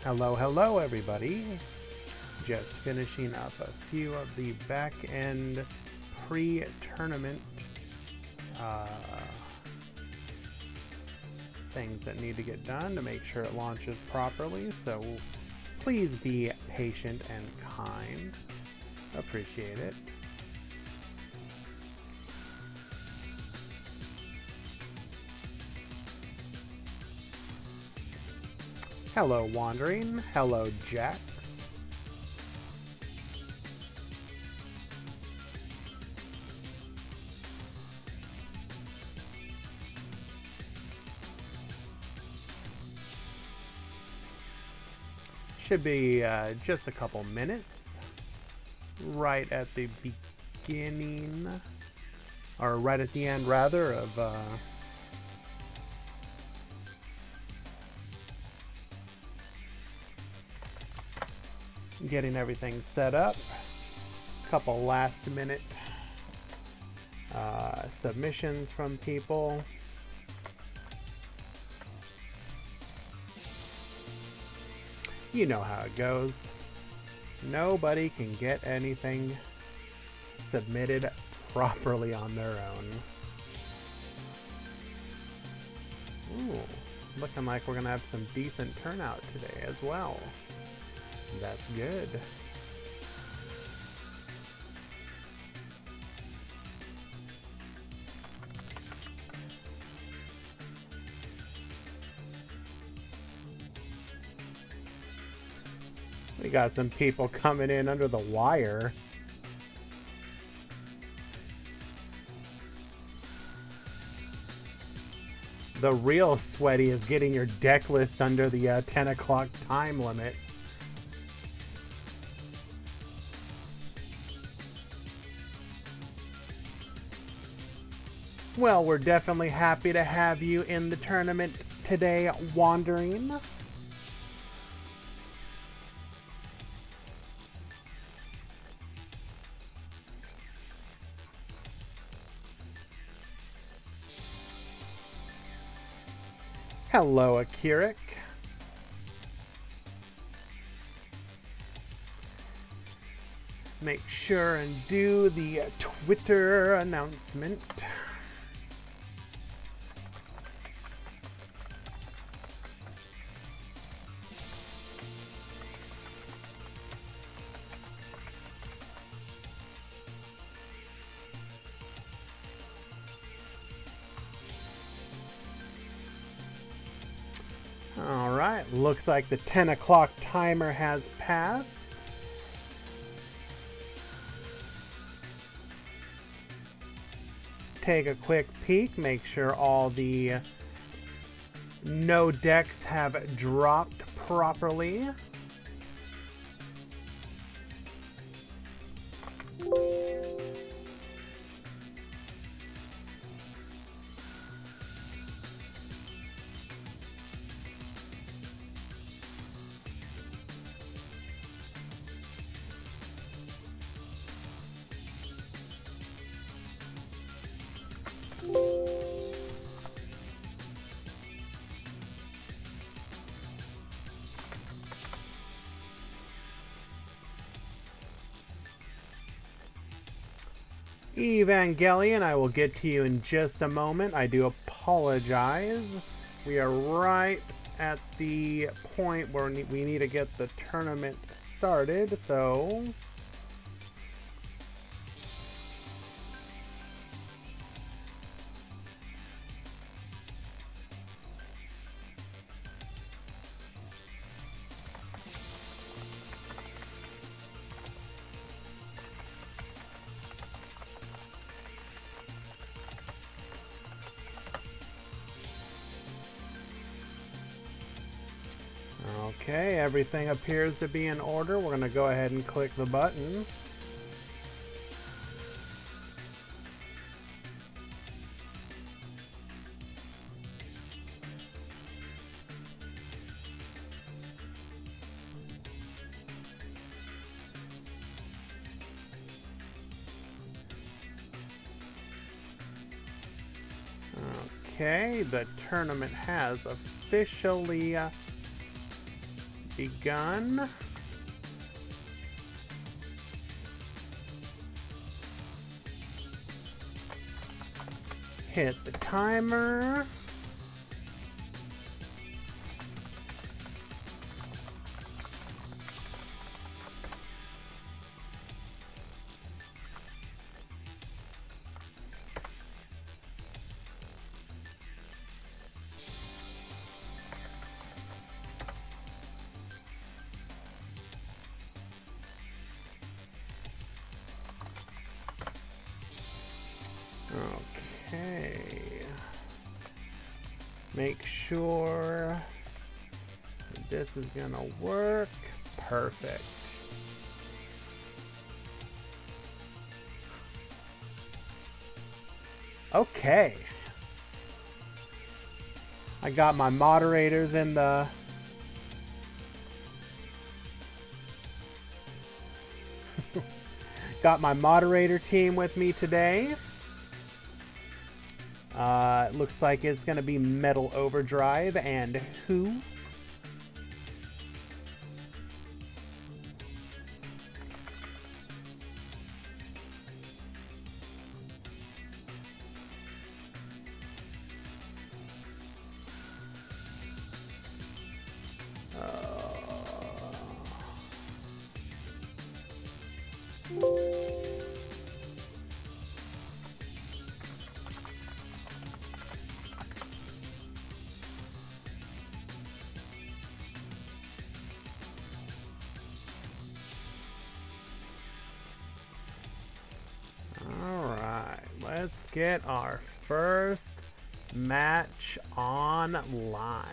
Hello, hello, everybody. Just finishing up a few of the back-end pre-tournament things that need to get done to make sure it launches properly. So please be patient and kind. Appreciate it. Hello, Wandering. Hello, Jax. Should be just a couple minutes. Right at the beginning, or right at the end, rather, of getting everything set up. Couple last minute submissions from people. You know how it goes. Nobody can get anything submitted properly on their own. Ooh, looking like we're gonna have some decent turnout today as well. That's good. We got some people coming in under the wire. The real sweaty is getting your deck list under the 10 o'clock time limit. Well, we're definitely happy to have you in the tournament today, Wandering. Hello, Akirik. Make sure and do the Twitter announcement. Alright, looks like the 10 o'clock timer has passed. Take a quick peek, make sure all the no decks have dropped properly. Evangelion, I will get to you in just a moment. I do apologize. We are right at the point where we need to get the tournament started, so... Okay, everything appears to be in order. We're going to go ahead and click the button. Okay, the tournament has officially begun. Hit the timer. Okay. Make sure this is gonna work. Perfect. Okay. I got my moderators in the... got my moderator team with me today. It looks like it's going to be Metal Overdrive and who? Let's get our first match online.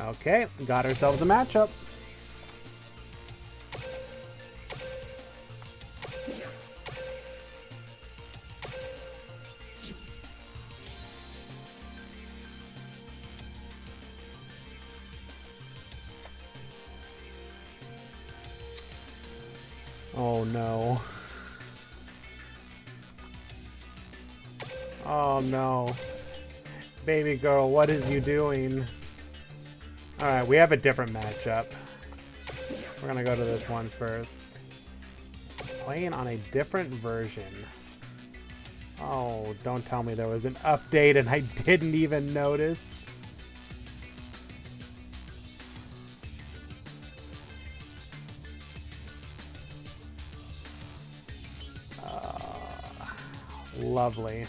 Okay, got ourselves a matchup. Oh no. Oh no. Baby girl, what is you doing? Alright, we have a different matchup. We're gonna go to this one first. Playing on a different version. Oh, don't tell me there was an update and I didn't even notice. Lovely.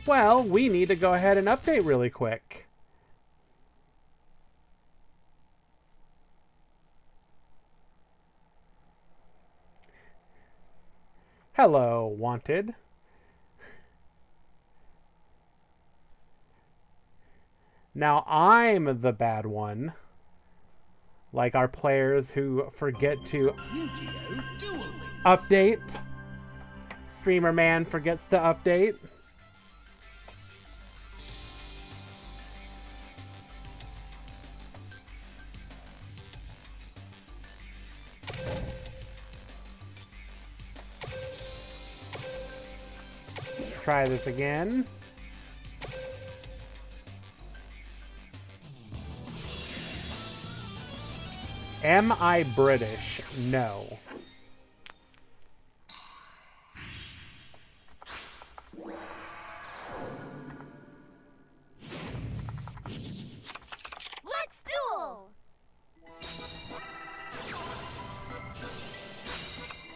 Well, we need to go ahead and update really quick. Hello, wanted. Now I'm the bad one. Like our players who forget to update. Streamer man forgets to update. Let's try this again. Am I British? No. Let's duel.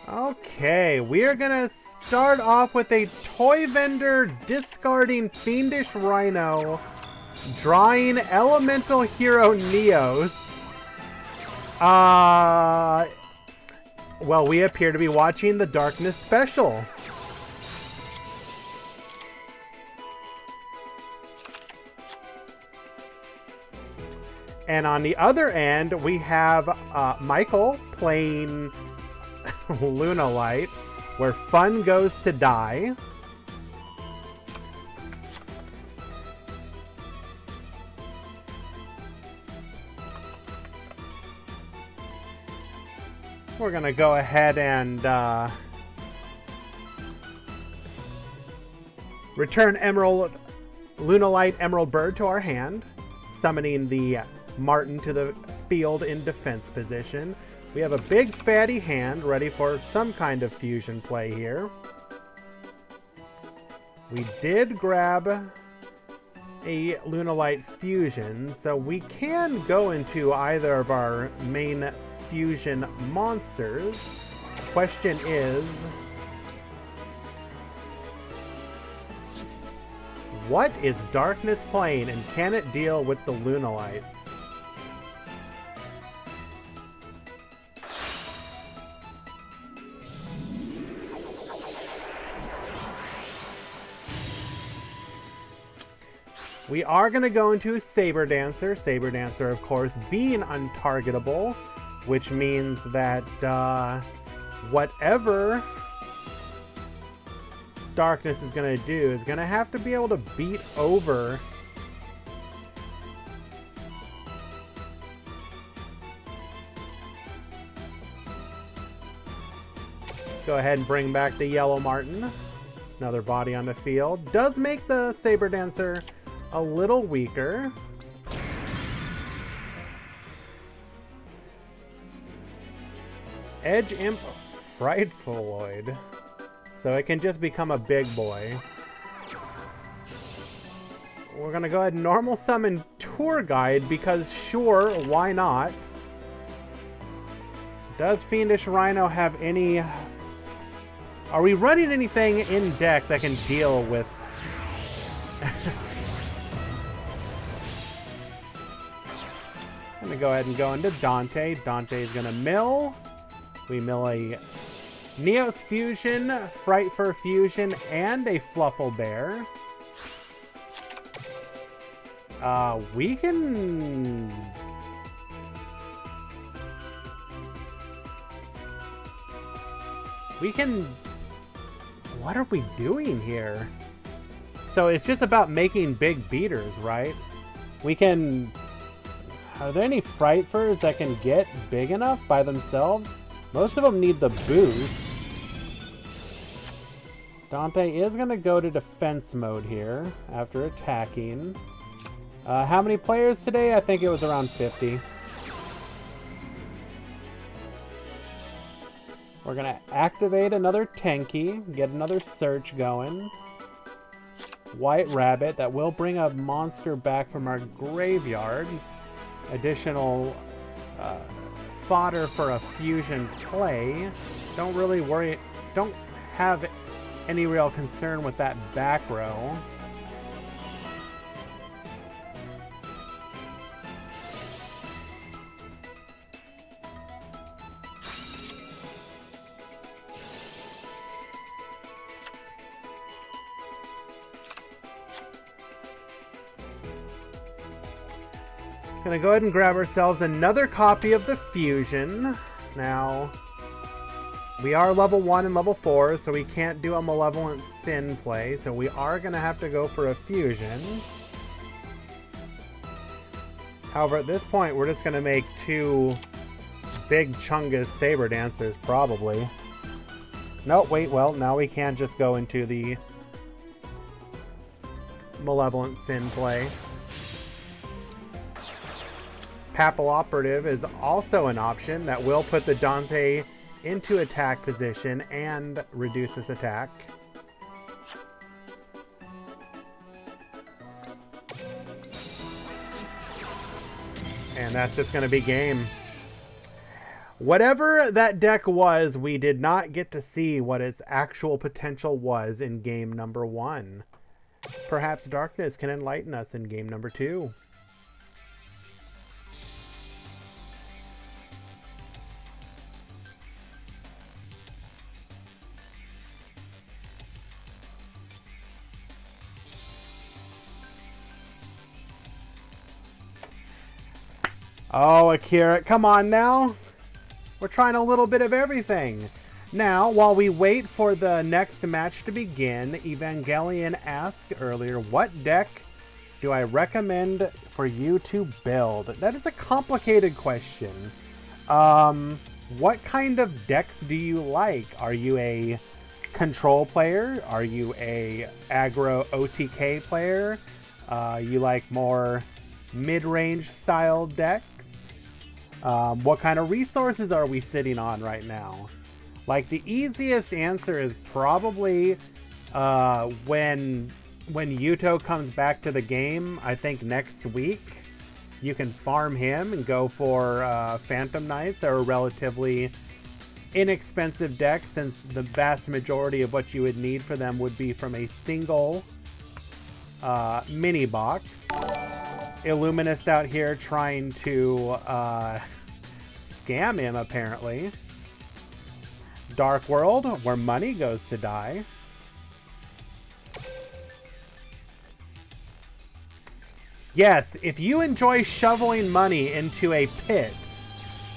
Okay, we are gonna start off with a toy vendor discarding Fiendish Rhino, drawing Elemental Hero Neos. Well, we appear to be watching the Darkness Special. And on the other end, we have Michael playing Lunalight, where fun goes to die. We're going to go ahead and return Lunalite Emerald Bird to our hand, summoning the Martin to the field in defense position. We have a big fatty hand ready for some kind of fusion play here. We did grab a Lunalite fusion, so we can go into either of our main fusion monsters. Question is, what is Darkness playing, and can it deal with the Lunalites? We are going to go into Saber Dancer. Saber Dancer, of course, being untargetable, which means that whatever Darkness is going to do is going to have to be able to beat over go ahead and bring back the Yellow Martin. Another body on the field. Does make the Saber Dancer a little weaker. Edge Imp Frightfuloid. So it can just become a big boy. We're going to go ahead and normal summon Tour Guide because sure, why not? Does Fiendish Rhino have any... Are we running anything in deck that can deal with... I'm going to go ahead and go into Dante. Dante's going to mill. We mill a Neos Fusion, Frightfur Fusion, and a Fluffle Bear. We can... What are we doing here? So it's just about making big beaters, right? We can... Are there any Frightfurs that can get big enough by themselves? Most of them need the boost. Dante is going to go to defense mode here after attacking. How many players today? I think it was around 50. We're going to activate another Tenki, get another search going. White Rabbit, that will bring a monster back from our graveyard. Additional fodder for a fusion play. Don't really worry, don't have any real concern with that back row. Gonna go ahead and grab ourselves another copy of the Fusion. Now, we are level 1 and level 4, so we can't do a Malevolent Sin play, so we are gonna have to go for a Fusion. However, at this point, we're just gonna make 2 big Chungus Saber Dancers, probably. No, wait, well, now we can just go into the Malevolent Sin play. Papal Operative is also an option that will put the Dante into attack position and reduce his attack. And that's just going to be game. Whatever that deck was, we did not get to see what its actual potential was in game number 1. Perhaps Darkness can enlighten us in game number 2. Oh, Akira, come on now. We're trying a little bit of everything. Now, while we wait for the next match to begin, Evangelion asked earlier, what deck do I recommend for you to build? That is a complicated question. what kind of decks do you like? Are you a control player? Are you a aggro OTK player? You like more mid-range style decks? What kind of resources are we sitting on right now? Like, the easiest answer is probably when Yuto comes back to the game, I think next week, you can farm him and go for Phantom Knights. They're a relatively inexpensive deck, since the vast majority of what you would need for them would be from a single mini box. Illuminist out here trying to scam him, apparently. Dark World, where money goes to die. Yes, if you enjoy shoveling money into a pit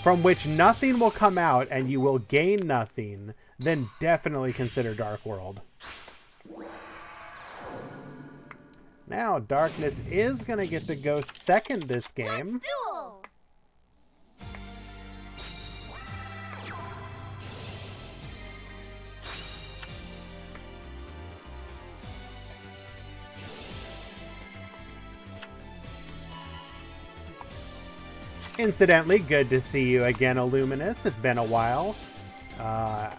from which nothing will come out and you will gain nothing, then definitely consider Dark World. Now, Darkness is going to get to go second this game. Incidentally, good to see you again, Illuminous. It's been a while. I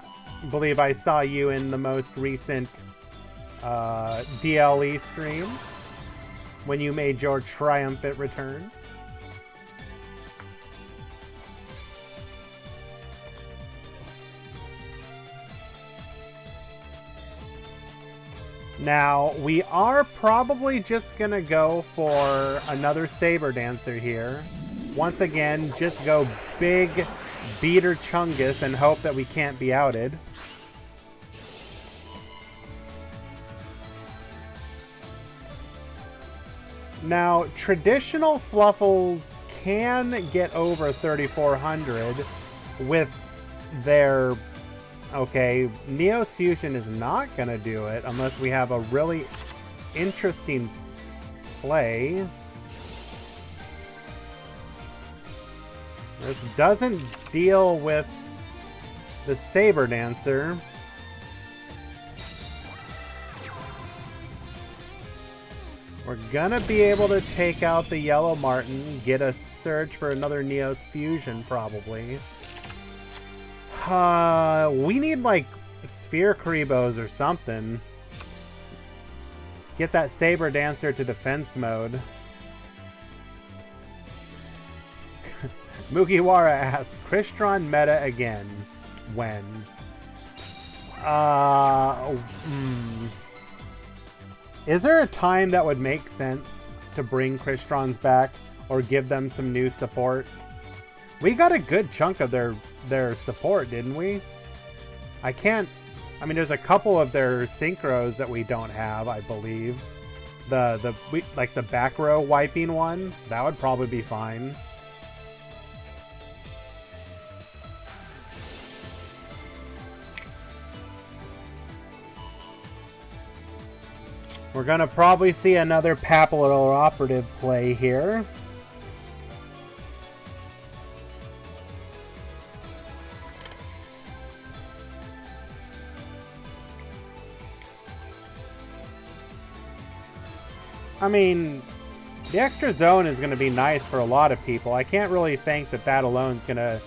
believe I saw you in the most recent DLE stream when you made your triumphant return. Now, we are probably just going to go for another Saber Dancer here. Once again, just go big Beater Chungus and hope that we can't be outed. Now, traditional Fluffles can get over 3,400 with their... Okay, Neos Fusion is not going to do it unless we have a really interesting play. This doesn't deal with the Saber Dancer. We're gonna be able to take out the Yellow Martin, get a search for another Neos Fusion, probably. We need, like, Sphere Karibos or something. Get that Saber Dancer to defense mode. Mugiwara asks, Crystron meta again. When? Is there a time that would make sense to bring Crystrons back or give them some new support? We got a good chunk of their support, didn't we? I mean, there's a couple of their synchros that we don't have, I believe. Like the back row wiping one, that would probably be fine. We're gonna probably see another Papillon Operative play here. I mean, the extra zone is going to be nice for a lot of people. I can't really think that that alone is going to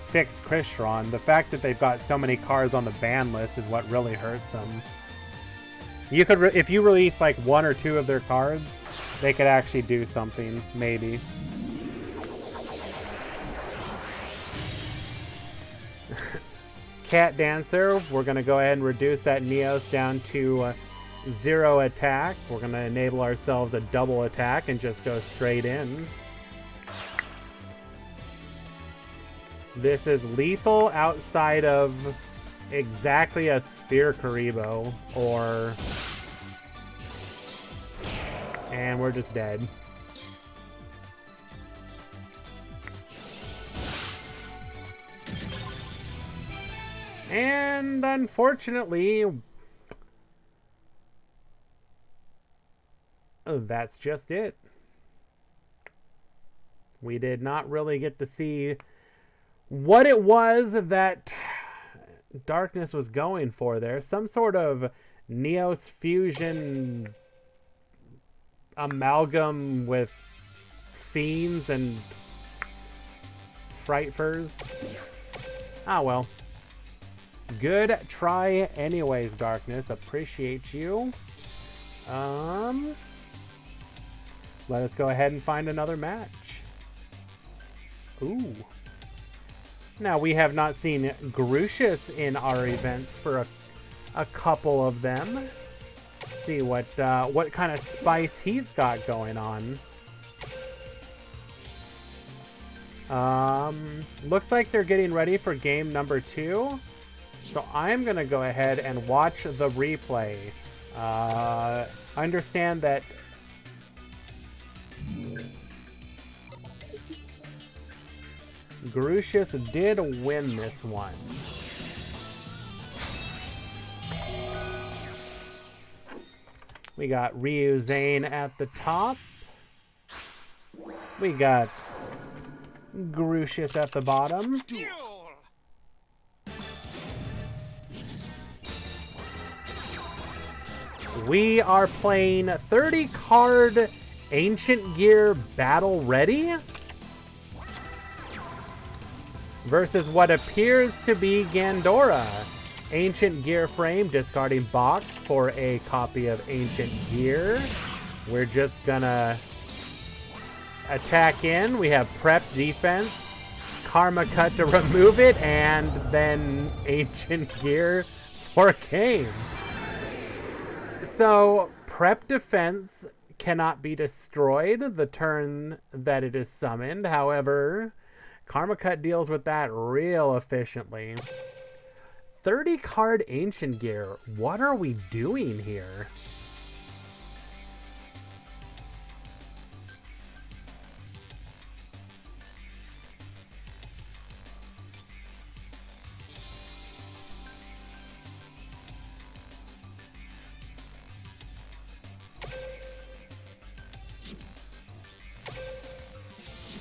fix Crystron. The fact that they've got so many cards on the ban list is what really hurts them. You could, if you release like one or two of their cards, they could actually do something, maybe. Cat Dancer, we're going to go ahead and reduce that Neos down to 0 attack. We're going to enable ourselves a double attack and just go straight in. This is lethal outside of exactly a Sphere Karibo, or... And we're just dead. And unfortunately, that's just it. We did not really get to see what it was that Darkness was going for there. Some sort of Neos fusion amalgam with fiends and frightfurs. Ah, well. Good try anyways, Darkness. Appreciate you. Let us go ahead and find another match. Ooh. Now, we have not seen Grucius in our events for a couple of them. Let's see what kind of spice he's got going on. Looks like they're getting ready for game number 2. So I'm going to go ahead and watch the replay. Understand that Grucius did win this one. We got Ryu Zane at the top. We got Grucius at the bottom. We are playing 30 card Ancient Gear Battle Ready versus what appears to be Gandora. Ancient Gear frame, discarding box for a copy of Ancient Gear. We're just gonna attack in. We have prep defense, Karma Cut to remove it, and then Ancient Gear for game. So, prep defense cannot be destroyed the turn that it is summoned. However, Karma Cut deals with that real efficiently. 30 card Ancient Gear. What are we doing here?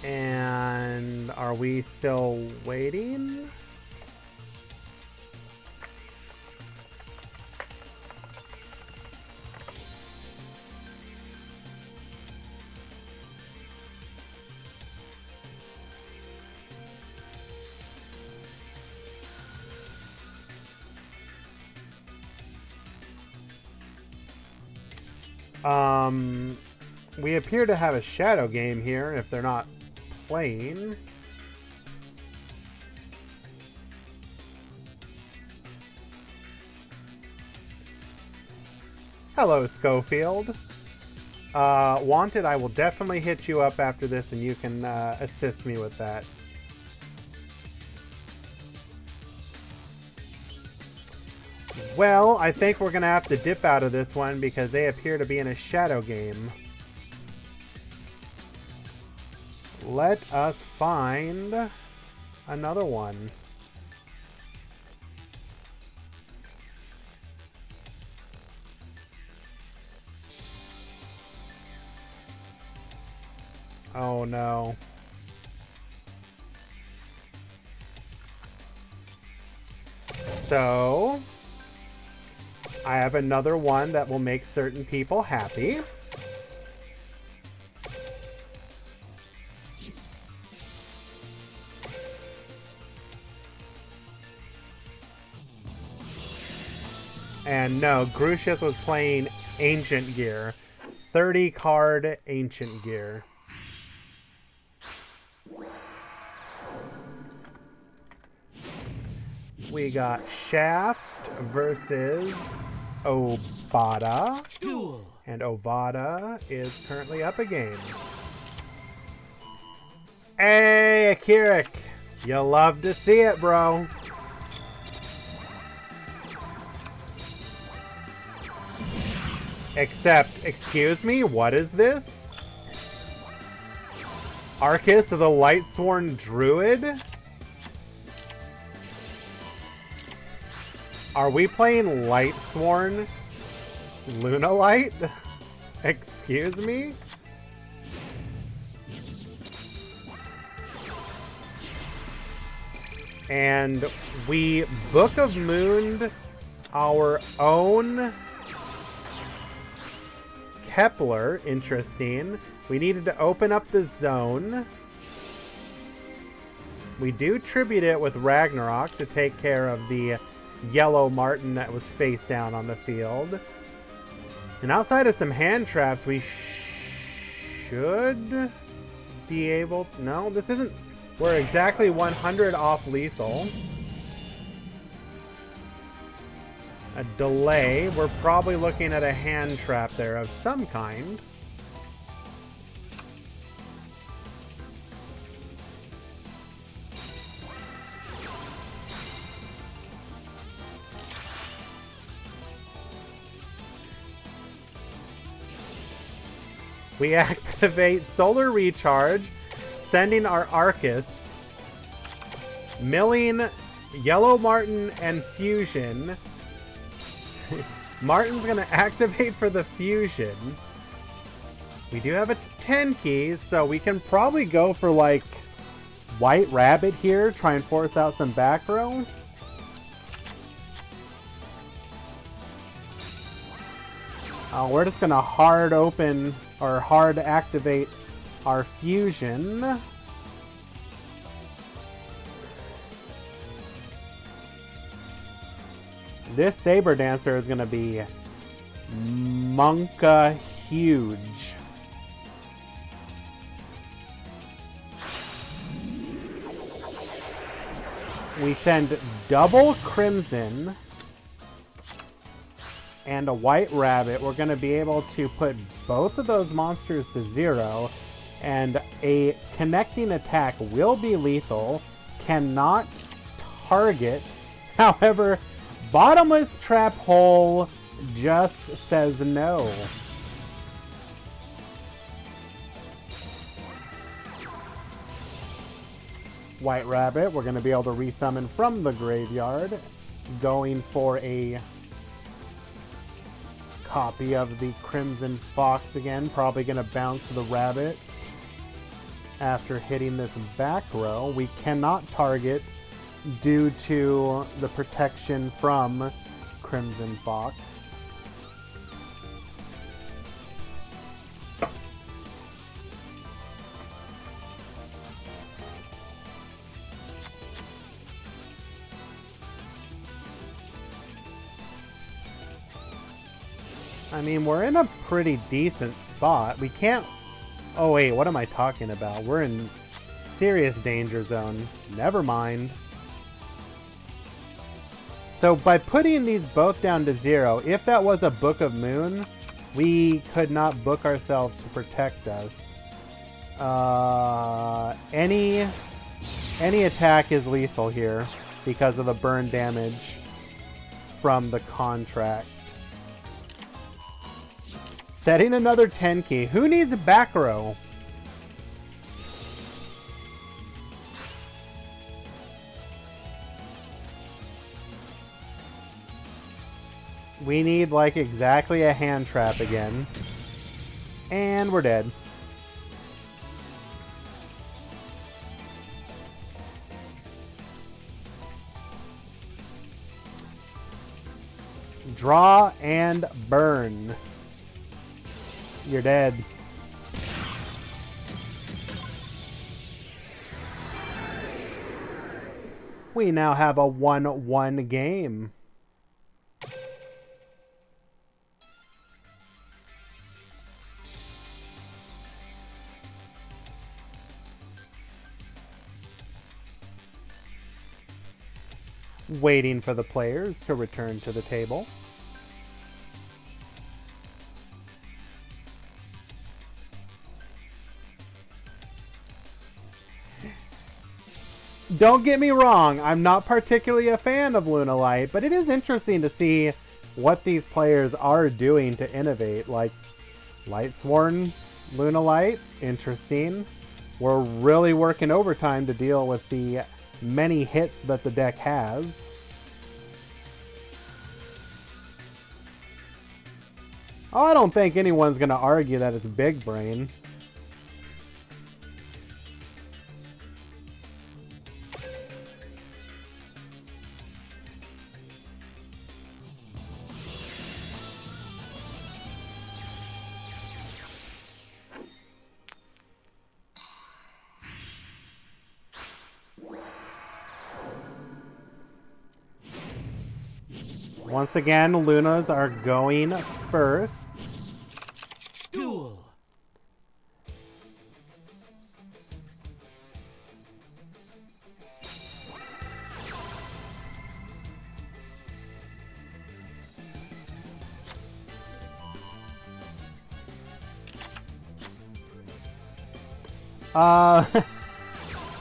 And are we still waiting? We appear to have a shadow game here if they're not playing. Hello, Schofield. Wanted, I will definitely hit you up after this and you can assist me with that. Well, I think we're going to have to dip out of this one because they appear to be in a shadow game. Let us find another one. Oh no. So, I have another one that will make certain people happy. And no, Grucius was playing Ancient Gear. 30 card Ancient Gear. We got Shaft versus Ovada. And Ovada is currently up a game. Hey, Akirik! You love to see it, bro. Except, excuse me, what is this? Arcus of the Lightsworn Druid? Are we playing Lightsworn Lunalight? Excuse me? And we Book of Mooned our own Kepler. Interesting. We needed to open up the zone. We do tribute it with Ragnarok to take care of the yellow Martin that was face down on the field. And outside of some hand traps, we should be able... No, this isn't... We're exactly 100 off lethal. A delay. We're probably looking at a hand trap there of some kind. We activate Solar Recharge, sending our Arcus, milling Yellow Martin and Fusion. Martin's going to activate for the Fusion. We do have a 10 key, so we can probably go for like White Rabbit here, try and force out some back row. We're just going to hard open or hard activate our Fusion. This Saber Dancer is going to be Monka huge. We send double Crimson and a White Rabbit. We're going to be able to put both of those monsters to 0, and a connecting attack will be lethal, cannot target. However, Bottomless Trap Hole just says no. White Rabbit, we're going to be able to resummon from the graveyard, going for a copy of the Crimson Fox again. Probably going to bounce the rabbit after hitting this back row. We cannot target due to the protection from Crimson Fox. I mean, we're in a pretty decent spot. We can't... Oh wait, what am I talking about? We're in serious danger zone. Never mind. So by putting these both down to 0, if that was a Book of Moon, we could not book ourselves to protect us. Any attack is lethal here because of the burn damage from the contract. Setting another 10 key. Who needs a back row? We need like exactly a hand trap again. And we're dead. Draw and burn. You're dead. We now have a 1-1 game. Waiting for the players to return to the table. Don't get me wrong, I'm not particularly a fan of Lunalight, but it is interesting to see what these players are doing to innovate. Like, Lightsworn Lunalight, interesting. We're really working overtime to deal with the many hits that the deck has. Oh, I don't think anyone's going to argue that it's big brain. Once again, Lunas are going first. Duel.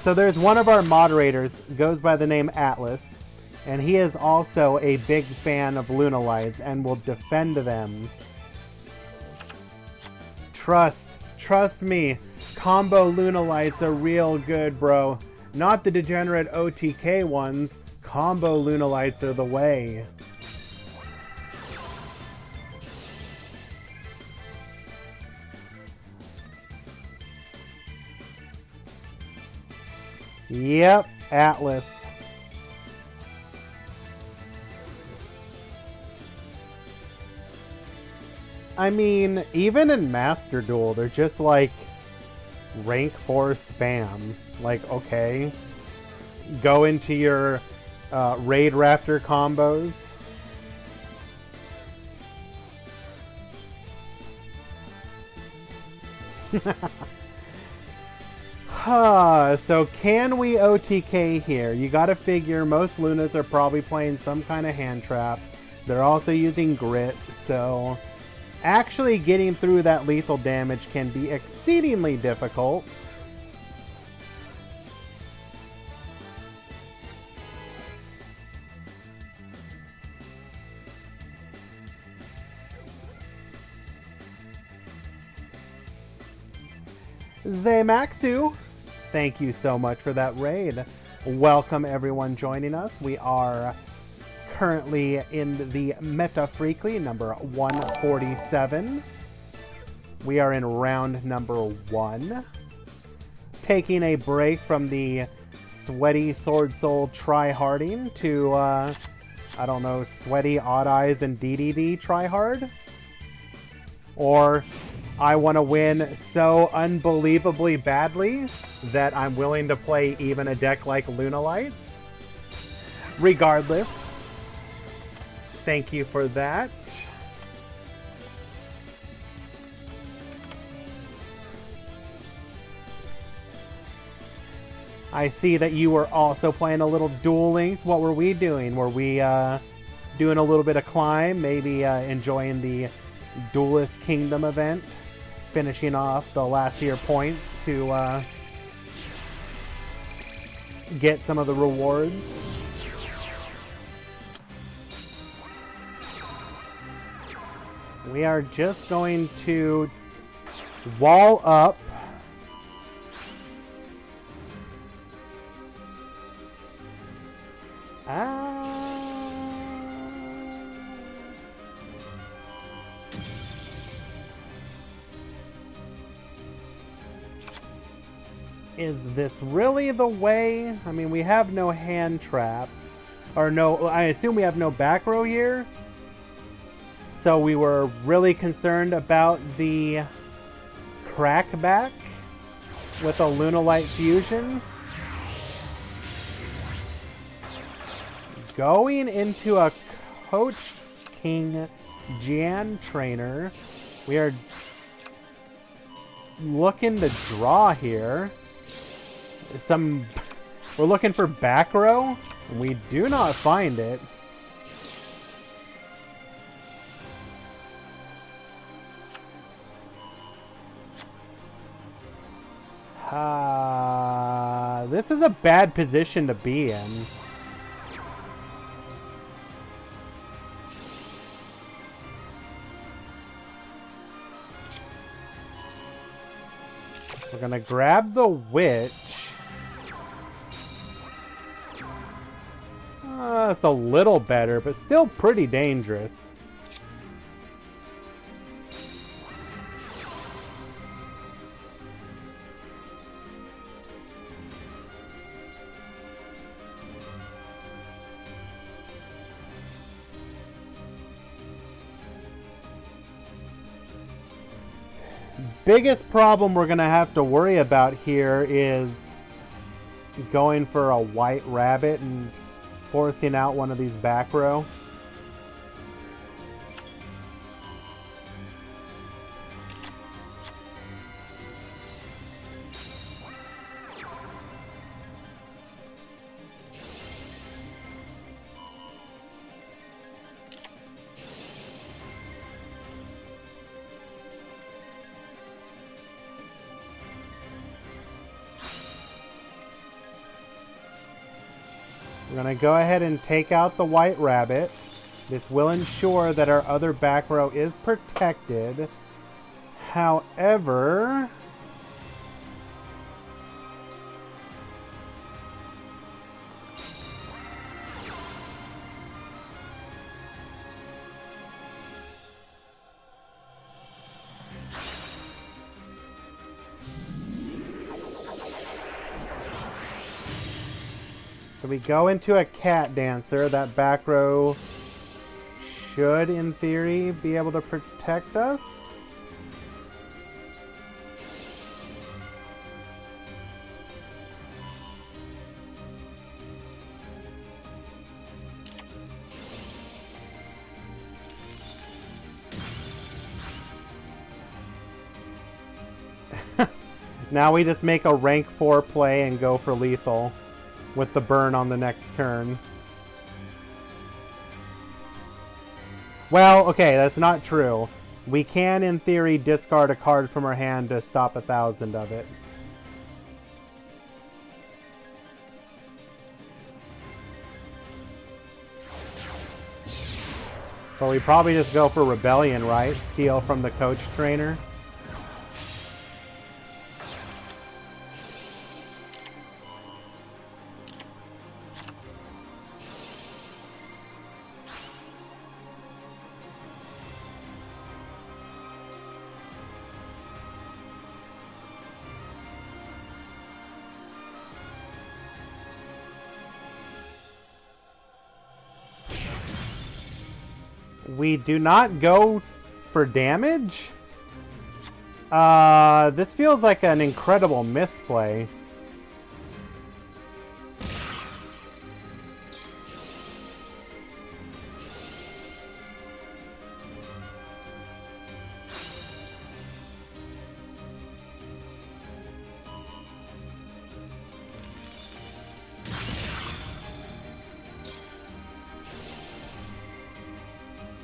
So there's one of our moderators, goes by the name Atlas, and he is also a big fan of Lunalights and will defend them. Trust me, combo Lunalights are real good, bro. Not the degenerate OTK ones. Combo Lunalights are the way. Yep, Atlas. I mean, even in Master Duel, they're just like rank 4 spam. Like, okay. Go into your Raid Raptor combos. So can we OTK here? You gotta figure most Lunas are probably playing some kind of hand trap. They're also using grit, so actually getting through that lethal damage can be exceedingly difficult. Zaymaxu, thank you so much for that raid. Welcome everyone joining us. We are currently in the Meta Freekly number 147. We are in round number 1. Taking a break from the sweaty Sword Soul tryharding to, I don't know, sweaty Odd Eyes and DDD tryhard? Or I want to win so unbelievably badly that I'm willing to play even a deck like Lunalights. Regardless, thank you for that. I see that you were also playing a little Duel Links. What were we doing? Were we doing a little bit of climb? Maybe enjoying the Duelist Kingdom event? Finishing off the last year points to get some of the rewards. We are just going to wall up. Is this really the way? I mean, we have no hand traps. Or no, I assume we have no back row here. So we were really concerned about the crackback with a Lunalight fusion. Going into a Coach King Jan trainer. We are looking to draw here. We're looking for back row, and we do not find it. This is a bad position to be in. We're gonna grab the witch. It's a little better, but still pretty dangerous. Biggest problem we're gonna have to worry about here is going for a white rabbit and forcing out one of these back row. We're going to go ahead and take out the white rabbit. This will ensure that our other back row is protected. However... So we go into a cat dancer. That back row should, in theory, be able to protect us. Now we just make a rank 4 play and go for lethal with the burn on the next turn. Well, okay, that's not true. We can, in theory, discard a card from our hand to stop 1,000 of it. But we probably just go for Rebellion, right? Steal from the coach trainer. We do not go for damage? This feels like an incredible misplay.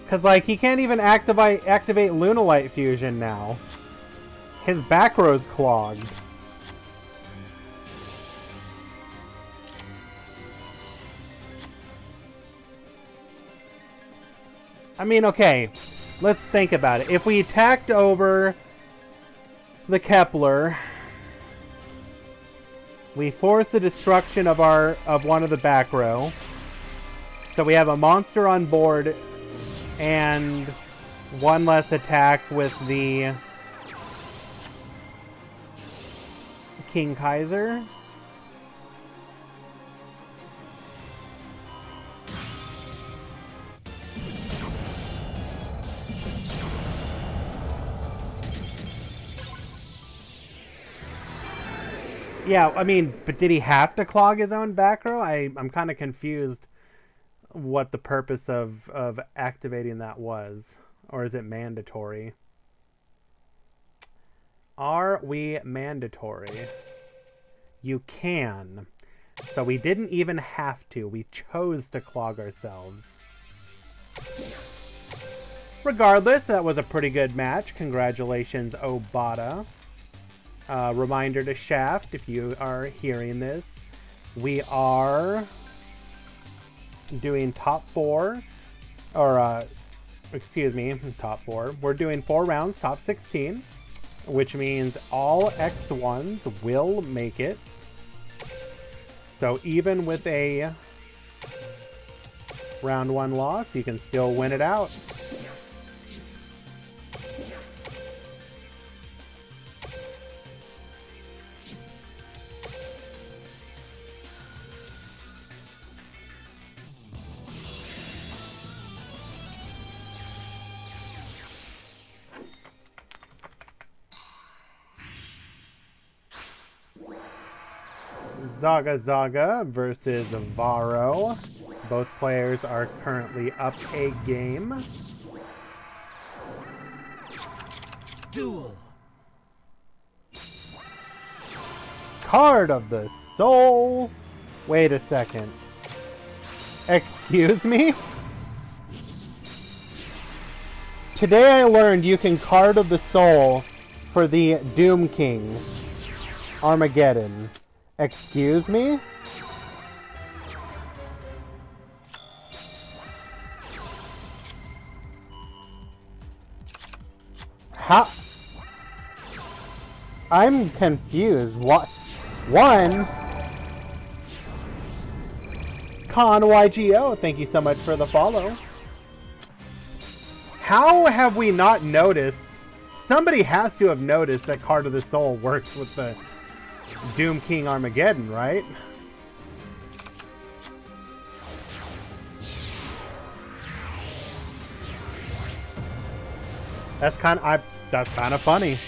Because, like, he can't even activate Lunalight Fusion now. His back row's clogged. I mean, okay. Let's think about it. If we attacked over the Kepler, we force the destruction of one of the back row. So we have a monster on board and one less attack with the King Kaiser. Yeah, I mean, but did he have to clog his own back row? I'm kind of confused what the purpose of activating that was. Or is it mandatory? Are we mandatory? You can. So we didn't even have to. We chose to clog ourselves. Regardless, that was a pretty good match. Congratulations, Obata. Reminder to Shaft, if you are hearing this, we are doing top 4, or excuse me, top 4. We're doing 4 rounds, top 16, which means all X1s will make it. So even with a round 1 loss, you can still win it out. Zagazaka versus Varo. Both players are currently up a game. Duel. Card of the Soul. Wait a second. Excuse me? Today I learned you can Card of the Soul for the Doom King. Armageddon. Excuse me? How? I'm confused. What? One? Con YGO, thank you so much for the follow. How have we not noticed? Somebody has to have noticed that Card of the Soul works with the Doom King Armageddon, right? That's kind of funny.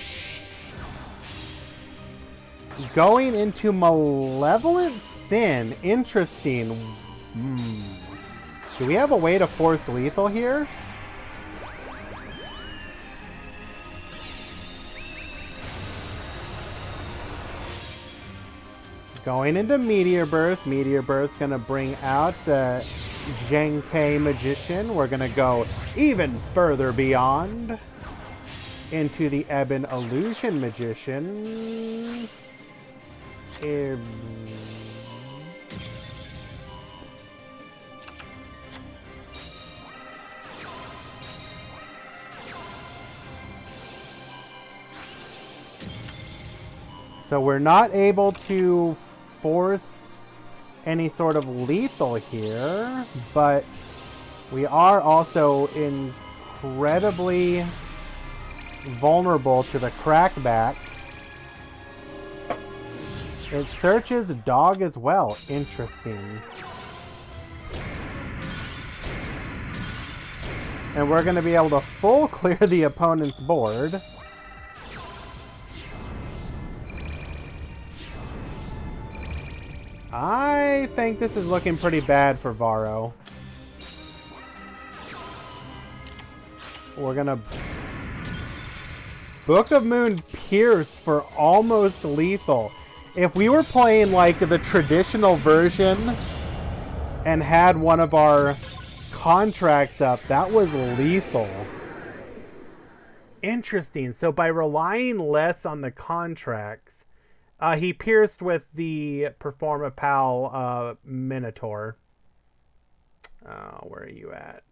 Going into Malevolent Sin, interesting. Do we have a way to force lethal here? Going into Meteor Burst. Meteor Burst gonna bring out the Genkai Magician. We're gonna go even further beyond into the Ebon Illusion Magician. So we're not able to force any sort of lethal here, but we are also incredibly vulnerable to the crackback. It searches dog as well. Interesting. And we're going to be able to full clear the opponent's board. I think this is looking pretty bad for Varro. We're gonna Book of Moon Pierce for almost lethal. If we were playing like the traditional version and had one of our contracts up, that was lethal. Interesting. So by relying less on the contracts, he pierced with the Performapal Minotaur. Where are you at?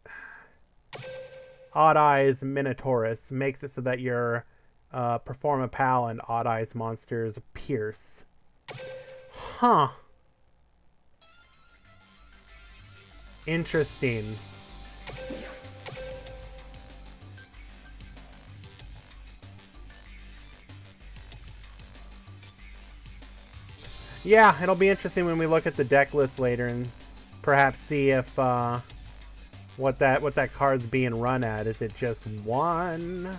Odd Eyes Minotaurus makes it so that your Performapal and Odd Eyes monsters pierce. Huh. Interesting. Yeah, it'll be interesting when we look at the deck list later and perhaps see if what that card's being run at. Is it just one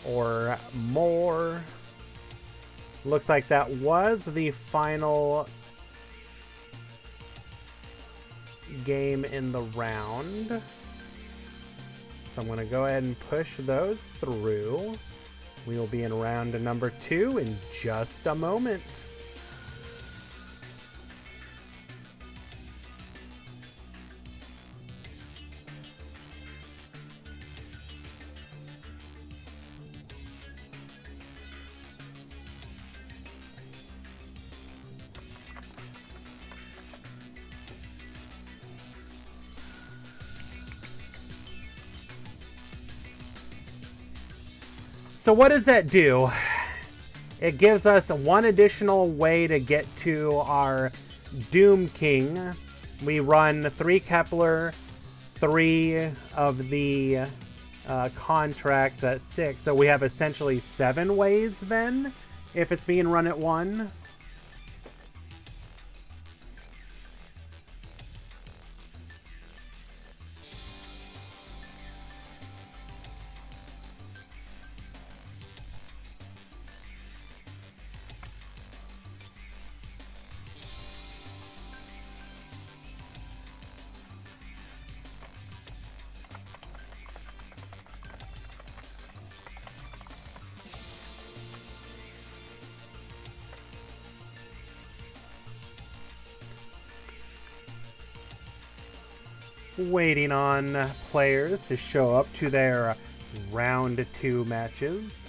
or more? Looks like that was the final game in the round. So I'm going to go ahead and push those through. We will be in round number 2 in just a moment. So what does that do? It gives us one additional way to get to our Doom King. We run 3 Kepler, 3 of the contracts at 6. So we have essentially 7 ways then, if it's being run at 1. Waiting on players to show up to their round 2 matches.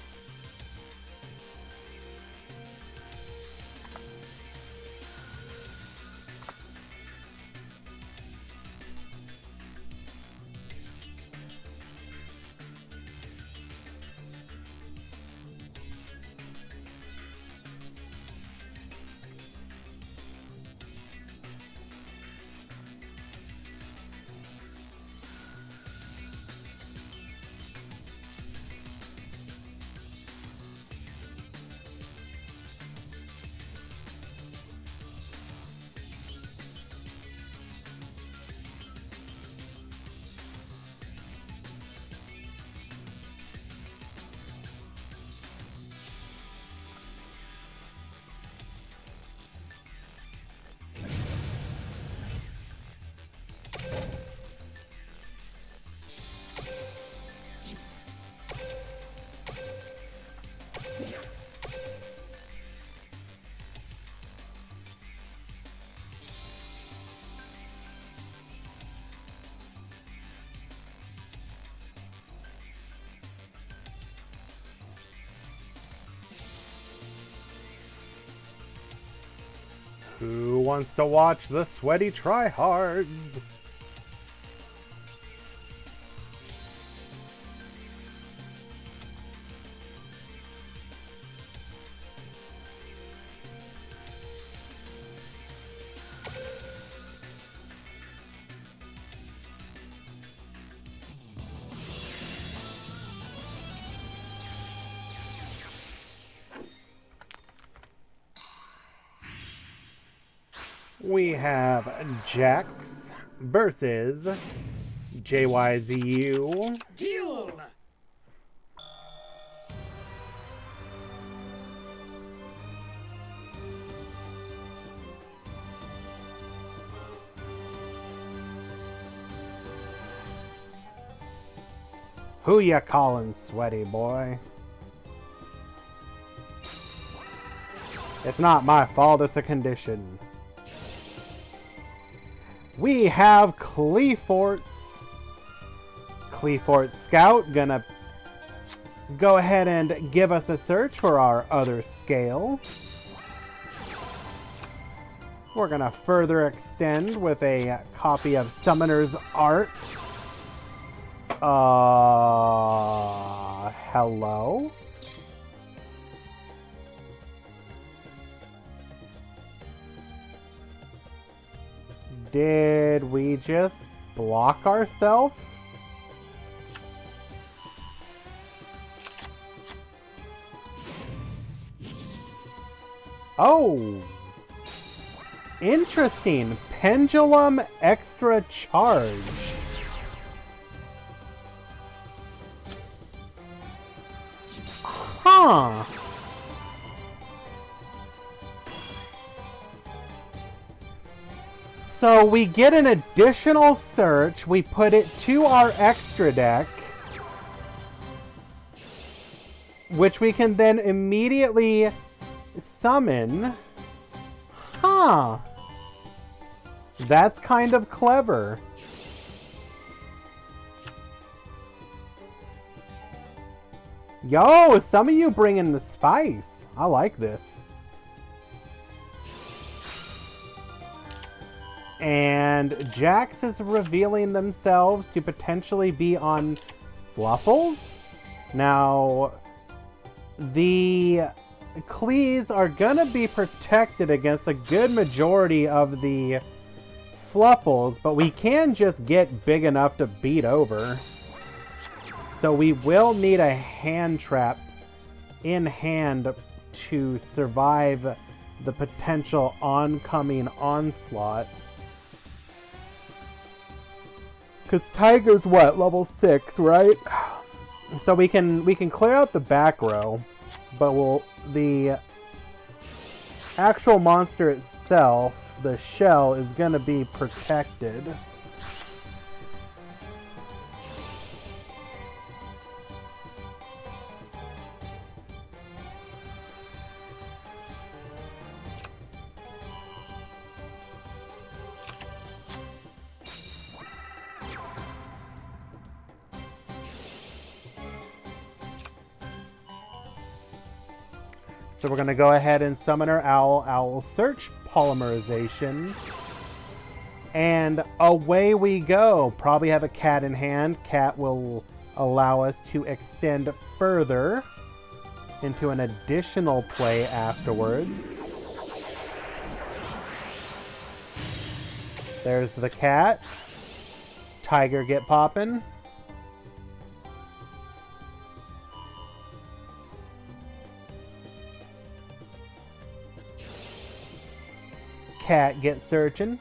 Who wants to watch the sweaty tryhards? We have Jax versus JYZU. Duel! Who ya callin' sweaty, boy? It's not my fault, it's a condition. We have Cleafort's Scout gonna go ahead and give us a search for our other scale. We're gonna further extend with a copy of Summoner's Art. Hello? Did we just block ourselves? Oh! Interesting. Pendulum extra charge. Huh. So we get an additional search, we put it to our extra deck, which we can then immediately summon. Huh. That's kind of clever. Yo, some of you bring in the spice. I like this. And Jax is revealing themselves to potentially be on Fluffles. Now, the Clees are going to be protected against a good majority of the Fluffles, but we can just get big enough to beat over. So we will need a hand trap in hand to survive the potential oncoming onslaught. Because Tiger's what? Level 6, right? So we can clear out the back row, but the actual monster itself, the shell, is going to be protected. So we're going to go ahead and summon our Owl. Owl will search Polymerization. And away we go. Probably have a Cat in hand. Cat will allow us to extend further into an additional play afterwards. There's the Cat. Tiger get poppin'. Cat get searching.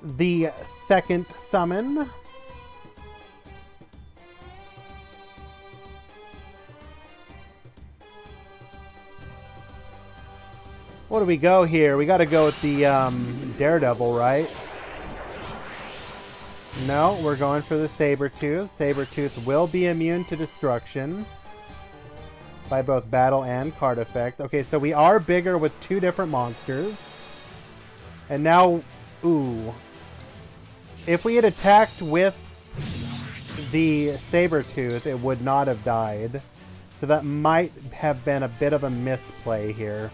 The second summon. What do we go here? We got to go with the Daredevil, right? No, we're going for the Sabertooth. Sabertooth will be immune to destruction by both battle and card effects. Okay, so we are bigger with two different monsters. And now Ooh. If we had attacked with the Sabertooth, it would not have died. So that might have been a bit of a misplay here.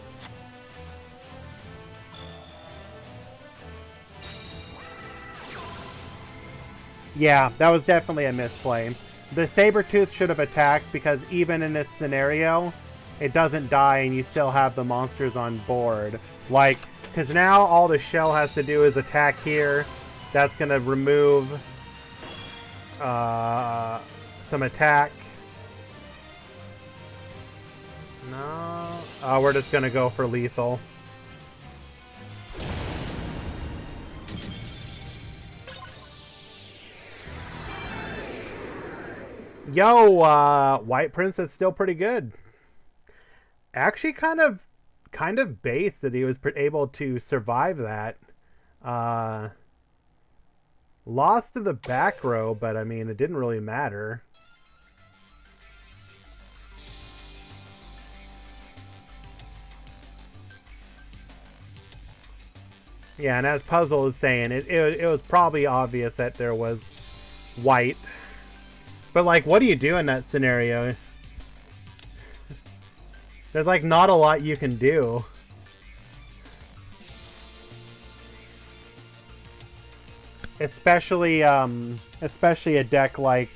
Yeah, that was definitely a misplay. The Sabertooth should have attacked because even in this scenario, it doesn't die and you still have the monsters on board. Like, because now all the shell has to do is attack here. That's going to remove some attack. No. Oh, we're just going to go for lethal. Yo, White Prince is still pretty good. Actually, kind of based that he was able to survive that. Lost to the back row, but I mean, it didn't really matter. Yeah, and as Puzzle is saying, it was probably obvious that there was white. But, like, what do you do in that scenario? There's, like, not a lot you can do. Especially a deck like...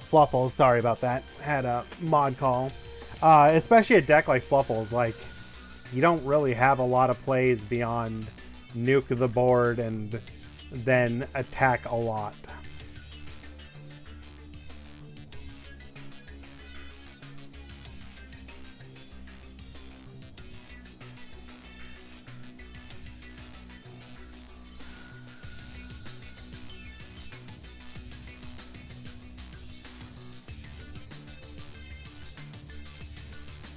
Fluffles, sorry about that. Had a mod call. Especially a deck like Fluffles, like... You don't really have a lot of plays beyond nuke the board and then attack a lot.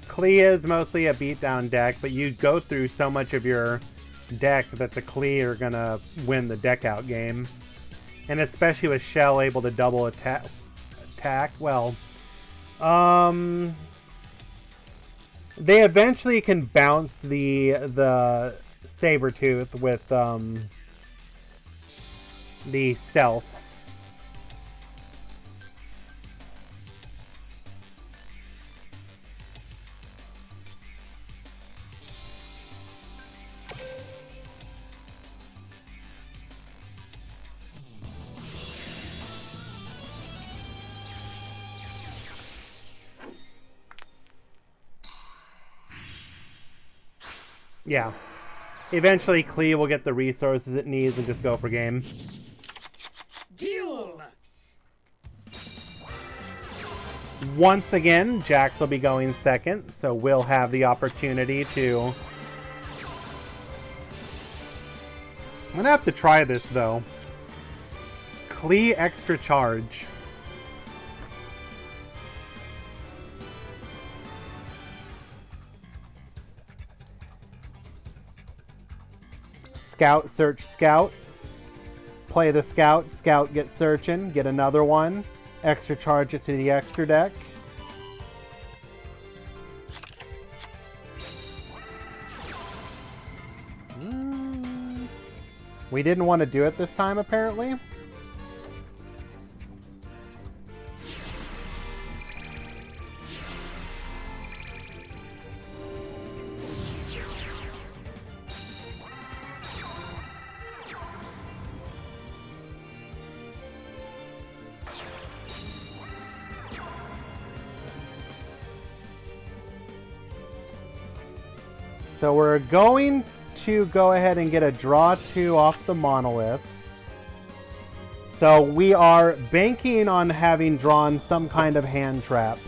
Klee is mostly a beatdown deck, but you go through so much of your deck that the Klee are gonna win the deck out game. And especially with Shell able to double attack, well, they eventually can bounce the Sabertooth with the stealth. Yeah. Eventually, Klee will get the resources it needs and just go for game. Duel! Once again, Jax will be going second, so we'll have the opportunity to... I'm gonna have to try this, though. Klee extra charge. Scout, search, scout. Play the scout. Scout, get searching. Get another one. Extra charge it to the extra deck. We didn't want to do it this time, apparently. So we're going to go ahead and get a draw 2 off the monolith. So we are banking on having drawn some kind of hand trap.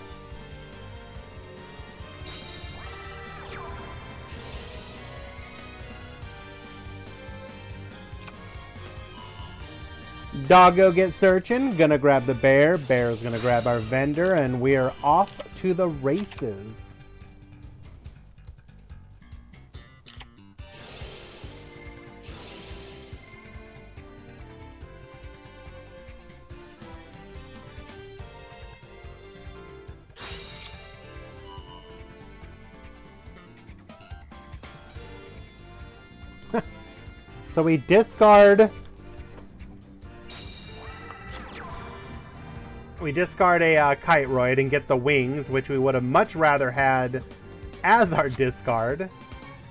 Doggo gets searching, gonna grab the bear, bear's gonna grab our vendor, and we are off to the races. So we discard... We discard a Kiteroid and get the wings, which we would have much rather had as our discard.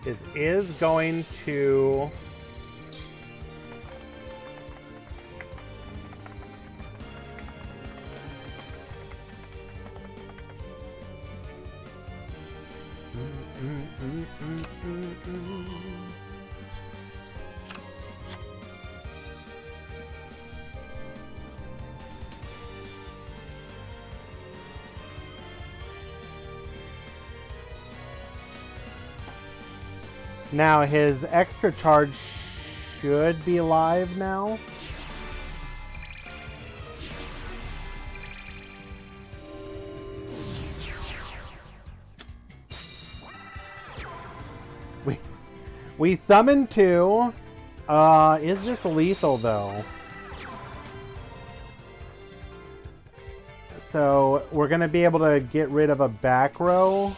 This is going to... Now his extra charge should be live now. We summon two. Is this lethal though? So we're gonna be able to get rid of a back row,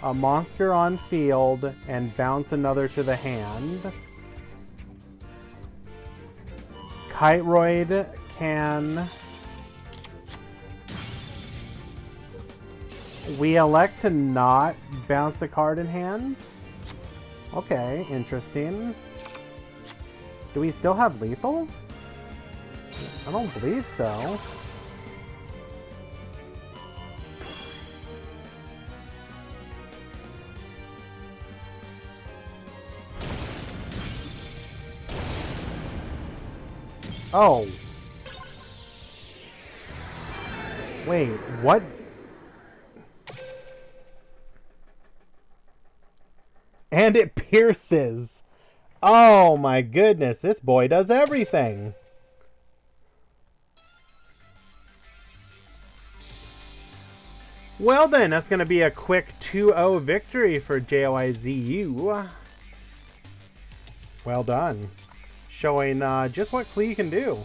a monster on field, and bounce another to the hand. Kiteroid can... We elect to not bounce a card in hand? Okay, interesting. Do we still have lethal? I don't believe so. Oh. Wait, what? And it pierces. Oh my goodness, this boy does everything. Well then, that's going to be a quick 2-0 victory for JOIZU. Well done. Showing just what Klee can do.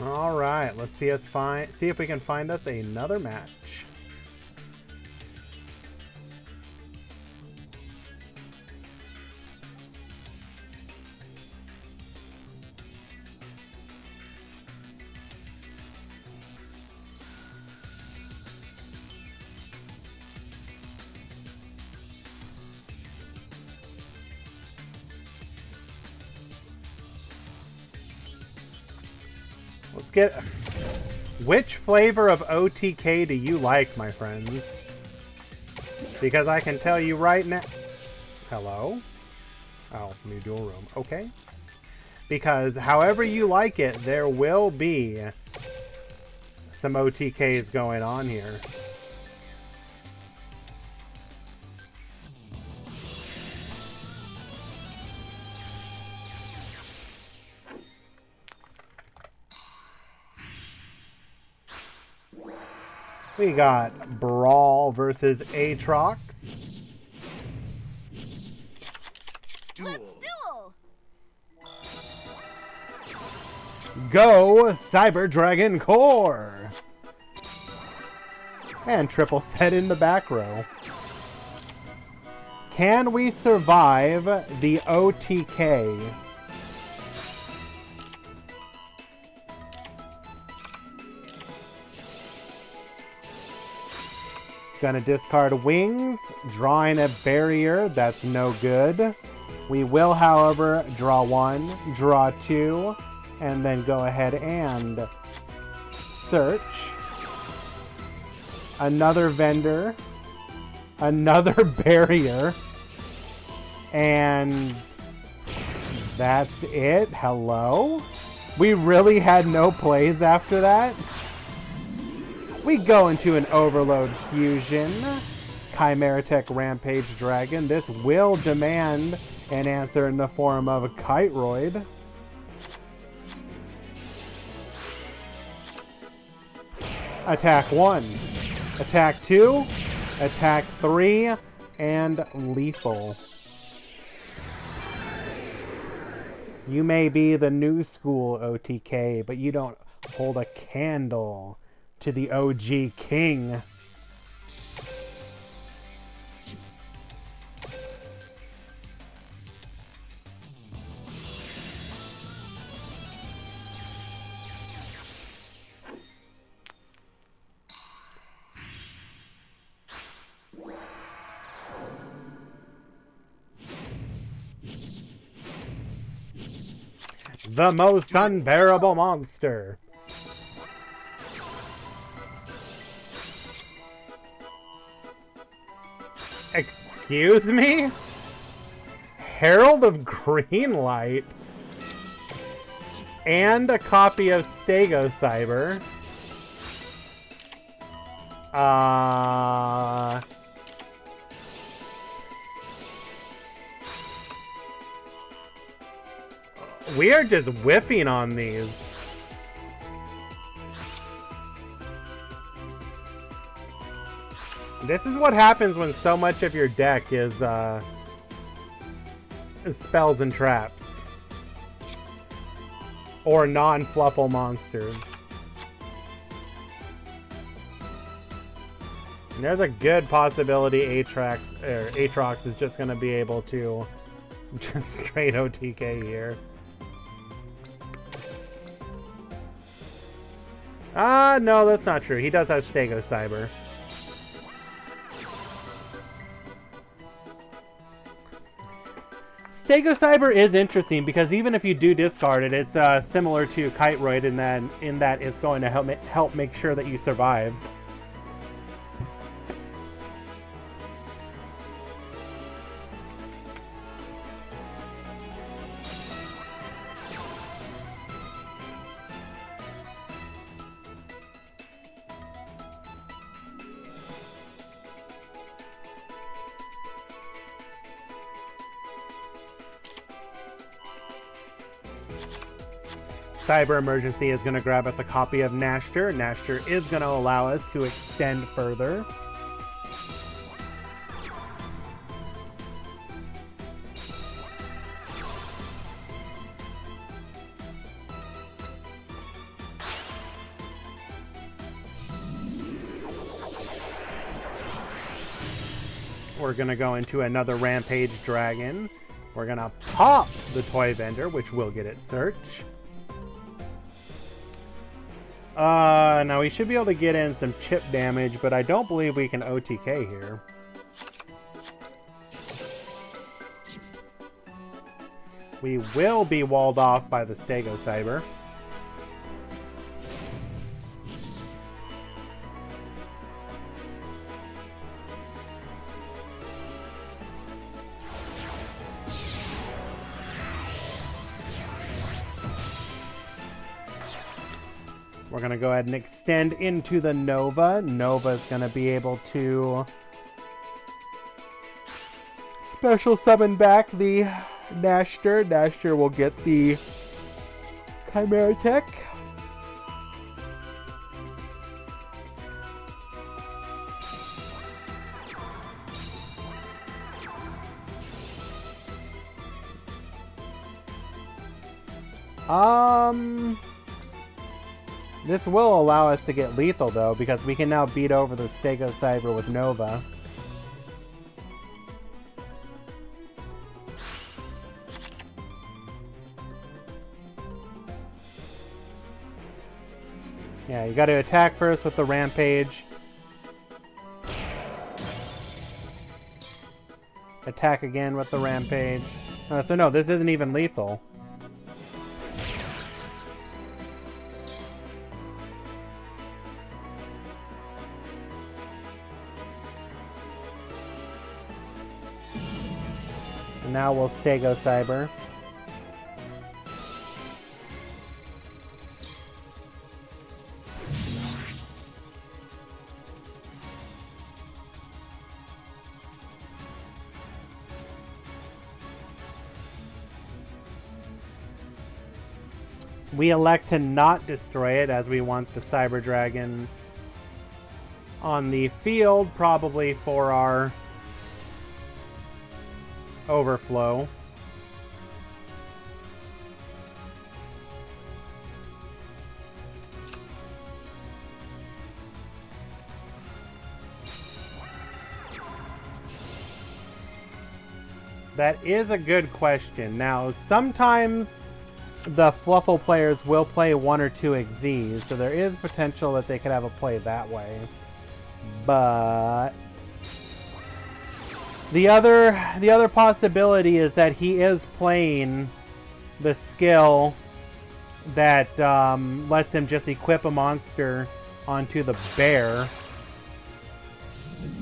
All right, let's see if we can find us another match. Let's get... Which flavor of OTK do you like, my friends? Because I can tell you right now... Hello? Oh, new dual room. Okay. Because however you like it, there will be some OTKs going on here. We got Brawl versus Aatrox. Let's duel. Go Cyber Dragon Core! And triple set in the back row. Can we survive the OTK? Gonna discard wings, drawing a barrier, that's no good. We will, however, draw one, draw two, and then go ahead and search. Another vendor, another barrier, and that's it. Hello? We really had no plays after that? We go into an Overload Fusion. Chimera Tech Rampage Dragon. This will demand and answer in the form of a Kiteroid. Attack 1, attack 2, attack 3, and lethal. You may be the new school OTK, but you don't hold a candle to the OG king. The most unbearable monster. Excuse me? Herald of Greenlight. And a copy of Stegocyber. We are just whiffing on these. This is what happens when so much of your deck is spells and traps. Or non-fluffle monsters. And there's a good possibility Aatrox is just going to be able to just straight OTK here. No, that's not true. He does have Stegocyber. Stegocyber is interesting because even if you do discard it, it's similar to Kiteroid in that it's going to help make sure that you survive. Cyber Emergency is going to grab us a copy of Nashter. Nashter is going to allow us to extend further. We're going to go into another Rampage Dragon. We're going to pop the Toy Vendor, which will get its search. Now we should be able to get in some chip damage, but I don't believe we can OTK here. We will be walled off by the Stegocyber. We're going to go ahead and extend into the Nova. Nova's going to be able to special summon back the Nashter. Nashter will get the Chimera Tech. This will allow us to get lethal, though, because we can now beat over the Stegocyber with Nova. Yeah, you got to attack first with the Rampage. Attack again with the Rampage. So no, this isn't even lethal. Now we'll Stegocyber. We elect to not destroy it as we want the Cyber Dragon on the field, probably for our overflow. That is a good question. Now, sometimes the Fluffle players will play 1 or 2 Xyz, so there is potential that they could have a play that way. But the other possibility is that he is playing the skill that lets him just equip a monster onto the bear.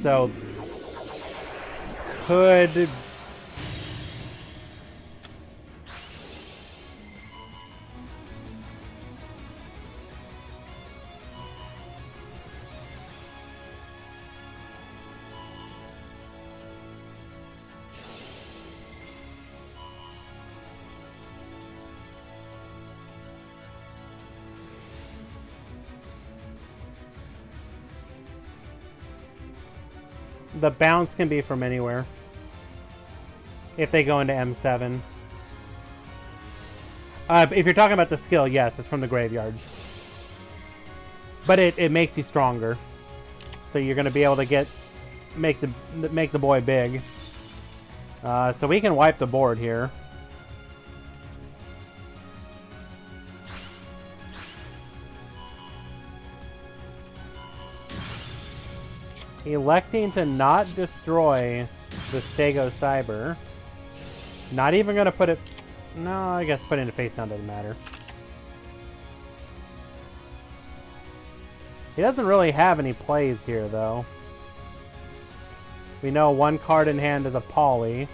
So could the bounce can be from anywhere if they go into M7. If you're talking about the skill, yes, it's from the graveyard. But it makes you stronger. So you're going to be able to make the boy big. So we can wipe the board here. Electing to not destroy the Stego Cyber. Not even going to put it... No, I guess put it into face down doesn't matter. He doesn't really have any plays here, though. We know one card in hand is a Poly.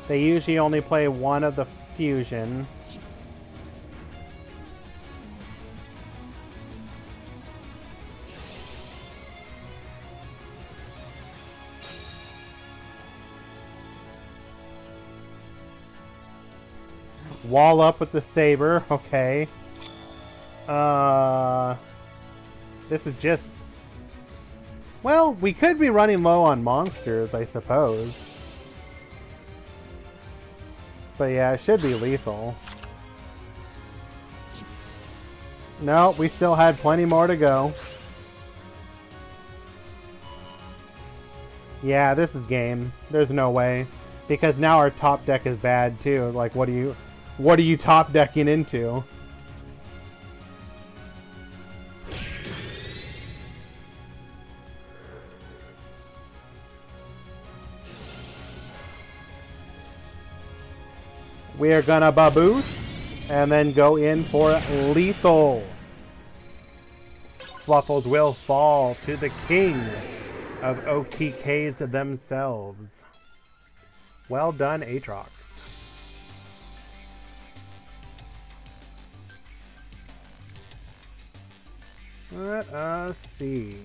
They usually only play one of the fusion. Wall up with the saber, okay. This is just... Well, we could be running low on monsters, I suppose. But yeah, it should be lethal. No, we still had plenty more to go. Yeah, this is game. There's no way. Because now our top deck is bad too. Like, what are you top decking into? We are gonna baboose and then go in for lethal. Fluffles will fall to the king of OTKs themselves. Well done, Aatrox. Let us see.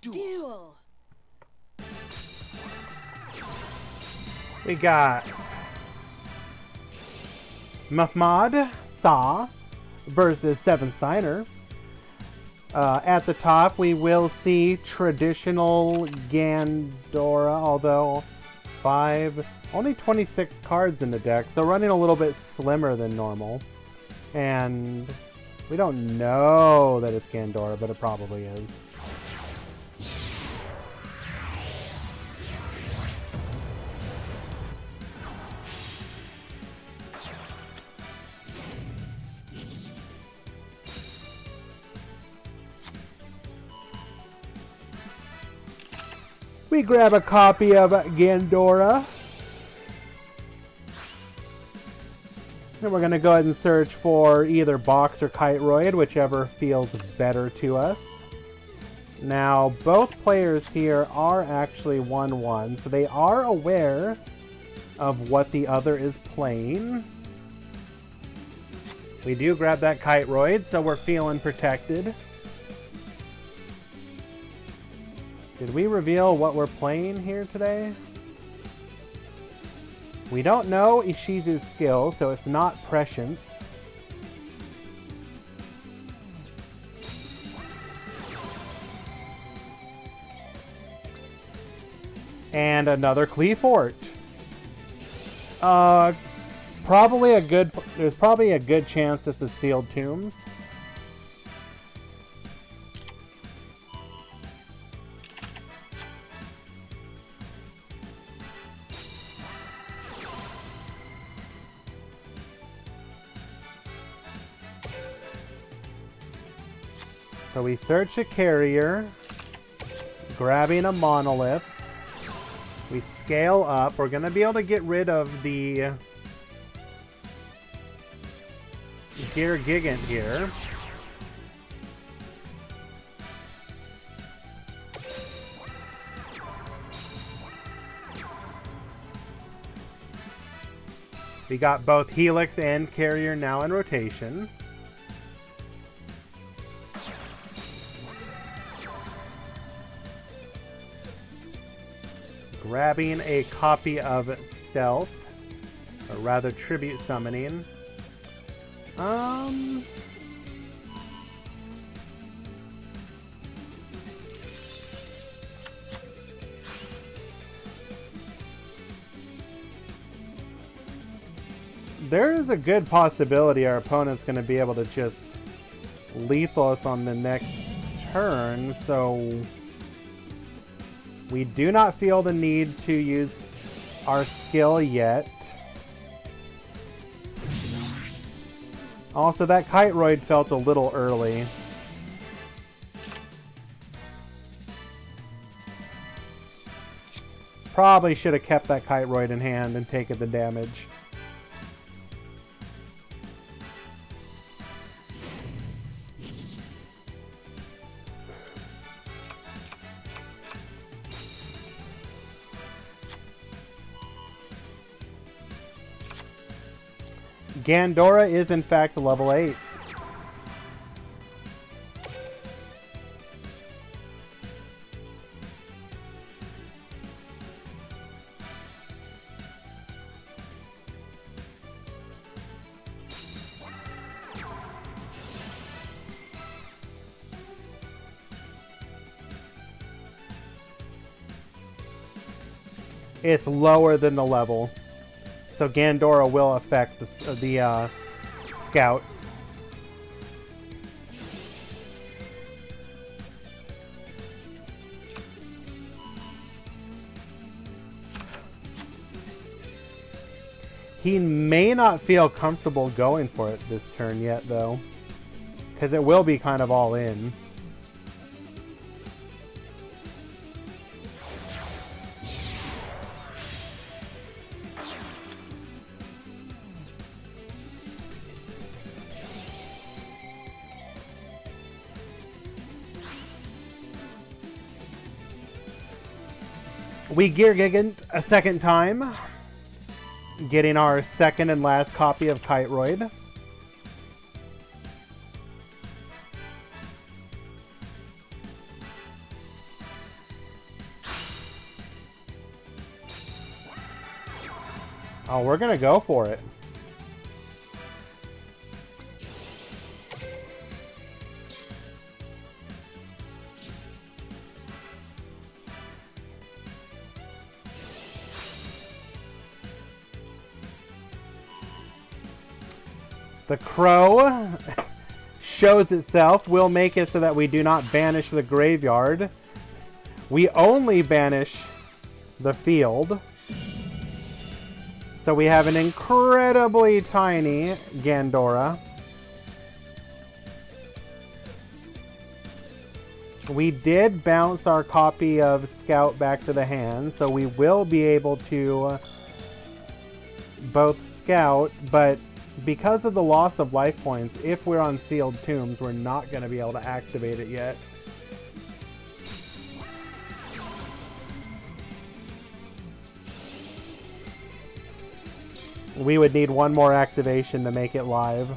Duel. We got Mahmoud Sa versus Seven Signer. At the top, we will see traditional Gandora, although only 26 cards in the deck, so running a little bit slimmer than normal. And we don't know that it's Gandora, but it probably is. We grab a copy of Gandora. And we're going to go ahead and search for either Box or Kiteroid, whichever feels better to us. Now, both players here are actually 1-1, so they are aware of what the other is playing. We do grab that Kiteroid, so we're feeling protected. Did we reveal what we're playing here today? We don't know Ishizu's skill, so it's not Prescience. And another Cleafort. There's probably a good chance this is Sealed Tombs. So we search a carrier, grabbing a monolith. We scale up. We're going to be able to get rid of the Gear Gigant here. We got both Helix and Carrier now in rotation. Grabbing a copy of Stealth, or rather Tribute Summoning. There is a good possibility our opponent's going to be able to just lethal us on the next turn, so we do not feel the need to use our skill yet. Also, that Kiteroid felt a little early. Probably should have kept that Kiteroid in hand and taken the damage. Gandora is in fact level 8. It's lower than the level. So Gandora will affect the scout. He may not feel comfortable going for it this turn yet, though. Because it will be kind of all in. We Gear Gigant a second time, getting our second and last copy of Kiteroid. Oh, we're gonna go for it. The crow shows itself. We'll make it so that we do not banish the graveyard. We only banish the field. So we have an incredibly tiny Gandora. We did bounce our copy of Scout back to the hand, so we will be able to both Scout, but because of the loss of life points, if we're on Sealed Tombs, we're not going to be able to activate it yet. We would need one more activation to make it live.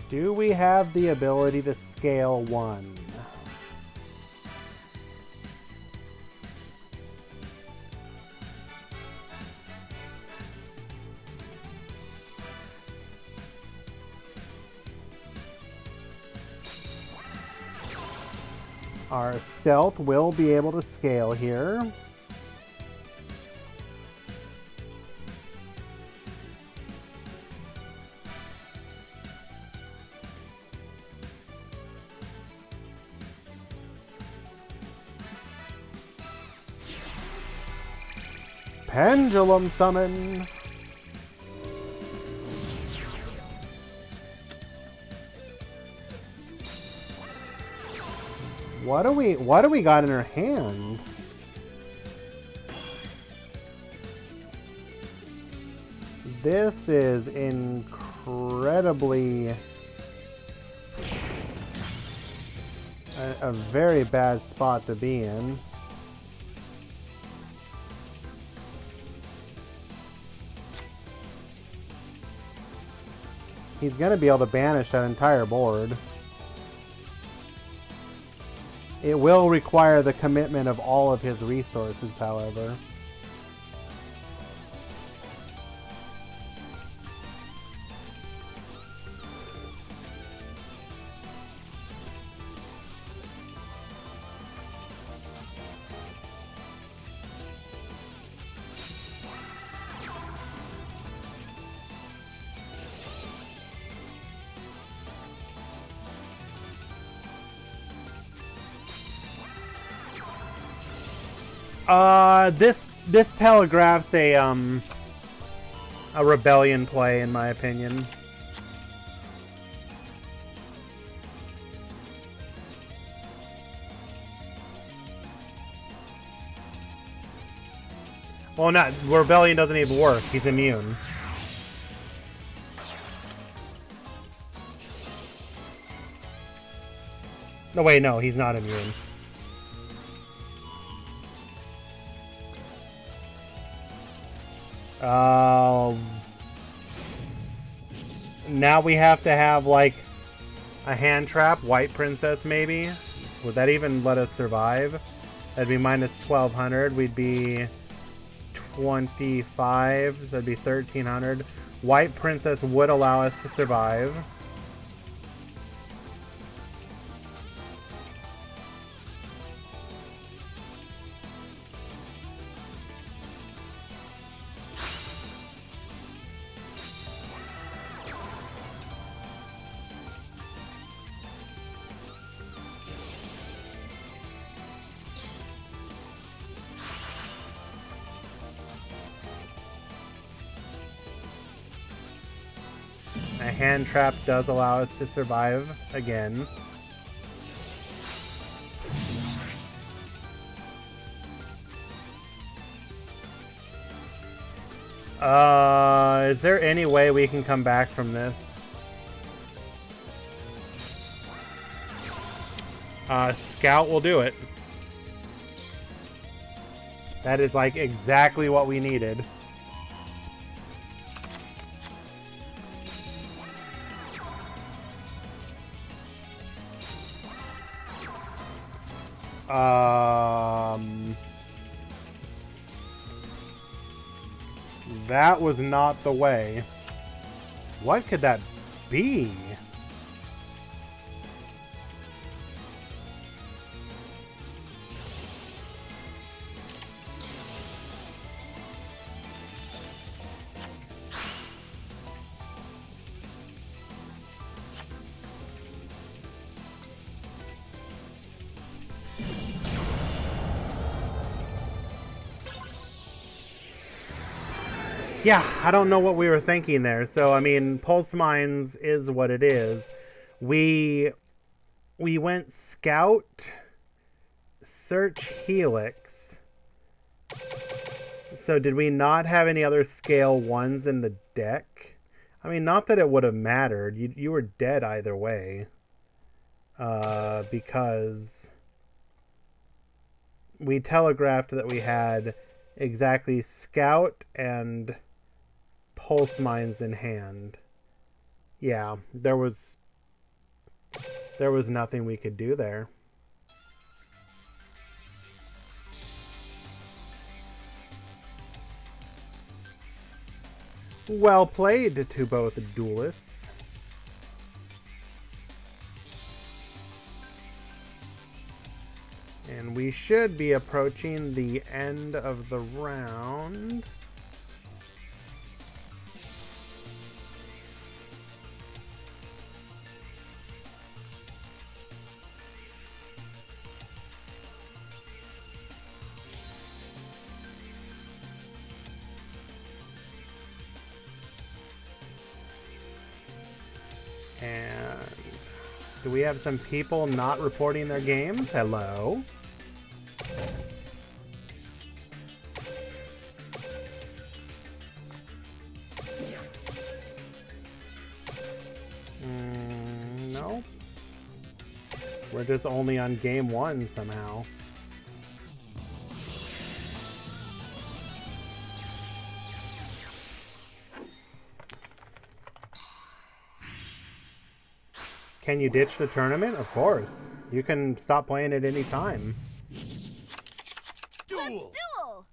Do we have the ability to scale 1? Our stealth will be able to scale here. Pendulum summon. What do we got in our hand? This is incredibly a very bad spot to be in. He's going to be able to banish that entire board. It will require the commitment of all of his resources, however. This telegraphs a rebellion play, in my opinion. Well, not rebellion doesn't even work. He's immune. No, wait, no, he's not immune. Now we have to have like a hand trap, White Princess maybe. Would that even let us survive? That'd be minus 1200. We'd be 25, so that'd be 1300. White Princess would allow us to survive. A hand trap does allow us to survive again. Is there any way we can come back from this? Scout will do it. That is like exactly what we needed. That was not the way. What could that be? Yeah, I don't know what we were thinking there. So, I mean, Pulse Mines is what it is. We went Scout, Search Helix. So, did we not have any other scale 1s in the deck? I mean, not that it would have mattered. You were dead either way. Because we telegraphed that we had exactly Scout and Pulse Mines in hand. Yeah, there was nothing we could do there. Well played to both duelists. And we should be approaching the end of the round. And do we have some people not reporting their games? Hello? No. We're just only on game 1 somehow. Can you ditch the tournament? Of course. You can stop playing at any time. Let's duel!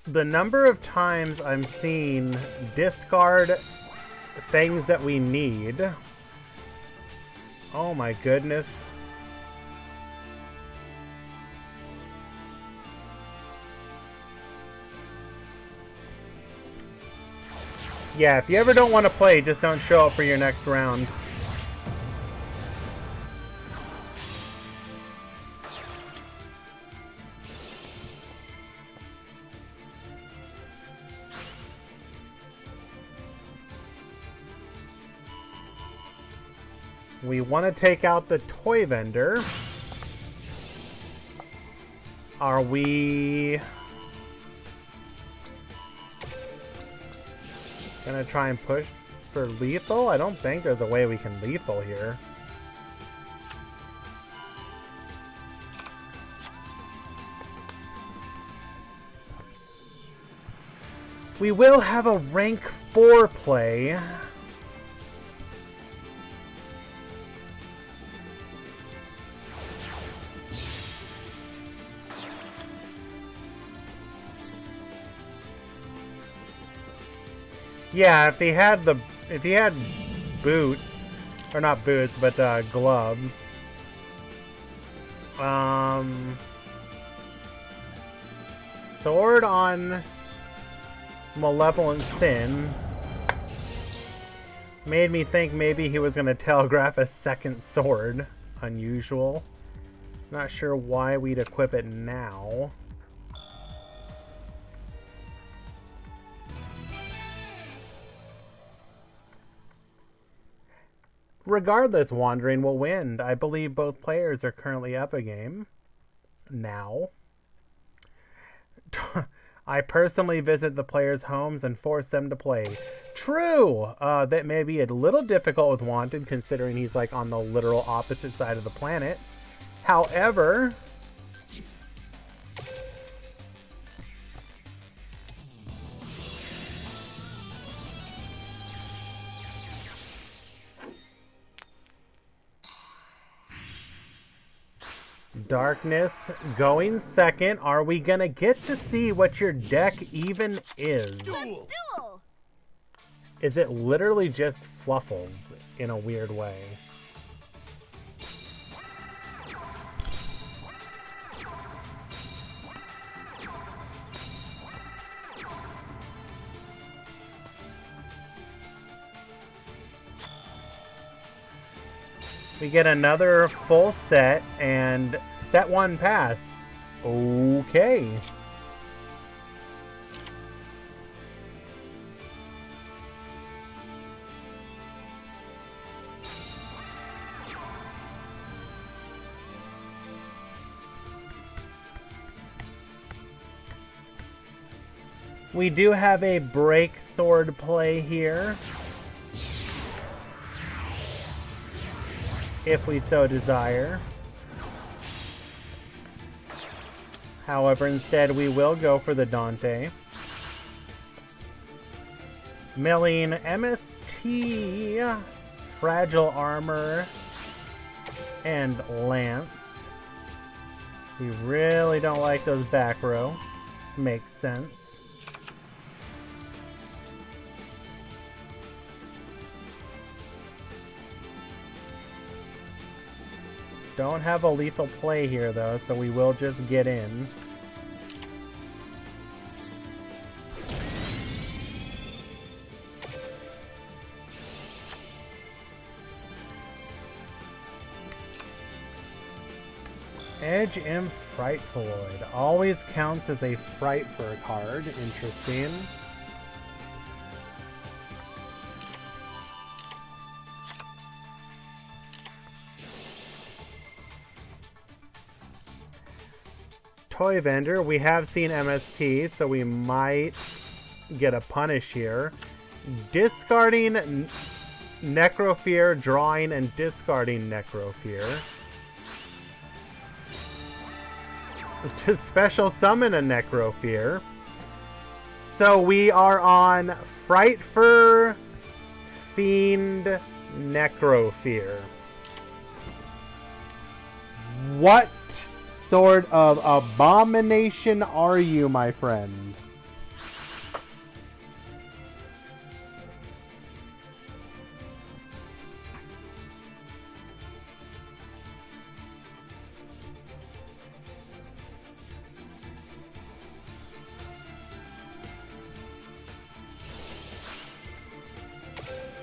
The number of times I'm seeing discard things that we need. Oh my goodness. Yeah, if you ever don't want to play, just don't show up for your next round. We want to take out the toy vendor. Are we gonna try and push for lethal? I don't think there's a way we can lethal here. We will have a rank 4 play. Yeah, if he had boots, or not boots, but gloves. Sword on Malevolent Sin made me think maybe he was going to telegraph a second sword. Unusual. Not sure why we'd equip it now. Regardless, Wandering will win. I believe both players are currently up a game. Now. I personally visit the players' homes and force them to play. True! That may be a little difficult with Wanted, considering he's like on the literal opposite side of the planet. However, Darkness going second. Are we gonna get to see what your deck even is? Duel. Is it literally just fluffles in a weird way? We get another full set and set one pass. Okay. We do have a break sword play here, if we so desire. However, instead we will go for the Dante. Milling MST, Fragile Armor, and Lance. We really don't like those back row. Makes sense. Don't have a lethal play here, though, so we will just get in. Edge and Frightfuloid. Always counts as a Frightfur card. Interesting. Toy Vendor, we have seen MST, so we might get a punish here. Discarding Necrofear, drawing and discarding Necrofear. To special summon a Necrofear. So we are on Frightfur, Fiend, Necrofear. What sort of abomination are you, my friend?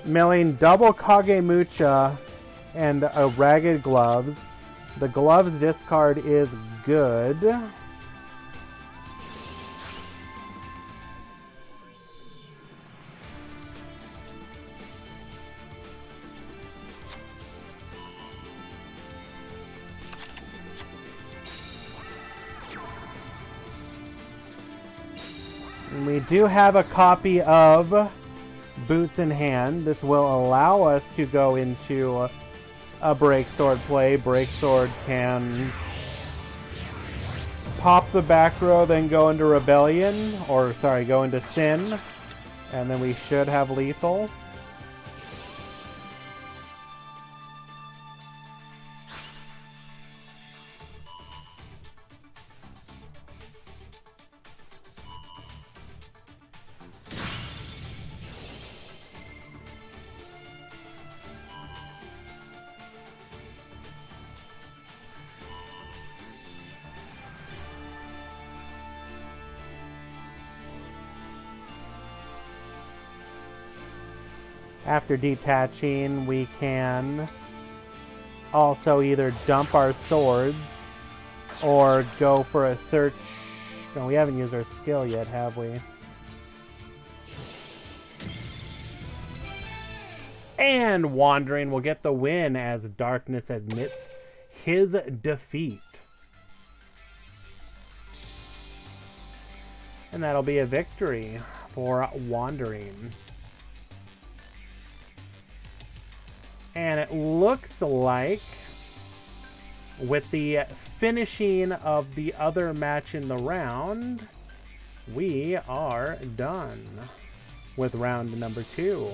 Milling double Kagemucha and a Ragged Gloves. The gloves discard is good. And we do have a copy of Boots in Hand. This will allow us to go into a Break Sword play. Break Sword can pop the back row, then go into Rebellion, or sorry, go into Sin, and then we should have lethal. After detaching, we can also either dump our swords or go for a search. No, we haven't used our skill yet, have we? And Wandering will get the win as Darkness admits his defeat. And that'll be a victory for Wandering. And it looks like, with the finishing of the other match in the round, we are done with round number 2.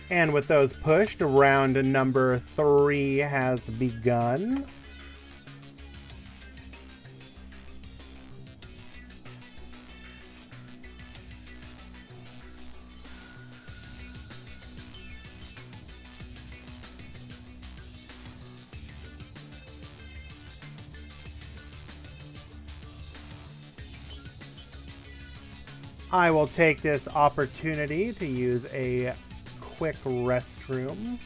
And with those pushed, round number 3 has begun. I will take this opportunity to use a quick restroom.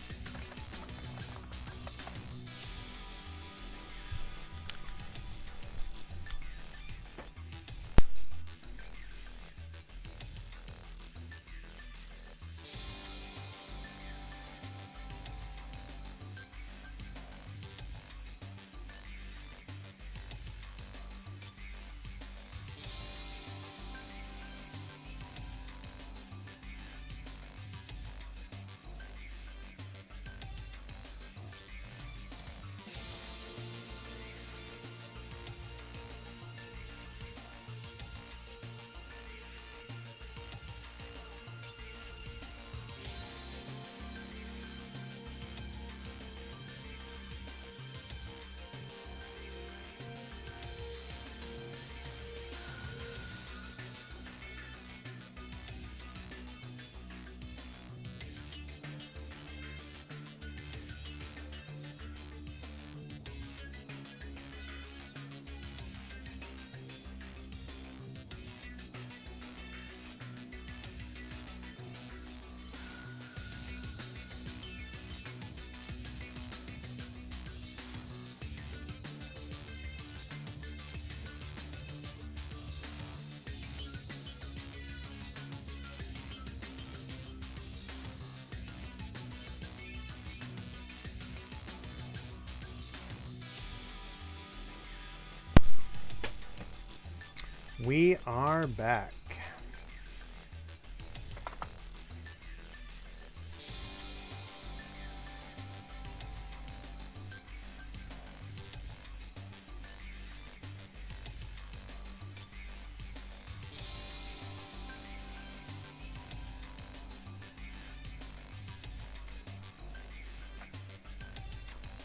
We are back.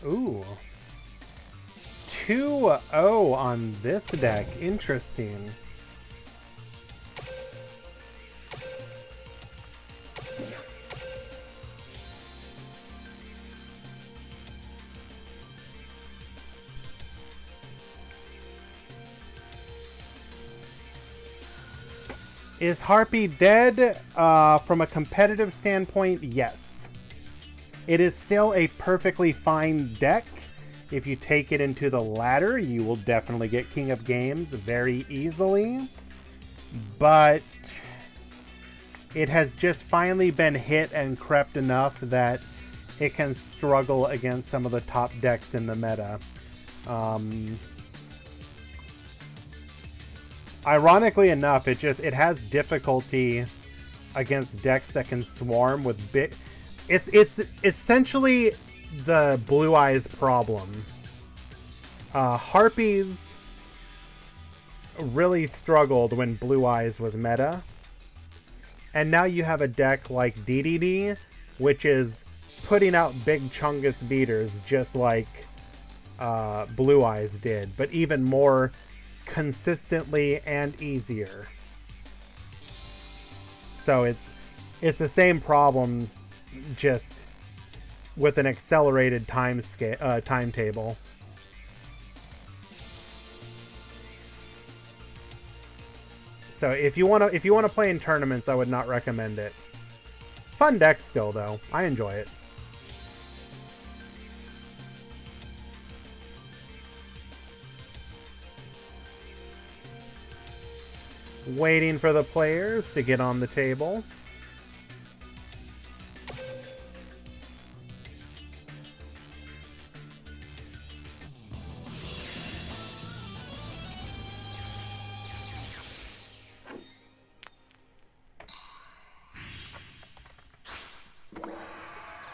Ooh. 2-0 on this deck. Interesting. Is Harpy dead? From a competitive standpoint, yes. It is still a perfectly fine deck. If you take it into the ladder, you will definitely get King of Games very easily. But it has just finally been hit and crept enough that it can struggle against some of the top decks in the meta. Ironically enough, it has difficulty against decks that can swarm with bit. It's essentially the Blue Eyes problem. Harpies really struggled when Blue Eyes was meta. And now you have a deck like DDD, which is putting out big Chungus beaters just like Blue Eyes did, but even more consistently and easier. So it's the same problem, just with an accelerated timetable. So if you want to play in tournaments, I would not recommend it. Fun deck still though. I enjoy it. Waiting for the players to get on the table.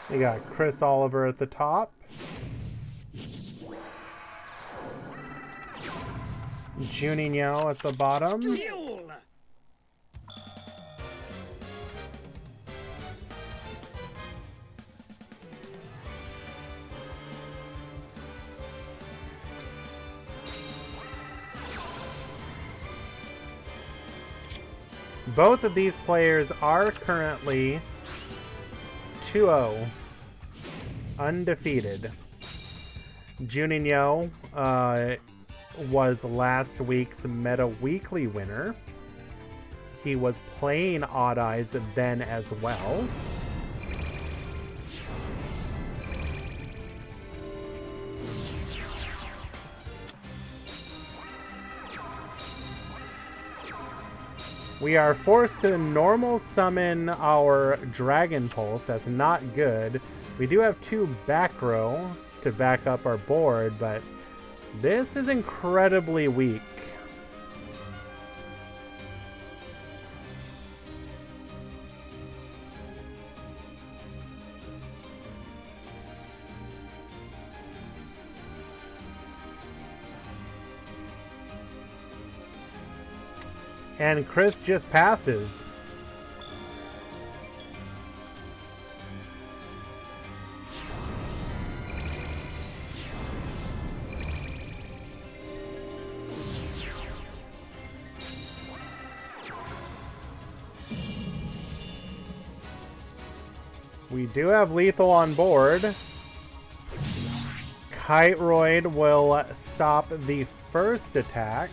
We got Chris Oliver at the top. Juninho at the bottom. Both of these players are currently 2-0. Undefeated. Juninho was last week's Meta Weekly winner. He was playing Odd Eyes then as well. We are forced to normal summon our Dragon Pulse. That's not good. We do have 2 back row to back up our board, but this is incredibly weak. And Chris just passes. We do have lethal on board. Kiteroid will stop the first attack.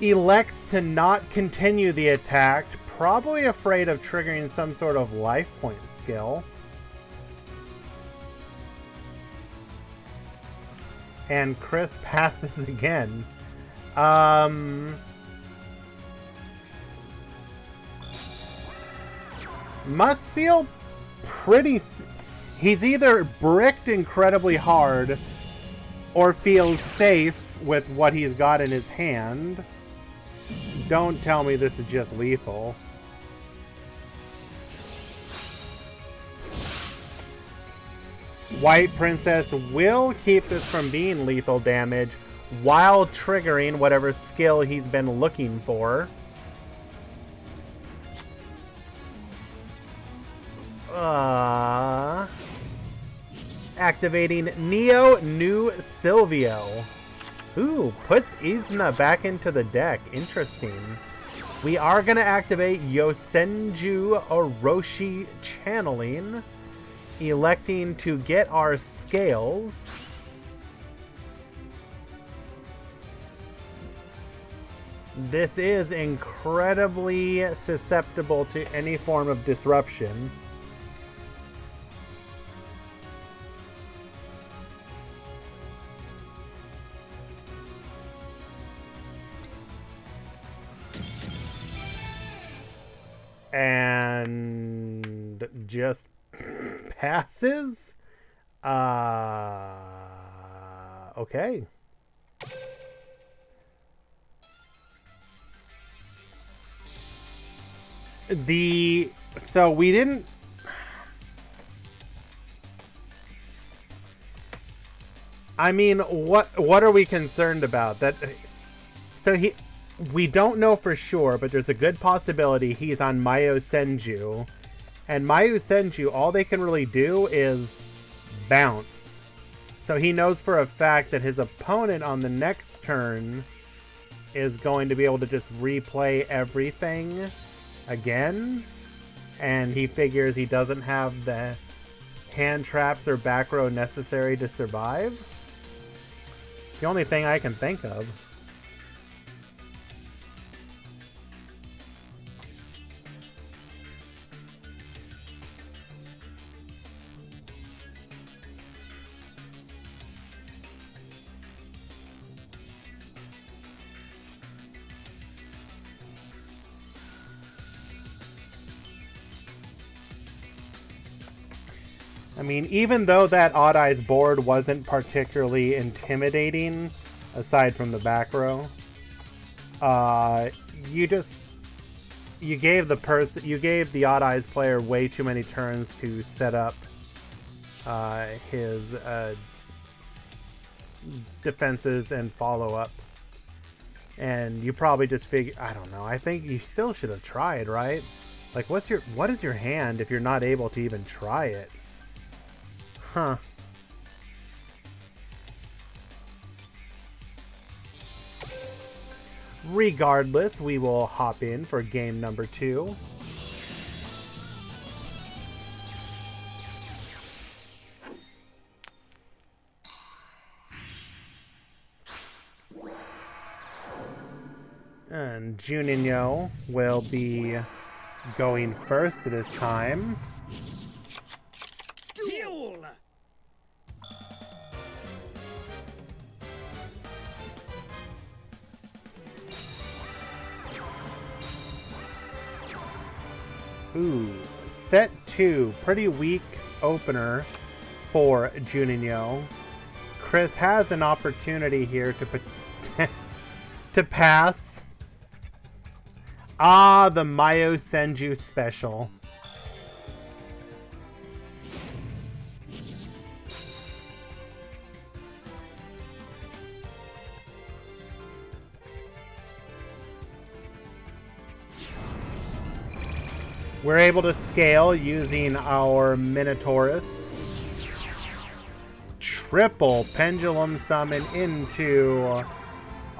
Elects to not continue the attack, probably afraid of triggering some sort of life point skill. And Chris passes again. Must feel pretty... He's either bricked incredibly hard or feels safe with what he's got in his hand. Don't tell me this is just lethal. White Princess will keep this from being lethal damage while triggering whatever skill he's been looking for. Activating Neo New Silvio. Ooh, puts Izuna back into the deck. Interesting. We are going to activate Yosenju Orochi Channeling, electing to get our scales. This is incredibly susceptible to any form of disruption. And just passes. Okay. So we didn't. I mean, what are we concerned about? We don't know for sure, but there's a good possibility he's on Mayo Senju. And Mayu Senju, all they can really do is bounce. So he knows for a fact that his opponent on the next turn is going to be able to just replay everything again. And he figures he doesn't have the hand traps or back row necessary to survive. It's the only thing I can think of. I mean, even though that Odd Eyes board wasn't particularly intimidating, aside from the back row, you gave the Odd Eyes player way too many turns to set up his defenses and follow up, and you probably just figure, I don't know. I think you still should have tried, right? Like, what is your hand if you're not able to even try it? Huh. Regardless, we will hop in for game number 2. And Juninho will be going first this time. Duel. Ooh, set 2. Pretty weak opener for Juninho. Chris has an opportunity here to pass. Ah, the Mayo Senju special. We're able to scale using our Minotaurus. Triple Pendulum Summon into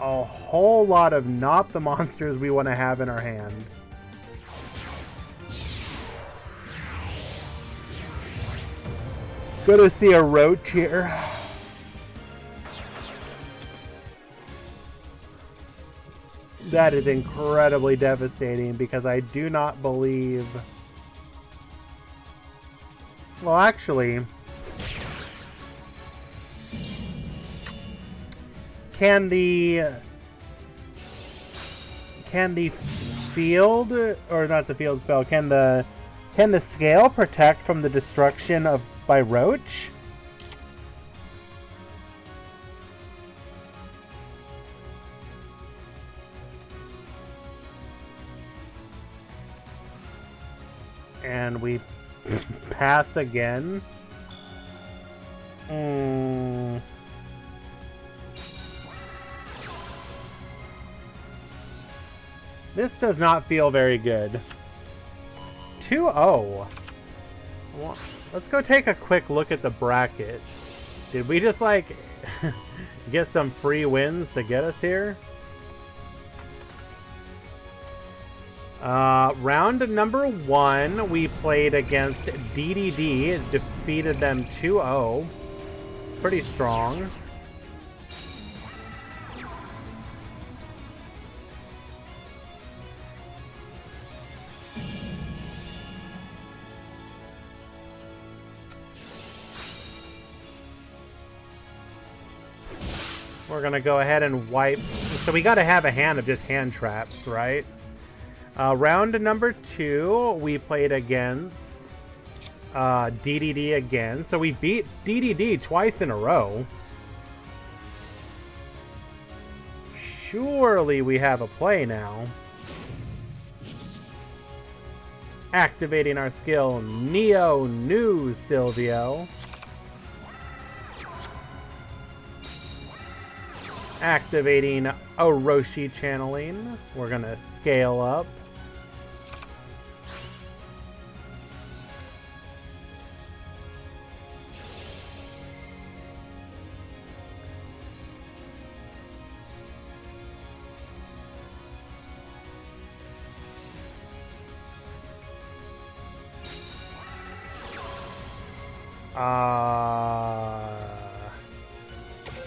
a whole lot of not the monsters we want to have in our hand. Good to see a roach here. That is incredibly devastating because I do not believe... Well, actually... Can the field, or not the field spell, can the scale protect from the destruction by roach? And we pass again. This does not feel very good. 2-0. Let's go take a quick look at the bracket. Did we just, like, get some free wins to get us here? Round number 1, we played against DDD. Defeated them 2-0. It's pretty strong. We're gonna go ahead and wipe. So we gotta have a hand of just hand traps, right? Round number 2, we played against DDD again. So we beat DDD twice in a row. Surely we have a play now. Activating our skill, Neo New Silvio. Activating Orochi channeling. We're gonna scale up.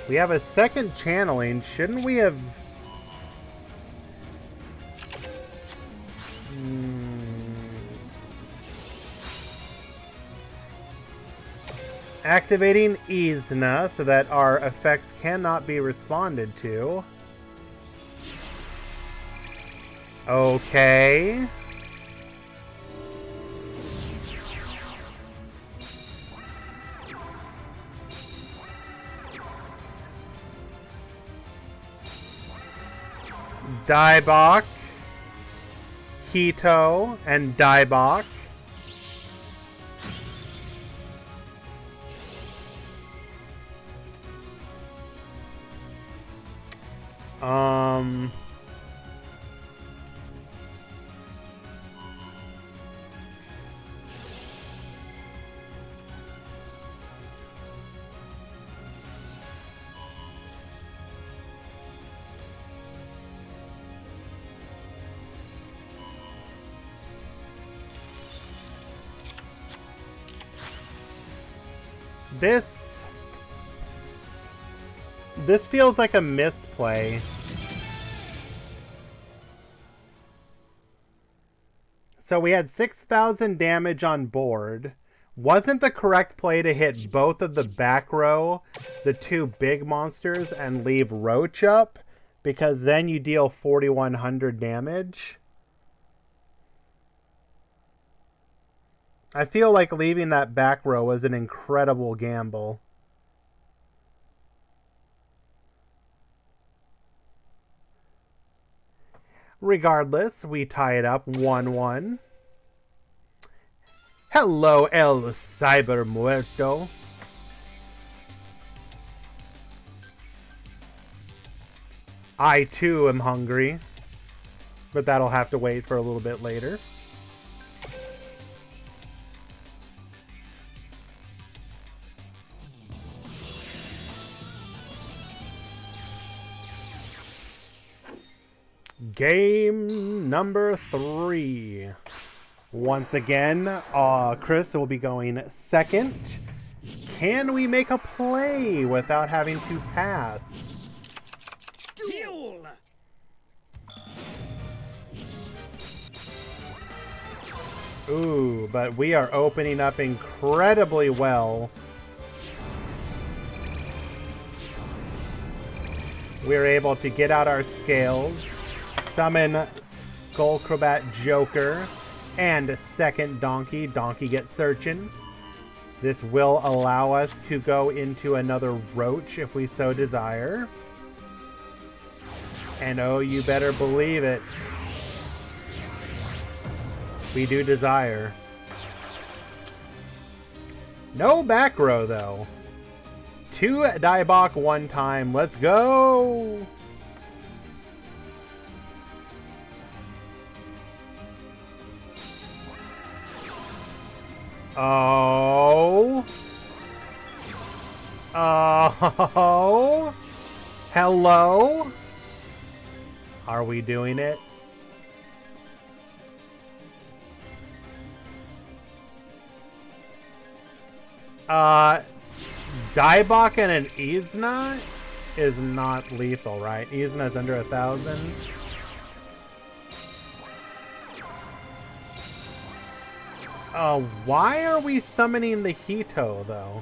We have a second channeling. Shouldn't we have... Activating Izna so that our effects cannot be responded to. Okay. Daibok, Hito, and Daibok. This feels like a misplay. So we had 6,000 damage on board. Wasn't the correct play to hit both of the back row, the two big monsters, and leave Roach up? Because then you deal 4,100 damage. I feel like leaving that back row was an incredible gamble. Regardless, we tie it up 1-1. Hello, El Cyber Muerto. I too am hungry, but that'll have to wait for a little bit later. Game number 3. Once again, Chris will be going second. Can we make a play without having to pass? Duel. Ooh, but we are opening up incredibly well. We're able to get out our scales, summon Skullcrobat Joker, and second Donkey. Donkey gets searching. This will allow us to go into another Roach if we so desire. And oh, you better believe it, we do desire. No back row though. 2 Diebok 1 time. Let's go! Oh. Oh. Hello? Are we doing it? Diebok and an Izna is not lethal, right? Izna is under 1,000. Why are we summoning the Hito, though?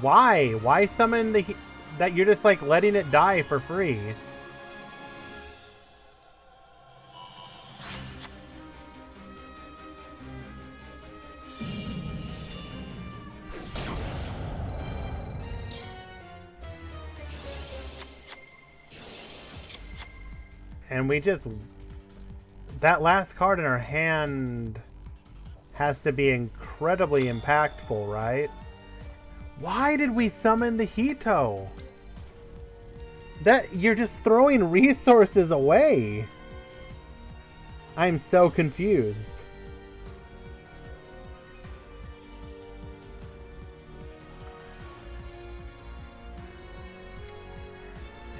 Why? Why summon the... that you're just, like, letting it die for free? And we just... that last card in our hand has to be incredibly impactful, right? Why did we summon the Hito? That... you're just throwing resources away. I'm so confused.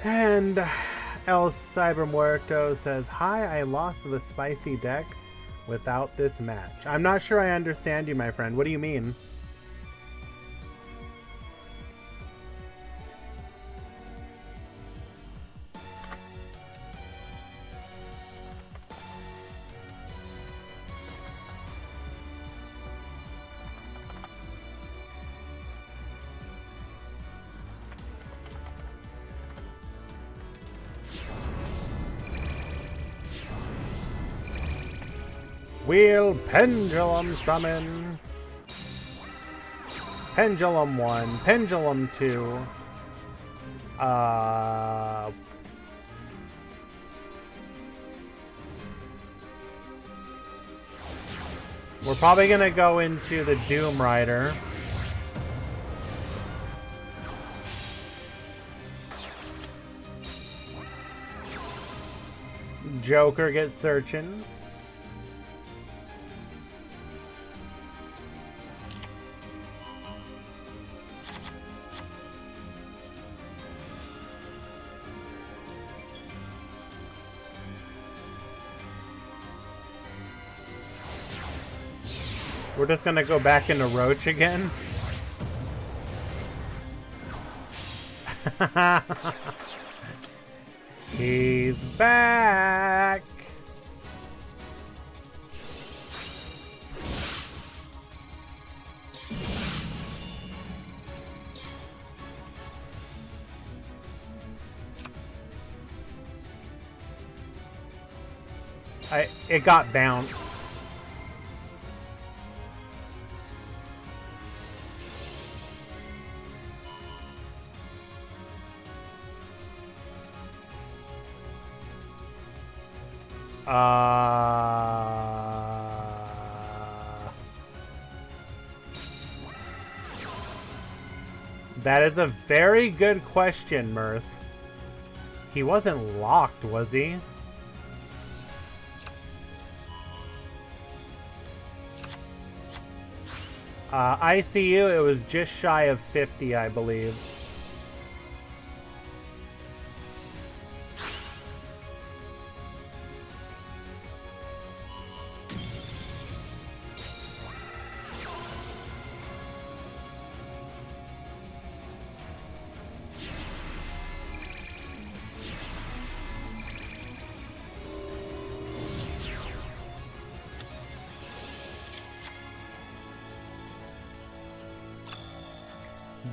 And El Cybermuerto says, "Hi, I lost the spicy decks without this match." I'm not sure I understand you, my friend. What do you mean? We'll Pendulum Summon. Pendulum 1, Pendulum 2. We're probably gonna go into the Doom Rider. Joker gets searching. We're just gonna go back into Roach again. He's back. It got bounced. That is a very good question, Mirth. He wasn't locked, was he? ICU, it was just shy of 50, I believe.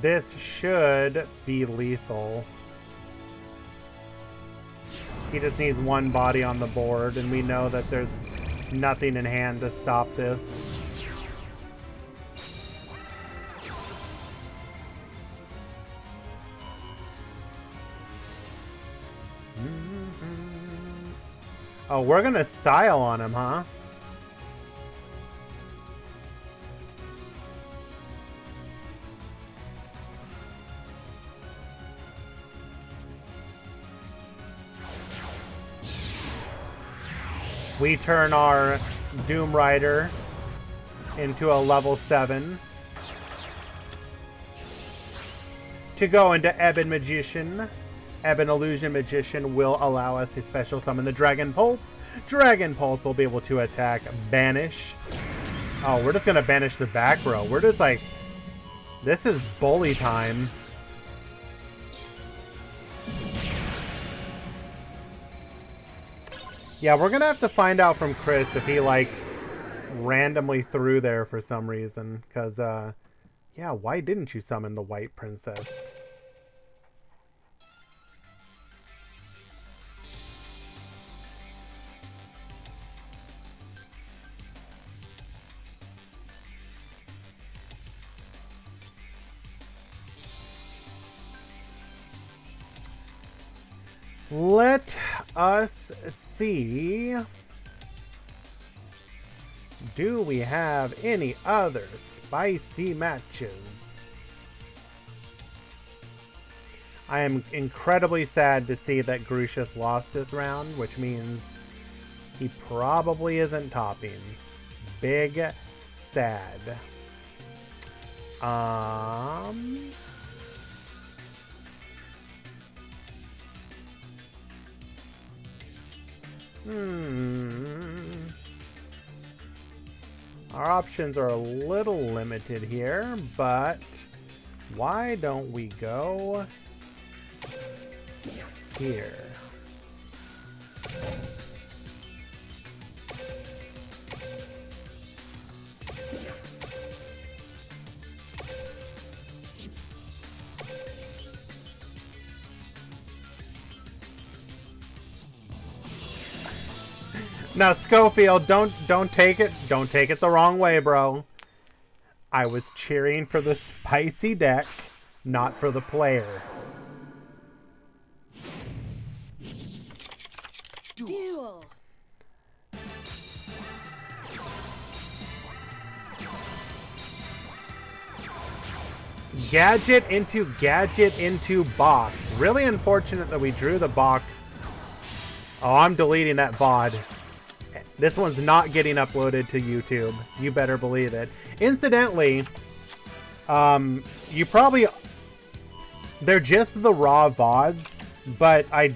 This should be lethal. He just needs one body on the board, and we know that there's nothing in hand to stop this. Oh, we're gonna style on him, huh? We turn our Doom Rider into a level 7 to go into Ebon Magician. Ebon Illusion Magician will allow us to special summon the Dragon Pulse. Dragon Pulse will be able to attack Banish. Oh, we're just going to banish the back row. We're just like, this is bully time. Yeah, we're gonna have to find out from Chris if he, like, randomly threw there for some reason. Because, yeah, why didn't you summon the White Princess? Let us see. Do we have any other spicy matches? I am incredibly sad to see that Grucius lost this round, which means he probably isn't topping. Big sad. Our options are a little limited here, but why don't we go here? Now, Schofield, don't take it the wrong way, bro. I was cheering for the spicy deck, not for the player. Duel. Gadget into box. Really unfortunate that we drew the box. Oh, I'm deleting that VOD. This one's not getting uploaded to YouTube. You better believe it. Incidentally, you probably... They're just the raw VODs, but I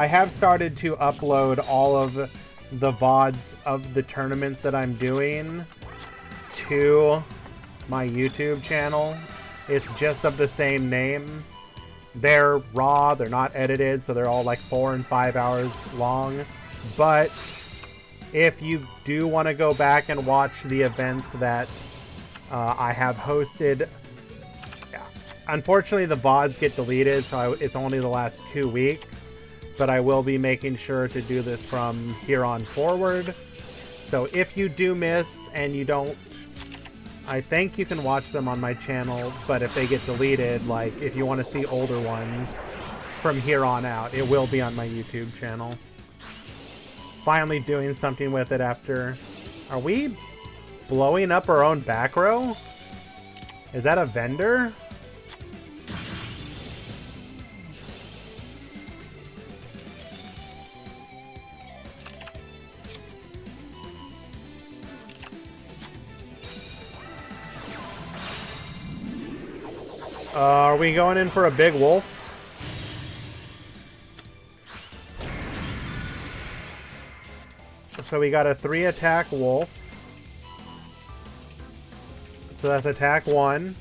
have started to upload all of the VODs of the tournaments that I'm doing to my YouTube channel. It's just of the same name. They're raw, they're not edited, so they're all like 4 and 5 hours long. But if you do want to go back and watch the events that I have hosted, unfortunately the VODs get deleted, so it's only the last 2 weeks. But I will be making sure to do this from here on forward. So if you do miss and you don't, I think you can watch them on my channel, but if they get deleted, like if you want to see older ones from here on out, it will be on my YouTube channel. Finally doing something with it after... Are we blowing up our own back row? Is that a vendor? Are we going in for a big wolf? So we got a 3-attack wolf. So that's attack 1.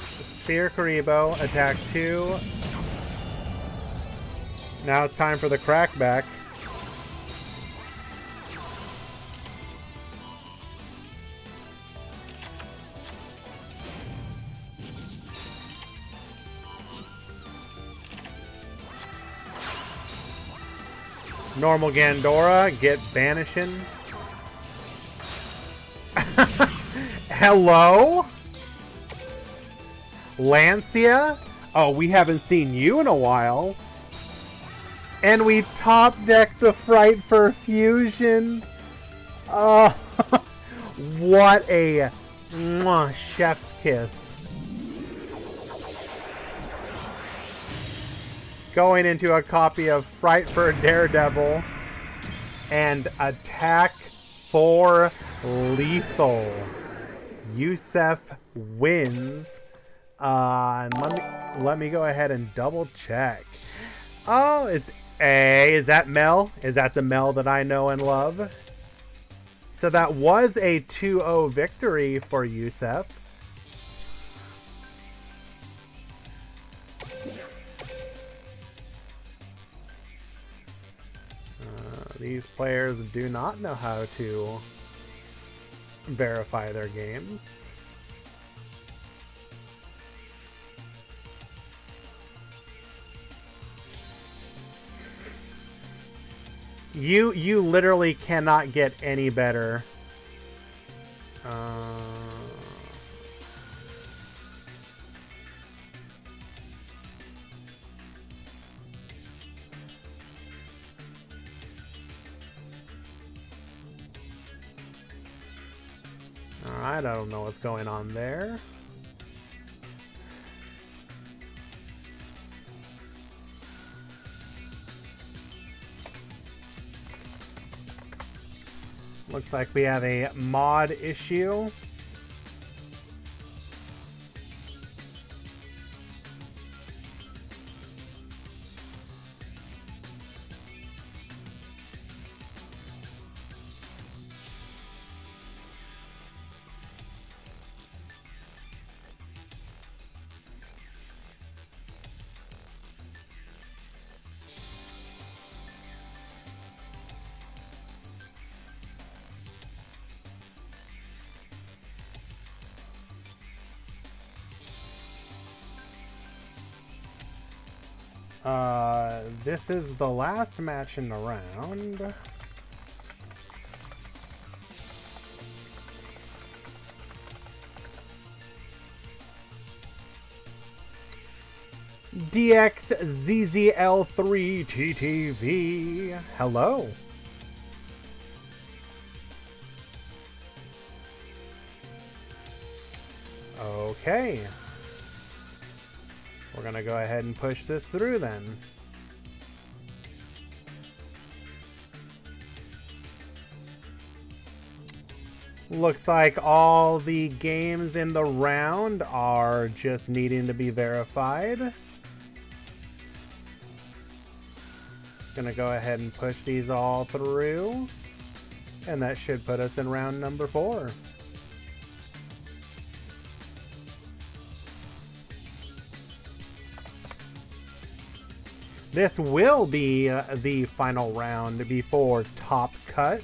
Sphere Karibo, attack 2. Now it's time for the crackback. Normal Gandora, get banishing. Hello? Lancia? Oh, we haven't seen you in a while. And we top decked the Fright for Fusion. Oh, what a chef's kiss. Going into a copy of Fright for Daredevil and Attack for Lethal. Yusef wins. And let me go ahead and double check. Oh, is that Mel? Is that the Mel that I know and love? So that was a 2-0 victory for Yusef. These players do not know how to verify their games. You literally cannot get any better. Alright, I don't know what's going on there. Looks like we have a mod issue. This is the last match in the round. DXZZL3 TTV. Hello. Okay. We're gonna go ahead and push this through then. Looks like all the games in the round are just needing to be verified. Gonna go ahead and push these all through. And that should put us in round number 4. This will be the final round before Top Cut.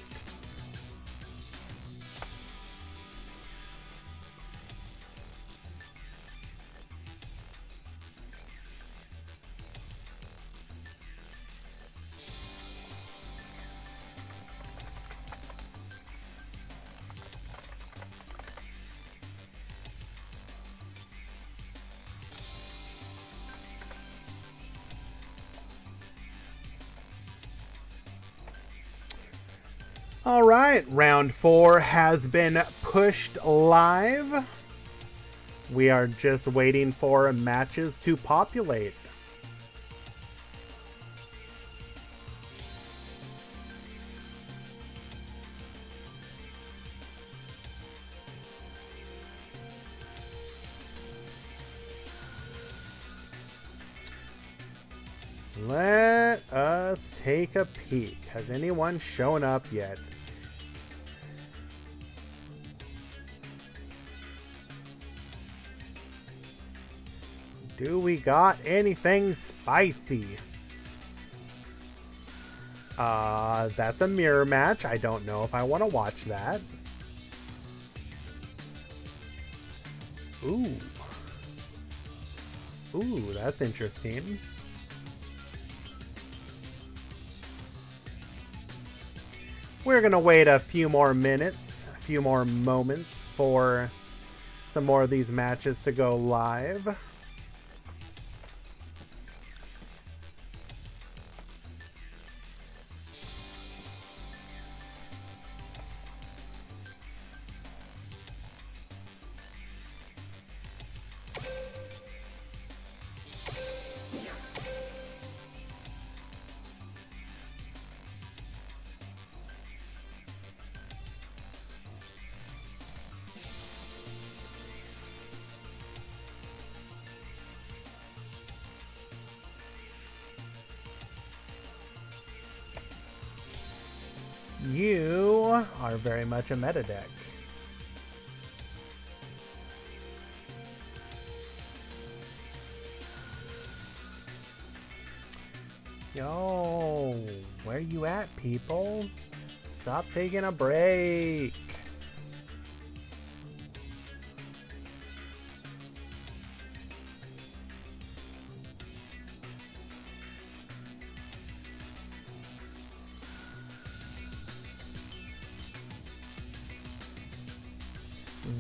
All right, round 4 has been pushed live. We are just waiting for matches to populate. Let us take a peek. Has anyone shown up yet? Do we got anything spicy? That's a mirror match. I don't know if I want to watch that. Ooh. Ooh, that's interesting. We're gonna wait a few more minutes, a few more moments for some more of these matches to go live. You are very much a meta deck. Yo, where you at, people? Stop taking a break.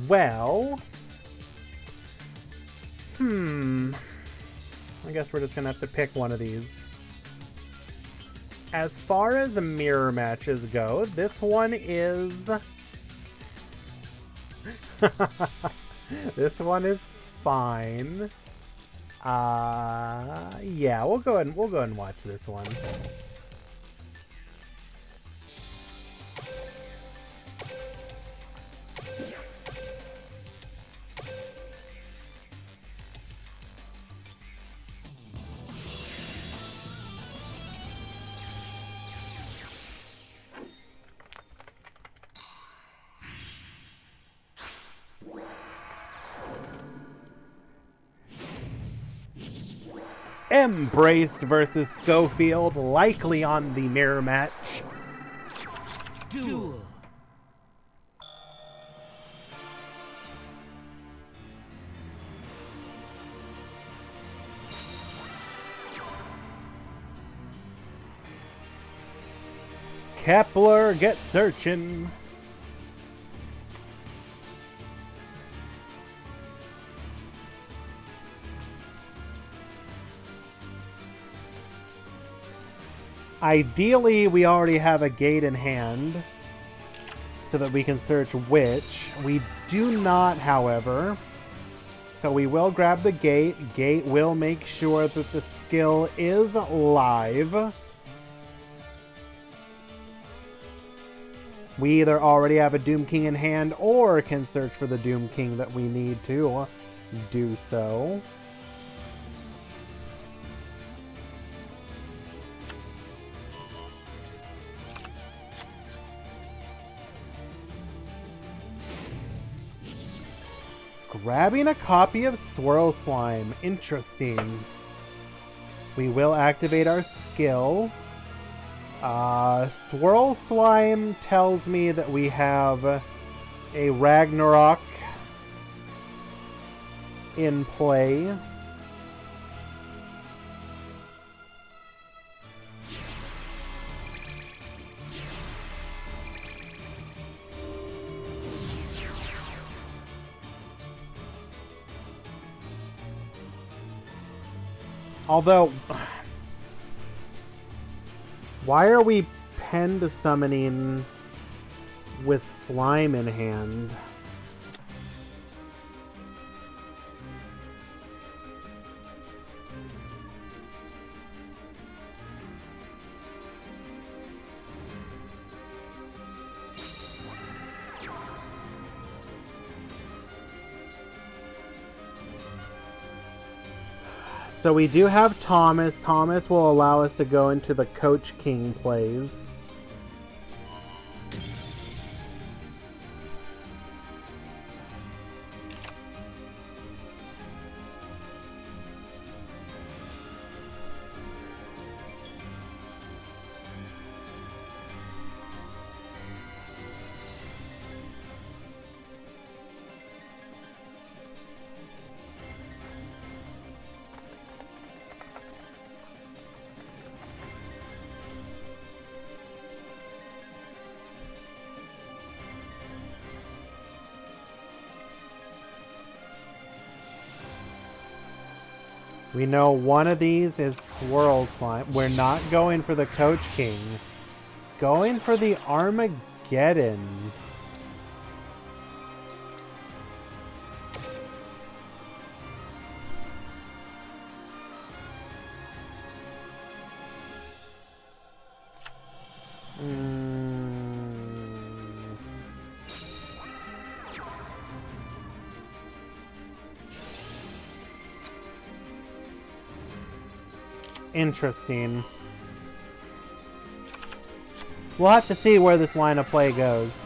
Well, I guess we're just gonna have to pick one of these. As far as mirror matches go, this one is this one is fine. Yeah, we'll go ahead and watch this one. Embraced versus Schofield, likely on the mirror match. Duel. Kepler, get searching. Ideally, we already have a gate in hand so that we can search which. We do not, however. So we will grab the gate. Gate will make sure that the skill is live. We either already have a Doom King in hand or can search for the Doom King that we need to do so. Grabbing a copy of Swirl Slime. Interesting. We will activate our skill. Swirl Slime tells me that we have a Ragnarok in play. Although, why are we pen to summoning with slime in hand? So we do have Thomas. Thomas will allow us to go into the Coach King plays. We know one of these is Swirl Slime. We're not going for the Coach King. Going for the Armageddon. Interesting. We'll have to see where this line of play goes.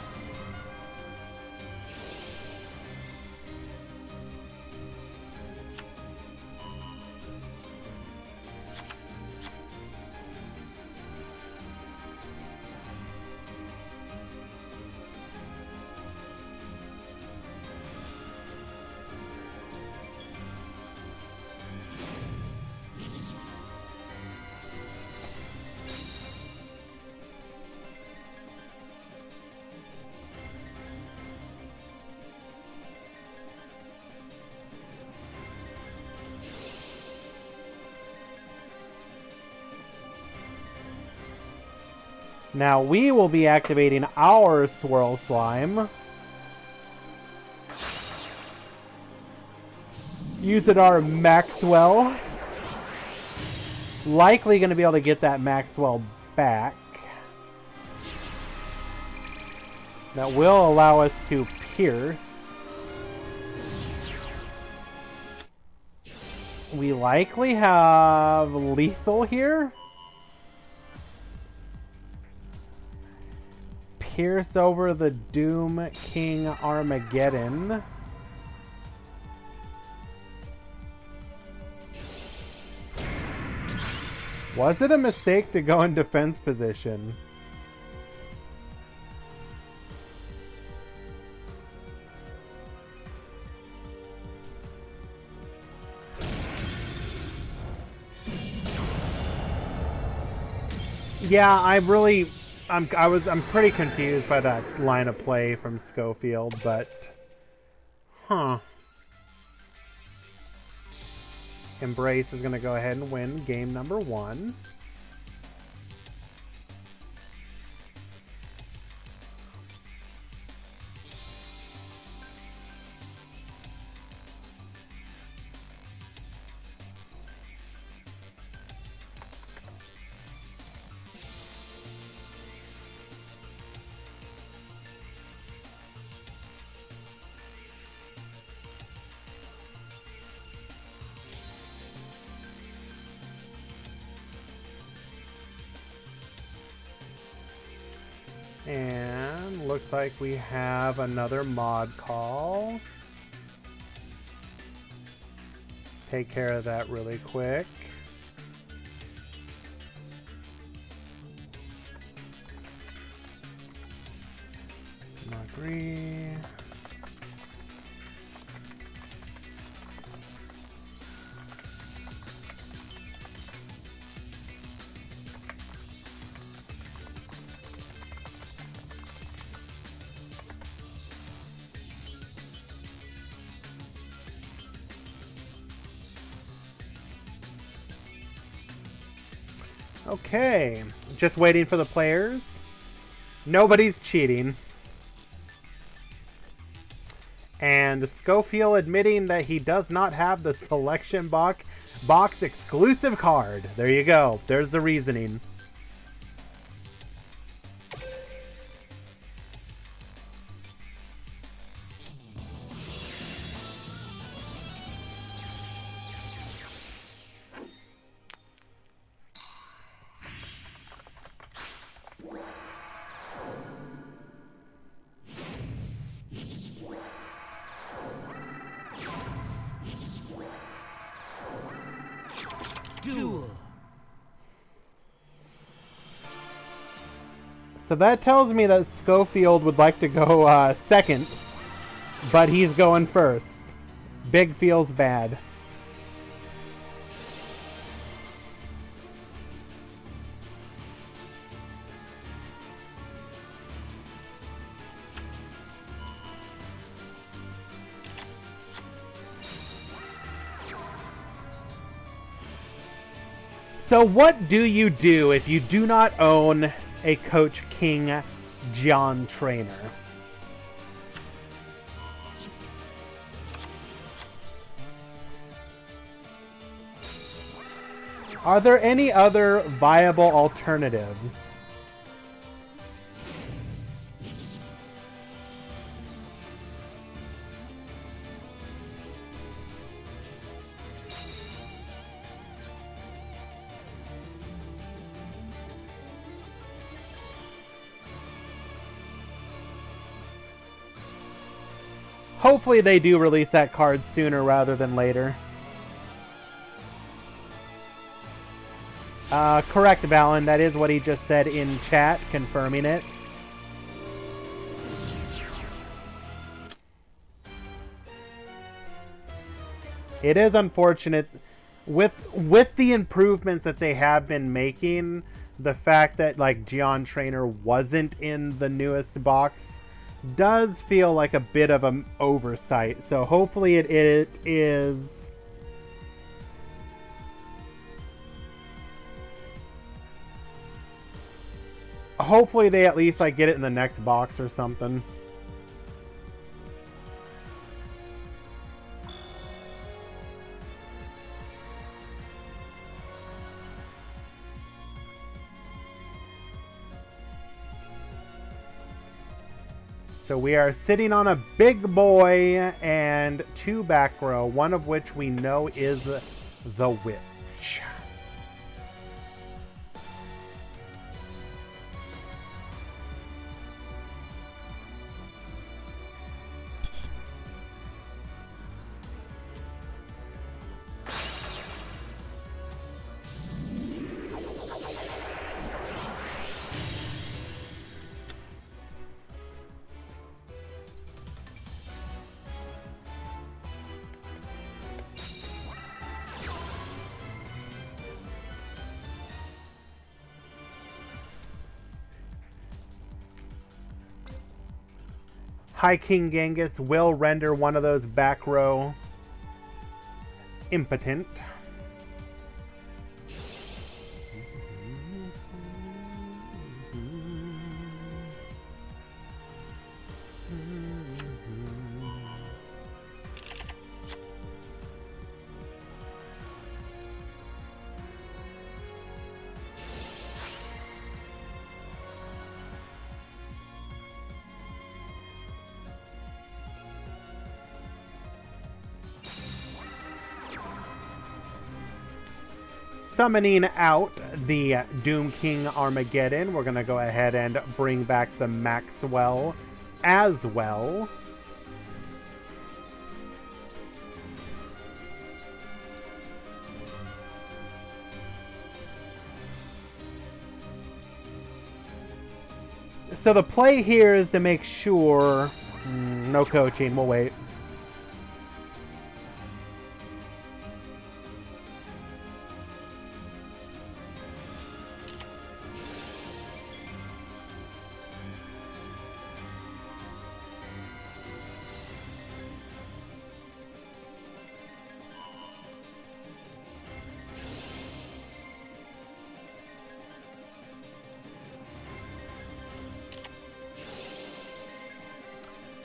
Now we will be activating our Swirl Slime. Using our Maxwell. Likely going to be able to get that Maxwell back. That will allow us to pierce. We likely have lethal here. Pierce over the Doom King Armageddon. Was it a mistake to go in defense position? Yeah, I'm pretty confused by that line of play from Schofield, but Embrace is going to go ahead and win game number 1. And looks like we have another mod call. Take care of that really quick. Agree. Okay, just waiting for the players. Nobody's cheating. And Schofield admitting that he does not have the selection box exclusive card. There you go. There's the reasoning. Duel. So that tells me that Schofield would like to go second, but he's going first. Big feels bad. So what do you do if you do not own a Coach King John trainer? Are there any other viable alternatives? Hopefully they do release that card sooner rather than later. Correct, Valen. That is what he just said in chat, confirming it. It is unfortunate with the improvements that they have been making, the fact that like Gian Trainer wasn't in the newest box does feel like a bit of an oversight. So hopefully it is. Hopefully they at least like get it in the next box or something. So we are sitting on a big boy and two back row, one of which we know is the witch. High King Genghis will render one of those back row impotent. Summoning out the Doom King Armageddon, we're going to go ahead and bring back the Maxwell as well. So the play here is to make sure... no coaching, we'll wait.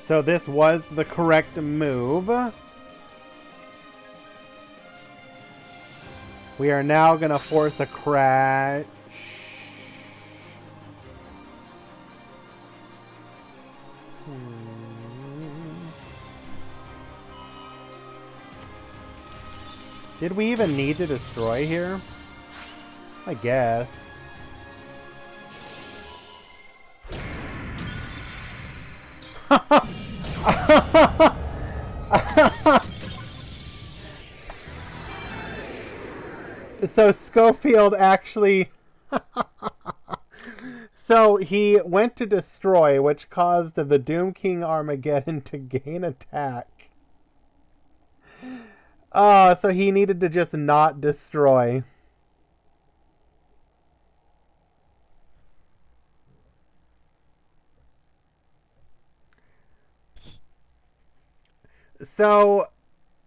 So this was the correct move. We are now going to force a crash. Did we even need to destroy here? I guess. So Schofield actually... So he went to destroy, which caused the Doom King Armageddon to gain attack. Oh, so he needed to just not destroy. So,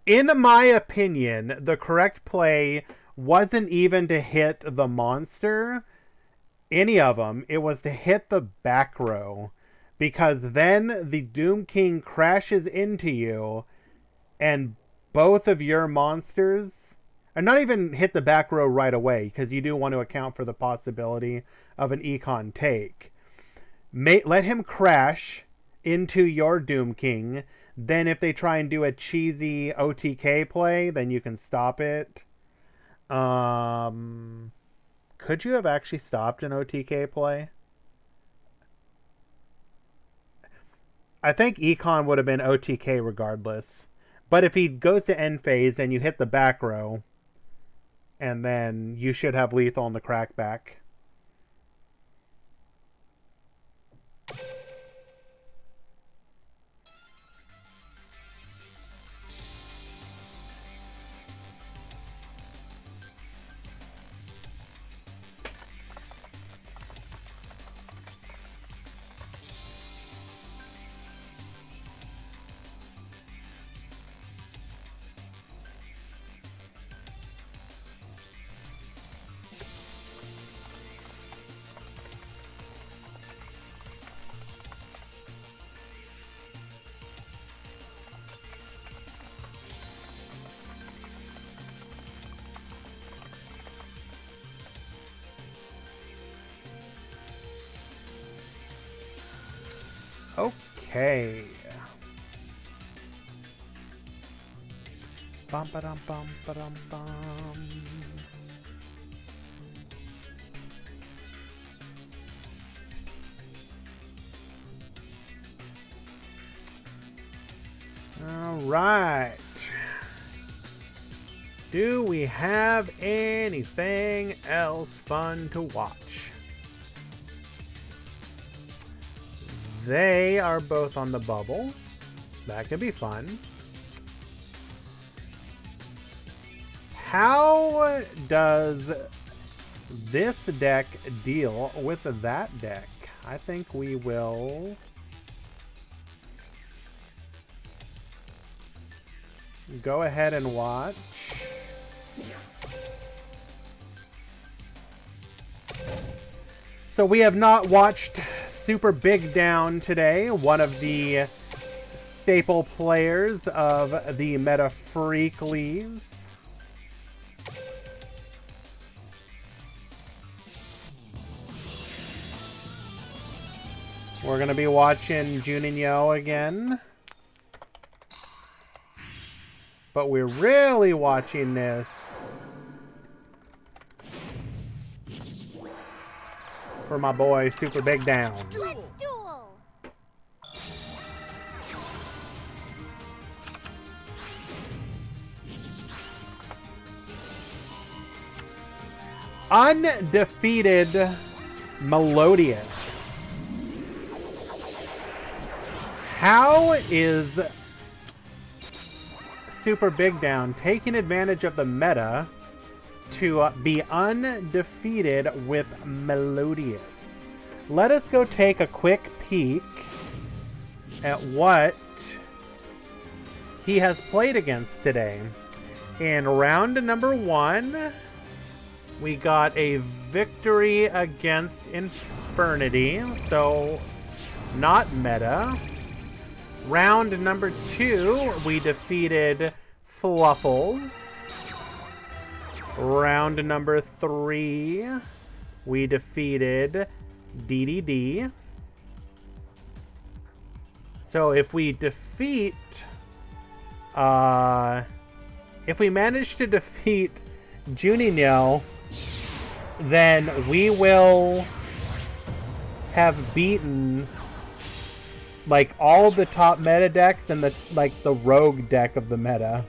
in my opinion, the correct play wasn't even to hit the monster, any of them. It was to hit the back row, because then the Doom King crashes into you, and both of your monsters, and not even hit the back row right away, because you do want to account for the possibility of an econ take. Let him crash into your Doom King. Then if they try and do a cheesy OTK play, then you can stop it. Could you have actually stopped an OTK play? I think Econ would have been OTK regardless. But if he goes to end phase and you hit the back row, and then you should have lethal on the crackback. Okay. Bum ba dum bum ba dum bum. All right. Do we have anything else fun to watch? They are both on the bubble. That could be fun. How does this deck deal with that deck? I think we will go ahead and watch. So we have not watched Super Big Down today, one of the staple players of the meta Freeklies. We're going to be watching Juninho again. But we're really watching this for my boy Super Big Down. Let's duel. Undefeated Melodious. How is Super Big Down taking advantage of the meta to be undefeated with Melodious? Let us go take a quick peek at what he has played against today. In round number 1, we got a victory against Infernity, so not meta. Round number 2, we defeated Fluffles. Round number 3, we defeated DDD. So if we defeat... if we manage to defeat Juninho, then we will have beaten like all the top meta decks and the rogue deck of the meta.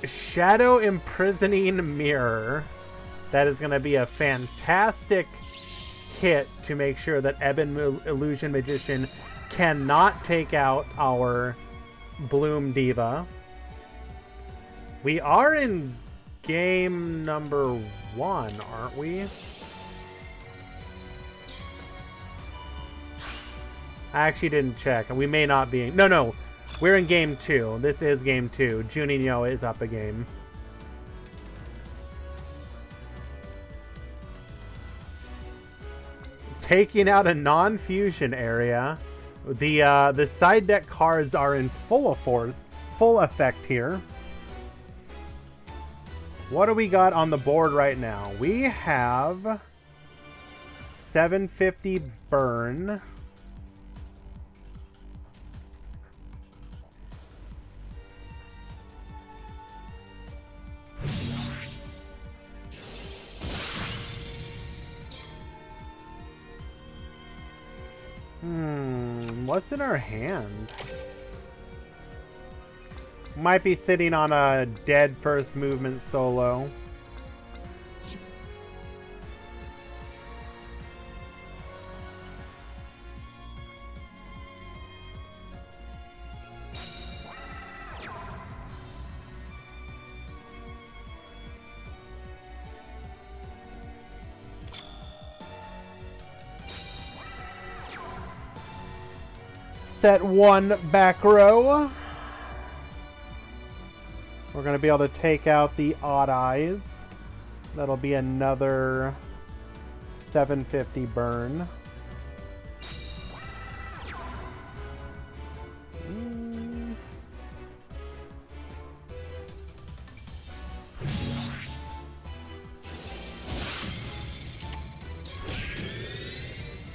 Shadow Imprisoning Mirror. That is going to be a fantastic hit to make sure that Ebon Illusion Magician cannot take out our Bloom Diva. We are in game number 1, aren't we? I actually didn't check. We may not be. No. We're in game 2. This is game 2. Juninho is up a game. Taking out a non-fusion area. The side deck cards are in full effect here. What do we got on the board right now? We have 750 burn. What's in our hand? Might be sitting on a dead first movement solo. Set 1 back row. We're going to be able to take out the Odd Eyes. That'll be another 750 burn.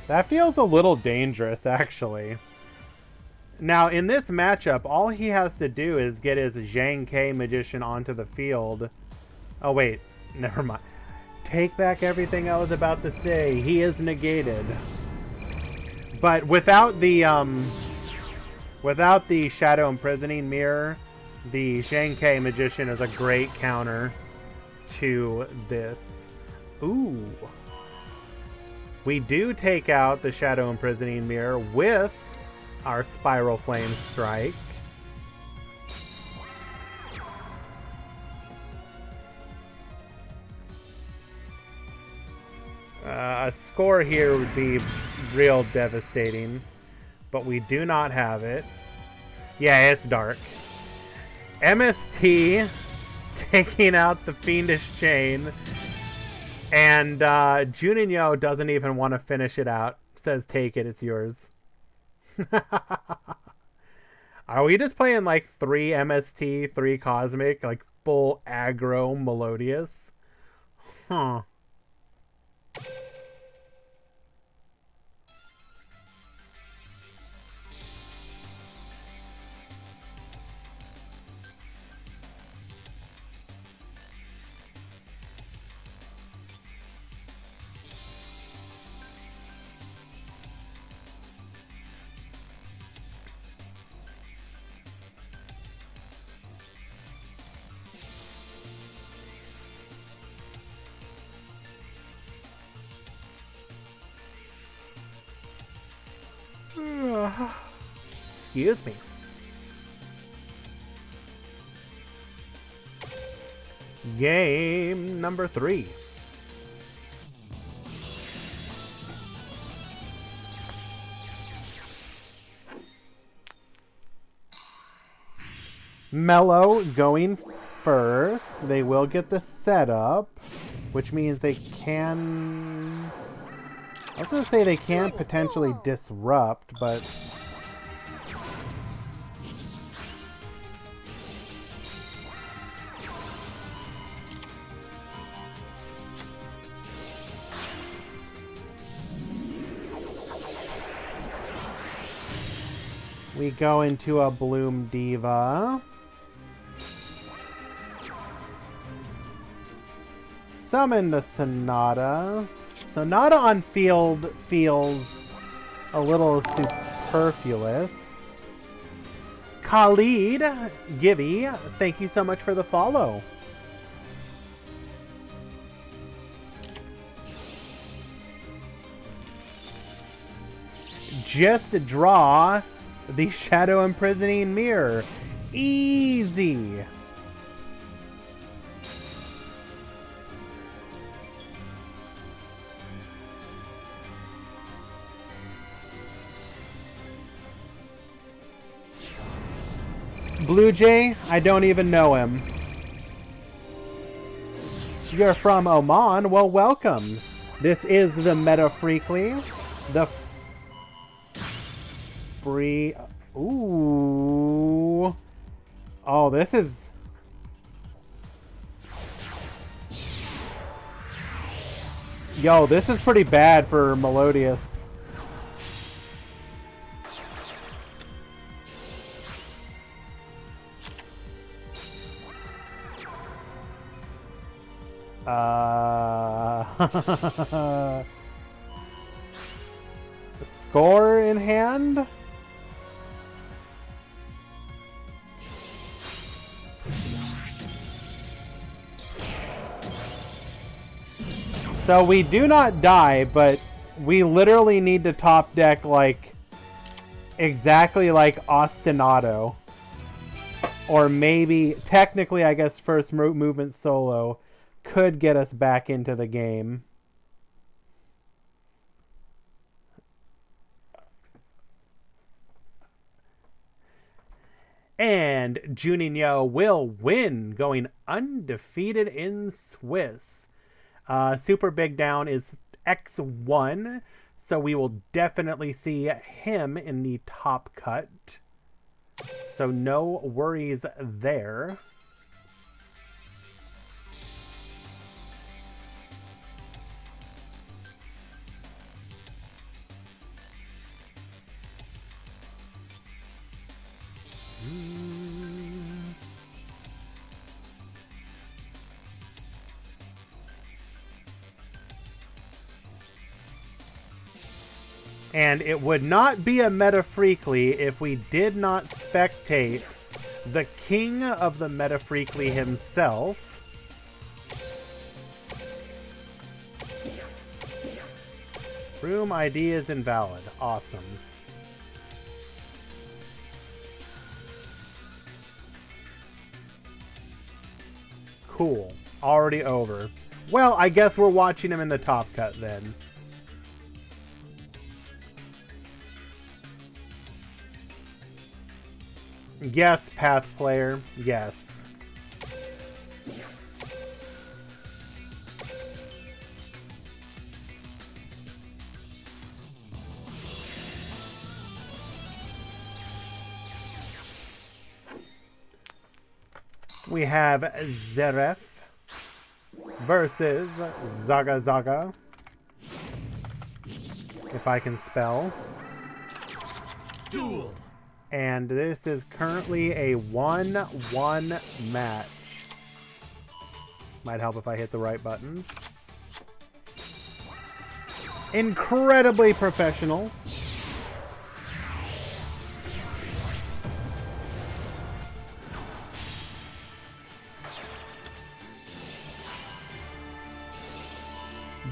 That feels a little dangerous, actually. Now, in this matchup, all he has to do is get his Zhang Ke Magician onto the field. Oh, wait. Never mind. Take back everything I was about to say. He is negated. But without the Shadow Imprisoning Mirror, the Zhang Ke Magician is a great counter to this. Ooh. We do take out the Shadow Imprisoning Mirror with our Spiral Flame Strike. A score here would be real devastating, but we do not have it. Yeah, it's dark. MST taking out the Fiendish Chain, and Juninho doesn't even want to finish it out. Says, take it, it's yours. Are we just playing like 3 MST, 3 Cosmic, like full aggro Melodious? Huh. Excuse me. Game number 3. Mellow going first. They will get the setup, which means they can... I was going to say they can potentially disrupt, but... we go into a Bloom Diva. Summon the Sonata. Sonata on field feels a little superfluous. Khalid, Givy, thank you so much for the follow. Just draw the Shadow Imprisoning Mirror. Easy. Blue Jay, I don't even know him. You're from Oman? Well, welcome. This is the Meta Freekly. The free... Ooh. Oh, this is... Yo, this is pretty bad for Melodious. Score in hand? So we do not die, but we literally need to top deck like exactly like Ostinato. Or maybe, technically I guess first movement solo could get us back into the game. And Juninho will win, going undefeated in Swiss. Super Big Down is X1, so we will definitely see him in the top cut. So no worries there. And it would not be a Meta Freekly if we did not spectate the king of the Meta Freekly himself. Room ID is invalid. Awesome. Cool. Already over. Well, I guess we're watching him in the top cut then. Yes, Path Player. Yes. We have Zeref versus Zagazaka. If I can spell. Duel. And this is currently a 1-1 match. Might help if I hit the right buttons. Incredibly professional.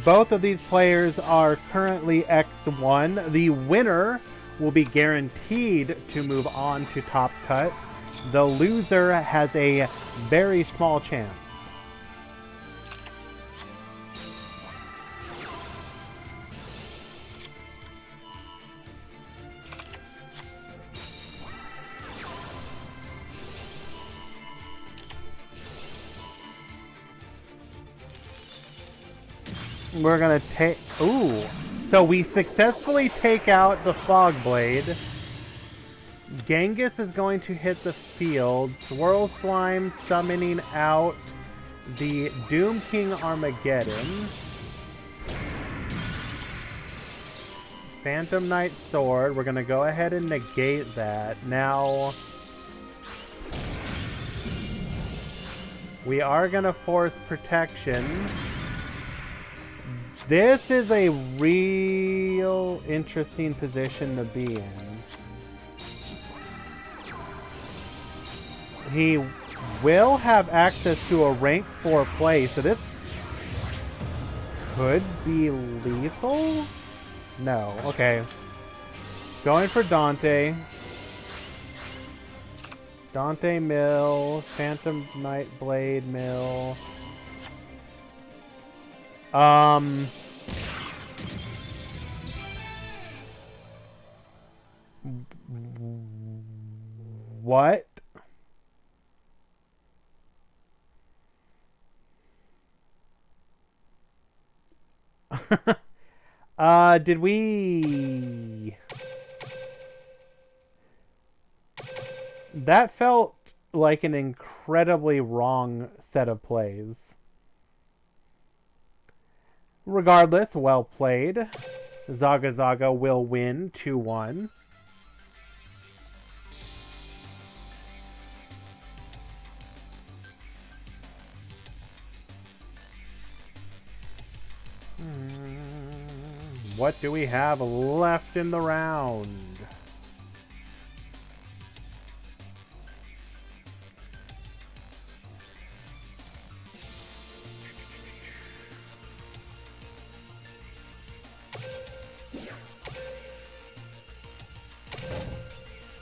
Both of these players are currently X1. The winner will be guaranteed to move on to Top Cut. The loser has a very small chance. We're gonna take... Ooh! So we successfully take out the Fog Blade. Genghis is going to hit the field. Swirl Slime summoning out the Doom King Armageddon. Phantom Knight Sword. We're gonna go ahead and negate that. Now... we are gonna force protection. This is a real interesting position to be in. He will have access to a rank 4 play, so this could be lethal? No. Okay. Going for Dante. Dante Mill. Phantom Knight Blade Mill. What? Did we... That felt like an incredibly wrong set of plays. Regardless, well played. Zagazaka will win 2-1. What do we have left in the round?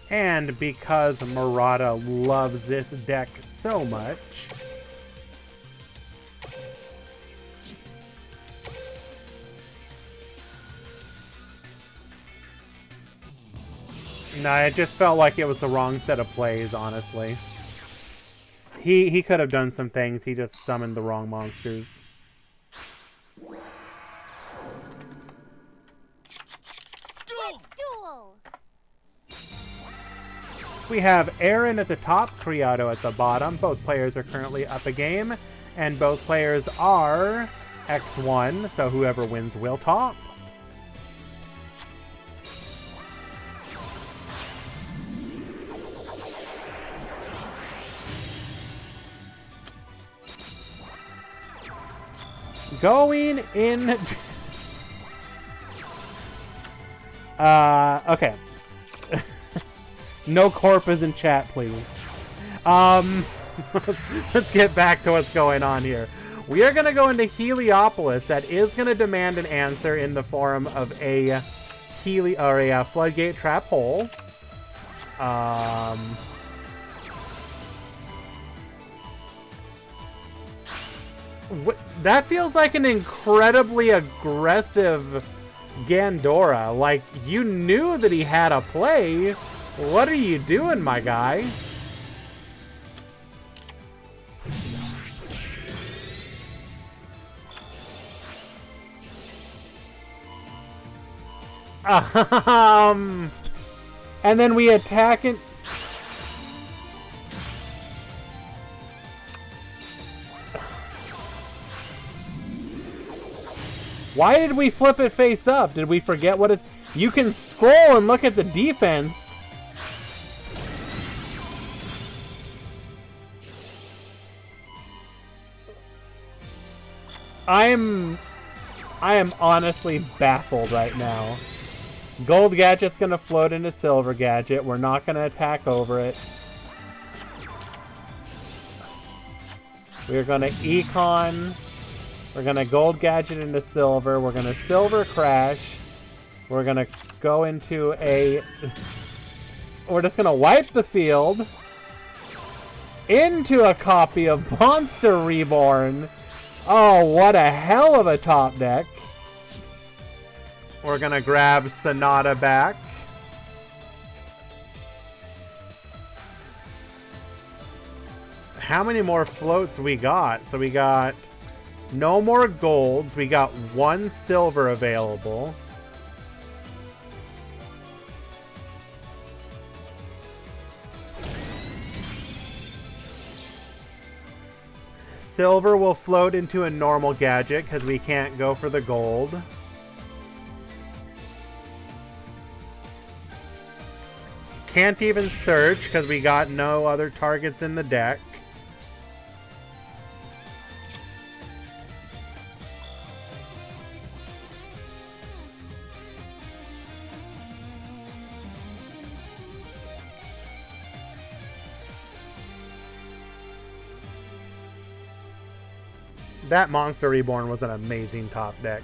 And because Murata loves this deck so much, no, it just felt like it was the wrong set of plays, honestly. He could have done some things, he just summoned the wrong monsters. We have Aaron at the top, Criado at the bottom. Both players are currently up a game, and both players are X1, so whoever wins will top. Going in... okay. No corpus in chat, please. Let's get back to what's going on here. We are going to go into Heliopolis. That is going to demand an answer in the form of a Floodgate Trap Hole. That feels like an incredibly aggressive Gandora. Like, you knew that he had a play. What are you doing, my guy? And then we attack and... Why did we flip it face up? Did we forget what it's... You can scroll and look at the defense. I am honestly baffled right now. Gold Gadget's gonna float into Silver Gadget. We're not gonna attack over it. We're gonna Econ. We're gonna Gold Gadget into Silver. We're gonna Silver Crash. We're gonna go into a... We're just gonna wipe the field into a copy of Monster Reborn. Oh, what a hell of a top deck. We're gonna grab Sonata back. How many more floats we got? So we got no more golds. We got 1 silver available. Silver will float into a normal gadget because we can't go for the gold. Can't even search because we got no other targets in the deck. That Monster Reborn was an amazing top deck.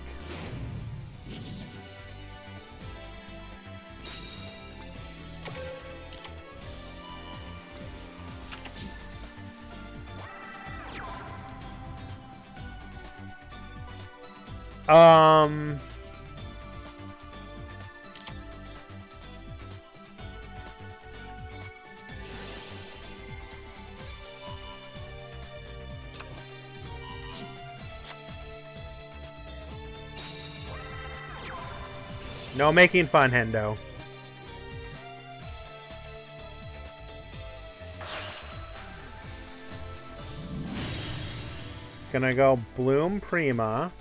No making fun, Hendo. Gonna go Bloom Prima.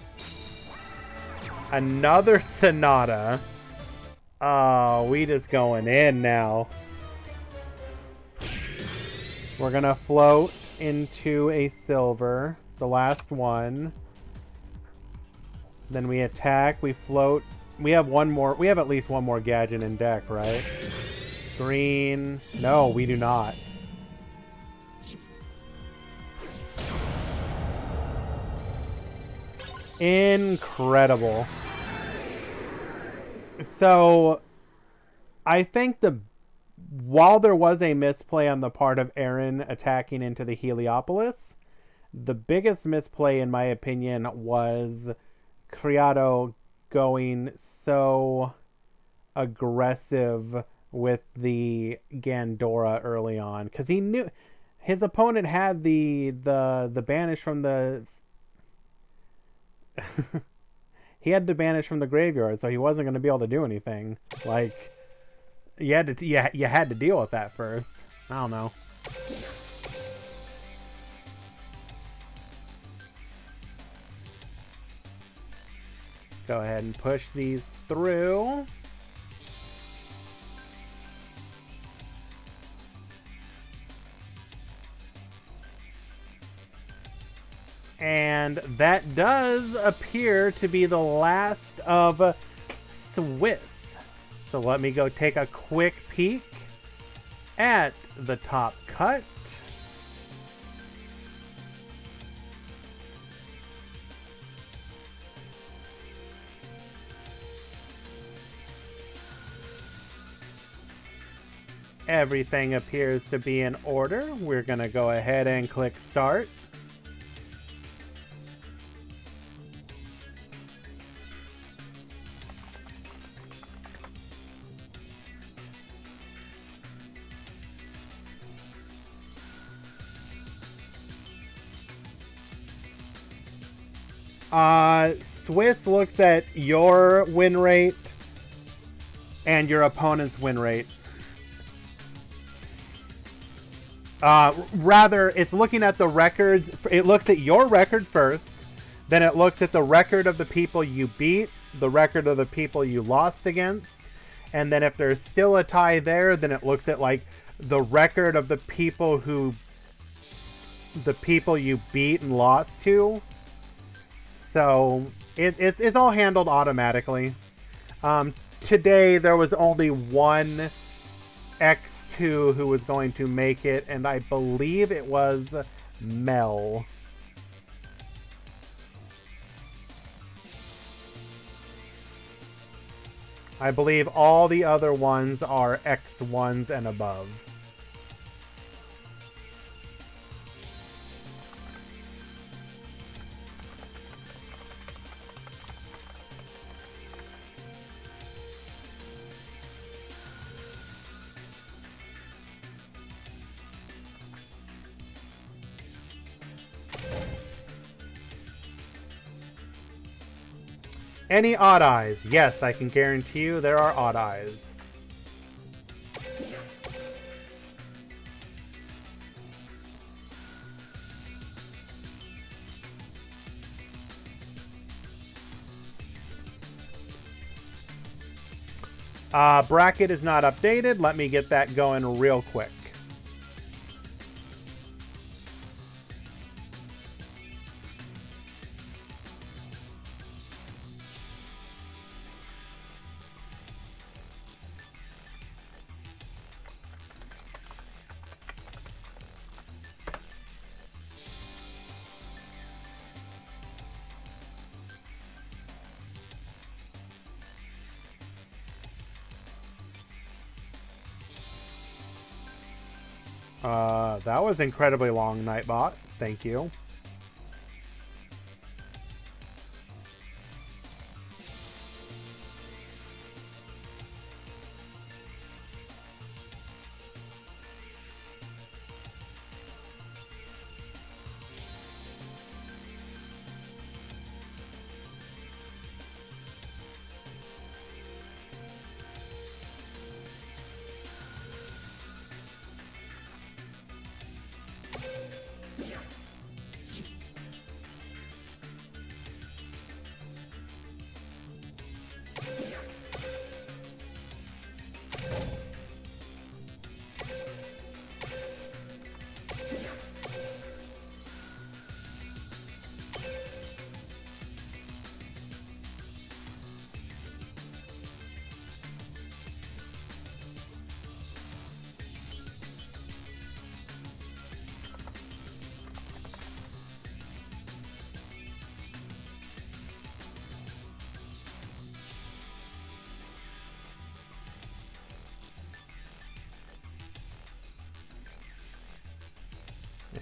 Another Sonata. Oh, we just going in now. We're gonna float into a silver. The last one. Then we attack, we float. We have one more. We have at least one more gadget in deck, right? Green. No, we do not. Incredible. So, I think while there was a misplay on the part of Aaron attacking into the Heliopolis, the biggest misplay, in my opinion, was Criado going so aggressive with the Gandora early on, because he knew his opponent had the banish from the he had to banish from the graveyard, so he wasn't going to be able to do anything. Like, you had to deal with that first. I don't know. Go ahead and push these through. And that does appear to be the last of Swiss. So let me go take a quick peek at the top cut. Everything appears to be in order. We're going to go ahead and click start. Swiss looks at your win rate and your opponent's win rate. Rather, it's looking at the records. It looks at your record first, then it looks at the record of the people you beat, the record of the people you lost against, and then if there's still a tie there, then it looks at like the record of the people you beat and lost to. So it's all handled automatically. Today there was only one X2 who was going to make it, and I believe it was Mel. I believe all the other ones are X1s and above. Any odd eyes? Yes, I can guarantee you there are odd eyes. Bracket is not updated. Let me get that going real quick. That was incredibly long, Nightbot. Thank you.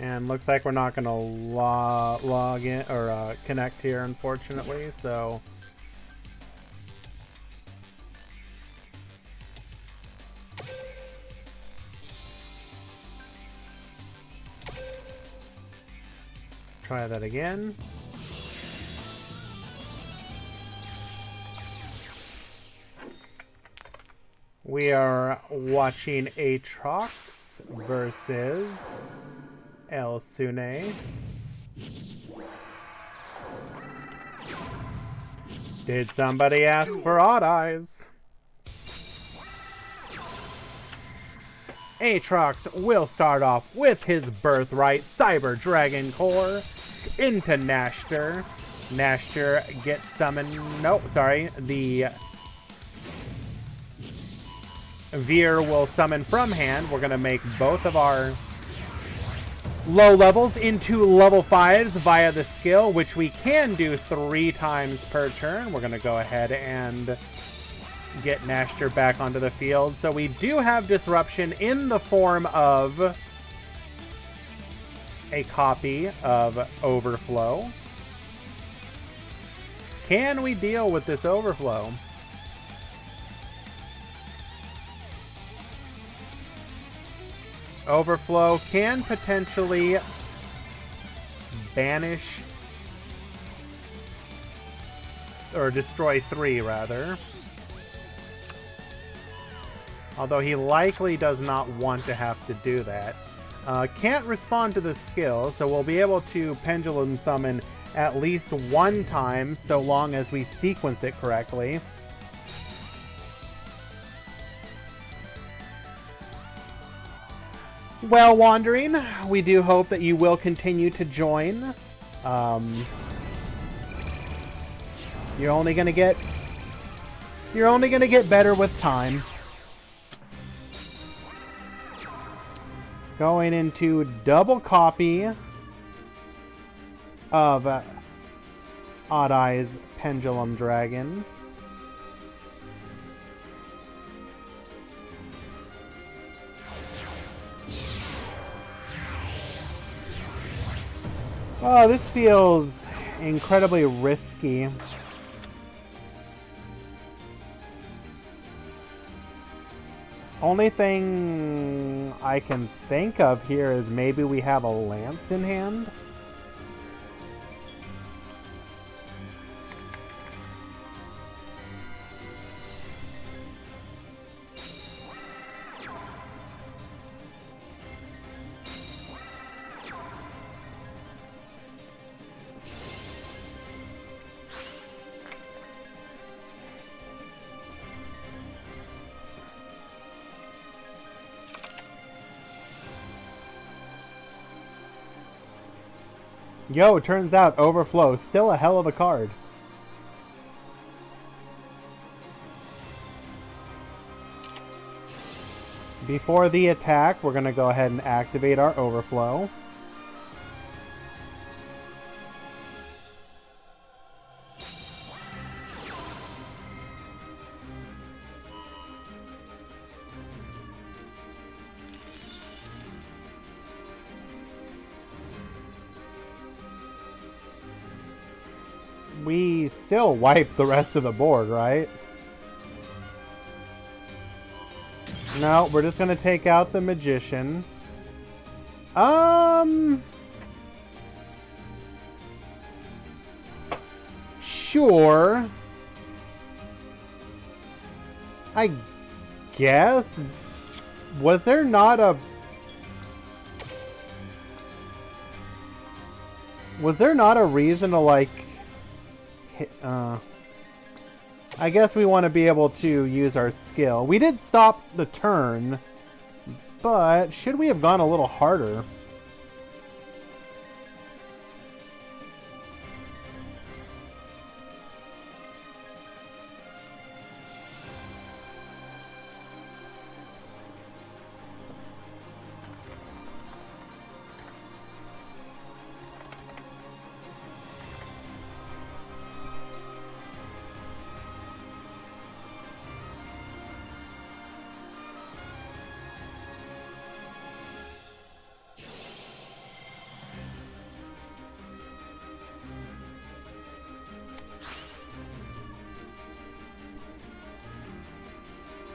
And looks like we're not going to log in or connect here, unfortunately. So try that again. We are watching Aatrox versus El Sune. Did somebody ask for odd eyes? Aatrox will start off with his Birthright Cyber Dragon Core into Nashter. Nashter gets summoned. Nope, sorry. The Veer will summon from hand. We're going to make both of our low levels into level 5s via the skill, which we can do 3 times per turn. We're going to go ahead and get Nashter back onto the field. So we do have disruption in the form of a copy of Overflow. Can we deal with this Overflow? Overflow can potentially banish or destroy 3 rather. Although he likely does not want to have to do that. Can't respond to the skill, so we'll be able to Pendulum Summon at least 1 time so long as we sequence it correctly. Well, Wandering, we do hope that you will continue to join. You're only gonna get better with time. Going into double copy of Odd Eyes Pendulum Dragon. Oh, this feels incredibly risky. Only thing I can think of here is maybe we have a lance in hand. Yo, turns out Overflow, still a hell of a card. Before the attack, we're going to go ahead and activate our Overflow. We still wipe the rest of the board, right? No, we're just gonna take out the Magician. Sure. I guess. Was there not a... Was there not a reason to, like... I guess we want to be able to use our skill. We did stop the turn, but should we have gone a little harder?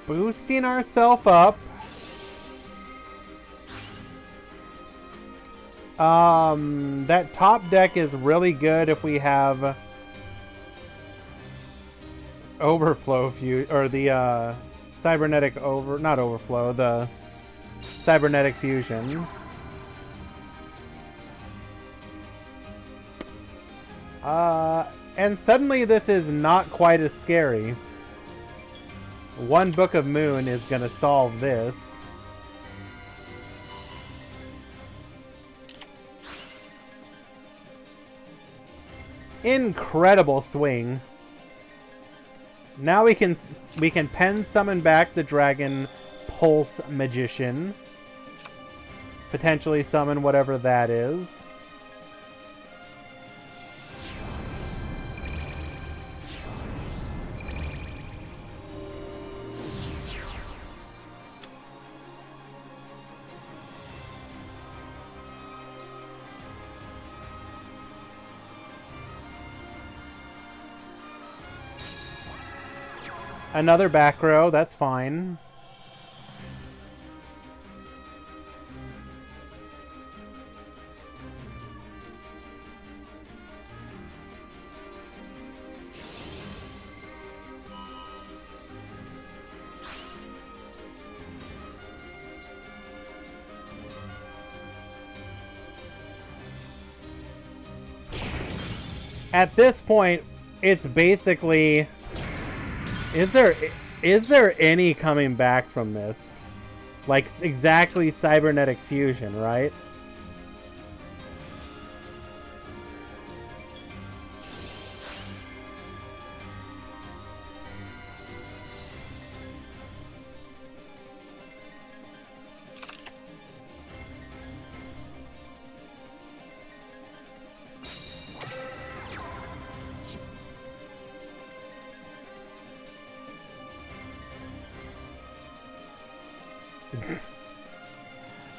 Boosting ourselves up. That top deck is really good if we have Overflow or the cybernetic not overflow, the cybernetic fusion. And suddenly this is not quite as scary. One Book of Moon is gonna solve this. Incredible swing. Now we can pen summon back the Dragon Pulse Magician. Potentially summon whatever that is. Another back row, that's fine. At this point, it's basically... Is there any coming back from this? Like, exactly cybernetic fusion, right?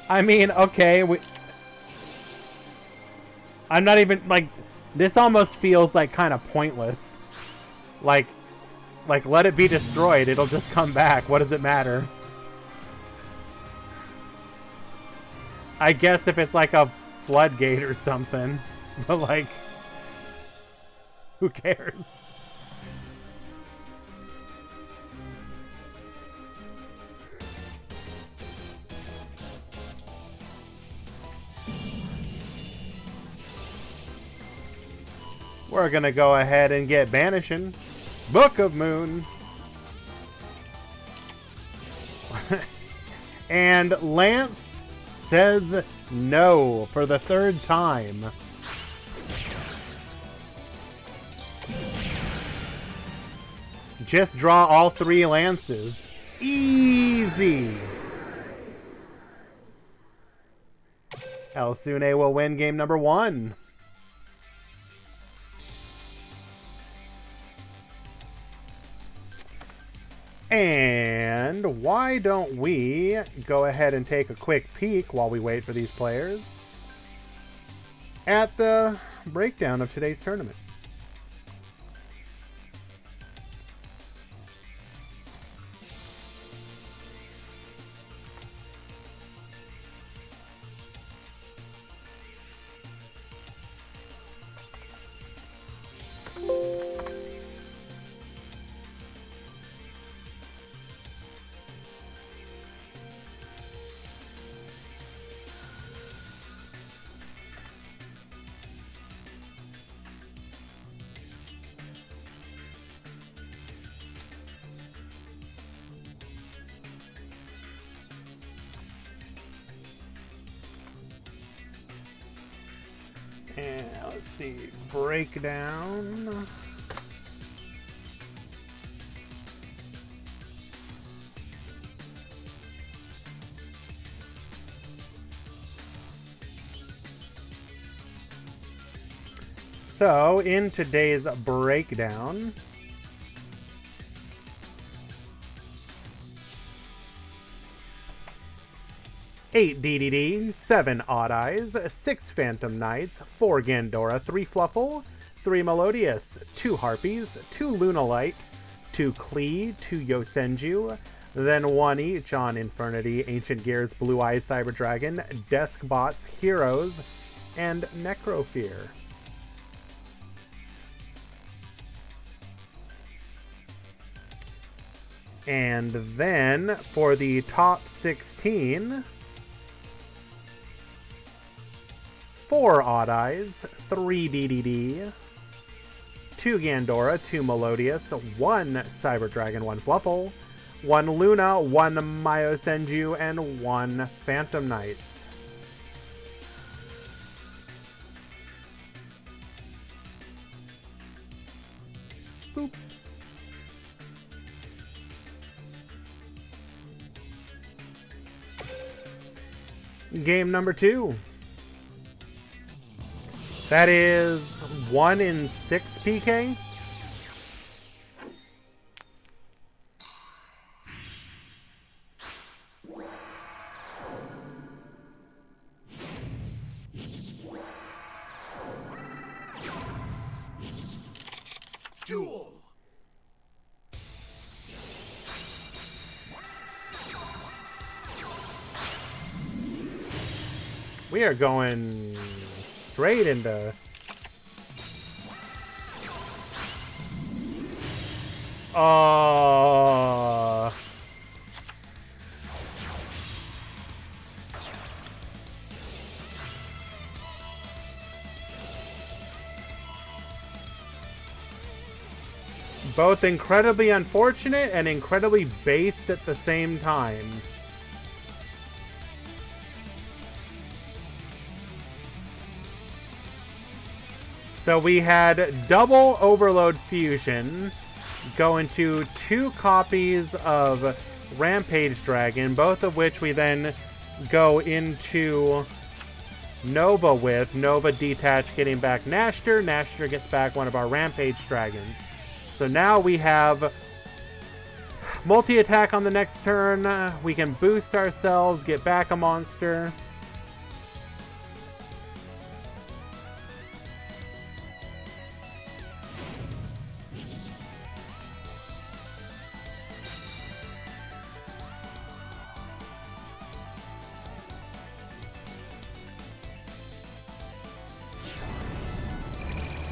I mean, okay, I'm not even, like, this almost feels, like, kind of pointless. Like, let it be destroyed. It'll just come back. What does it matter? I guess if it's, like, a floodgate or something. But, like, who cares? We're gonna go ahead and get Banishing. Book of Moon. And Lance says no for the third time. Just draw all 3 Lances. Easy. Elsune will win game number 1. And why don't we go ahead and take a quick peek while we wait for these players at the breakdown of today's tournament. And let's see, breakdown. So, in today's breakdown, eight DDD, 7 Odd Eyes, 6 Phantom Knights, 4 Gandora, 3 Fluffle, 3 Melodious, 2 Harpies, 2 Lunalite, 2 Klee, 2 Yosenju, then 1 each on Infernity, Ancient Gears, Blue Eyes, Cyber Dragon, Deskbots, Heroes, and Necrofear. And then for the top 16, 4 Odd Eyes, 3 DDD, 2 Gandora, 2 Melodious, 1 Cyber Dragon, 1 Fluffle, 1 Luna, 1 Myosenju, and 1 Phantom Knights. Boop. Game number 2. That is 1 in 6 PK. Duel. We are going straight into both incredibly unfortunate and incredibly based at the same time. So we had double Overload Fusion go into 2 copies of Rampage Dragon, both of which we then go into Nova with. Nova Detach getting back Nashter. Nashter gets back one of our Rampage Dragons. So now we have multi-attack on the next turn. We can boost ourselves, get back a monster.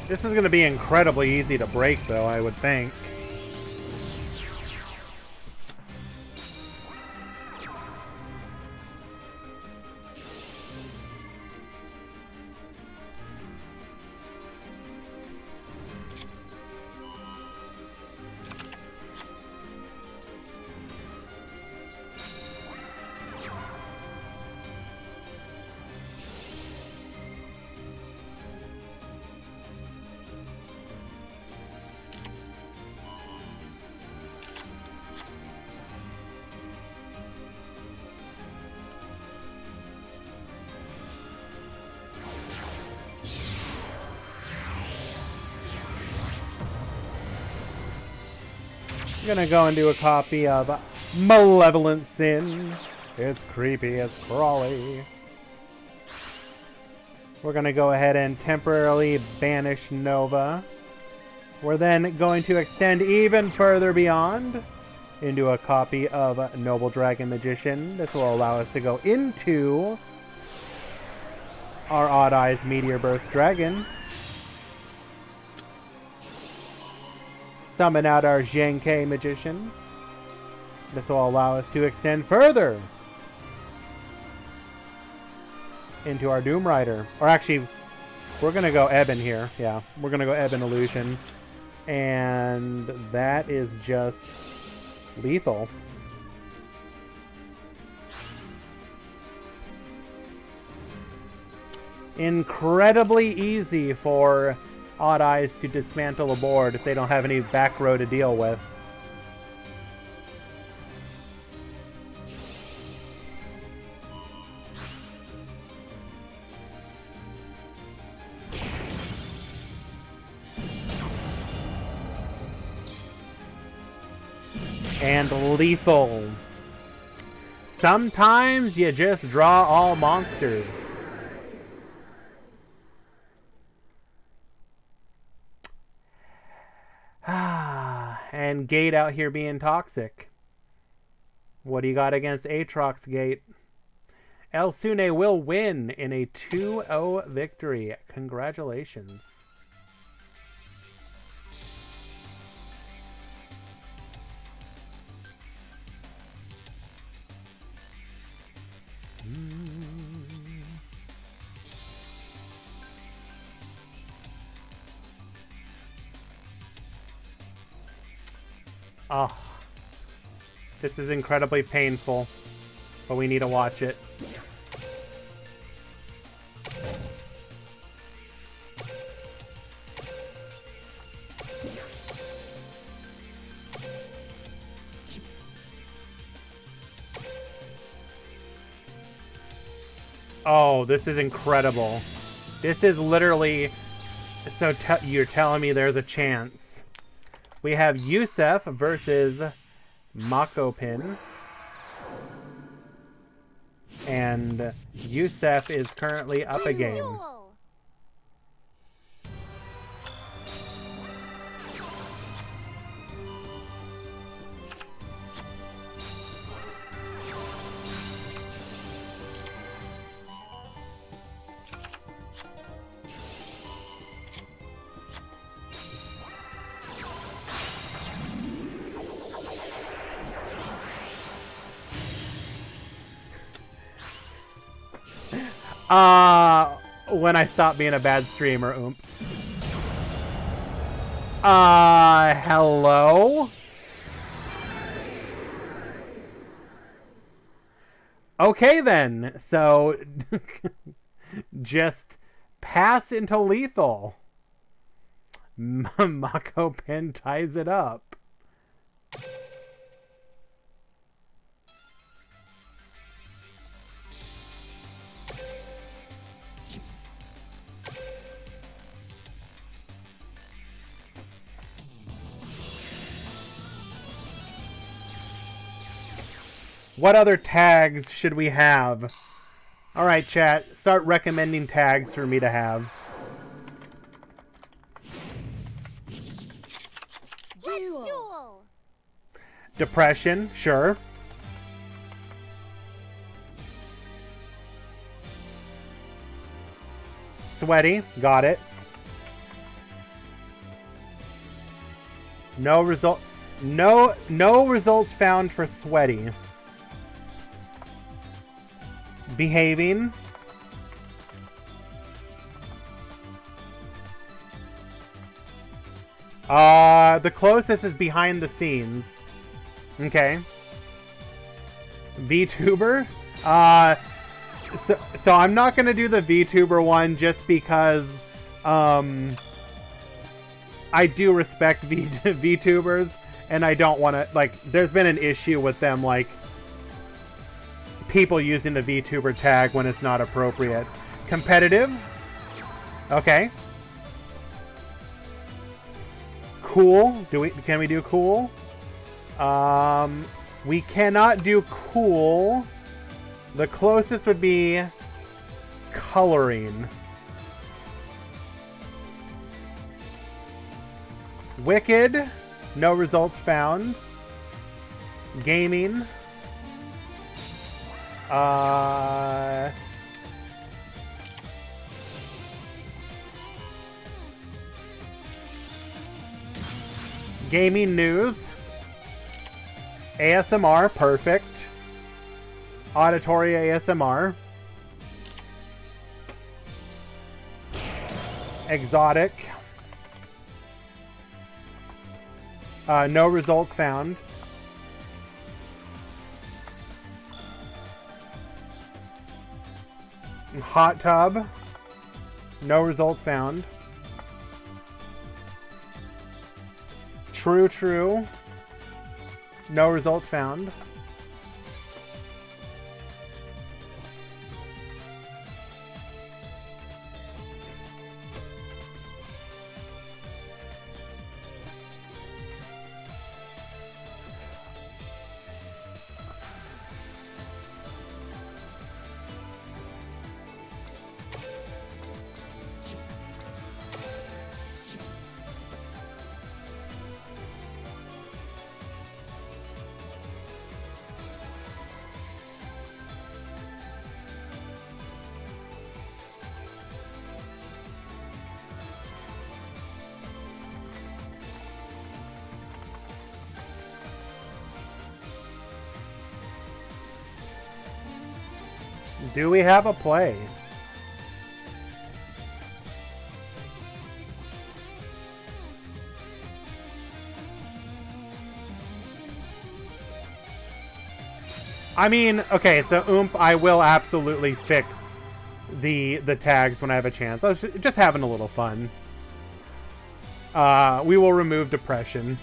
This is going to be incredibly easy to break, though, I would think. I'm gonna go and do a copy of Malevolent Sin. It's creepy, it's crawly. We're gonna go ahead and temporarily banish Nova. We're then going to extend even further beyond into a copy of Noble Dragon Magician. This will allow us to go into our Odd Eyes Meteor Burst Dragon. Summon out our Zhenkei Magician. This will allow us to extend further into our Doom Rider. Or actually, we're going to go Ebon here. Yeah, we're going to go Ebon Illusion. And that is just lethal. Incredibly easy for Odd Eyes to dismantle a board if they don't have any back row to deal with. And lethal. Sometimes you just draw all monsters. And Gate out here being toxic. What do you got against Aatrox, Gate? El Sune will win in a 2-0 victory. Congratulations. Oh, this is incredibly painful, but we need to watch it. Oh, this is incredible. This is literally... So you're telling me there's a chance. We have Yusef versus Makopin. And Yusef is currently up a game. When I stop being a bad streamer, oomp. Hello? Okay then, so just pass into lethal. Mako Pen ties it up. What other tags should we have? Alright, chat. Start recommending tags for me to have. Duel. Depression, sure. Sweaty, got it. No result. No results found for Sweaty. Behaving. The closest is behind the scenes. Okay. VTuber? So I'm not gonna do the VTuber one just because I do respect VTubers and I don't want to, like, there's been an issue with them, like, people using the VTuber tag when it's not appropriate. Competitive? Okay. Cool. Can we do cool? We cannot do cool. The closest would be coloring. Wicked. No results found. Gaming. Gaming news. ASMR, perfect. Auditory ASMR. Exotic. No results found. Hot tub. No results found. True. No results found. Do we have a play? I mean, okay, so I will absolutely fix the tags when I have a chance. I was just having a little fun. We will remove depression.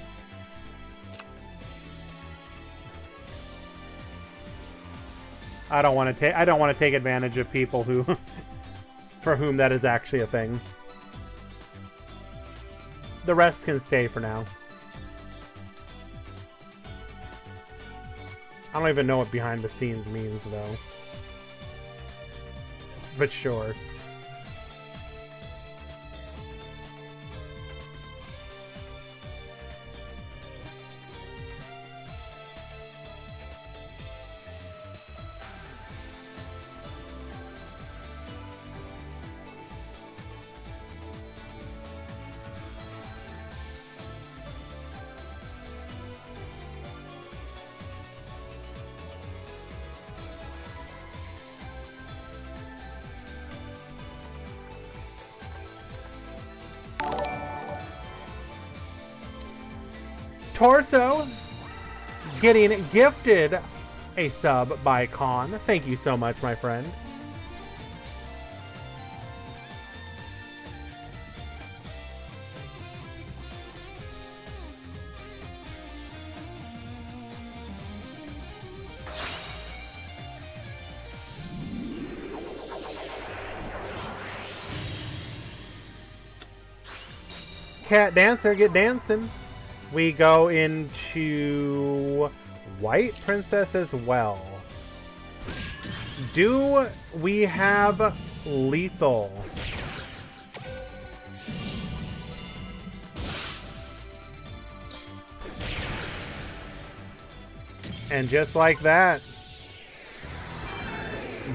I don't want to take advantage of people who for whom that is actually a thing. The rest can stay for now. I don't even know what behind the scenes means though. But sure. Torso getting gifted a sub by Khan. Thank you so much, my friend. Cat Dancer, get dancing. We go into White Princess as well. Do we have Lethal? And just like that,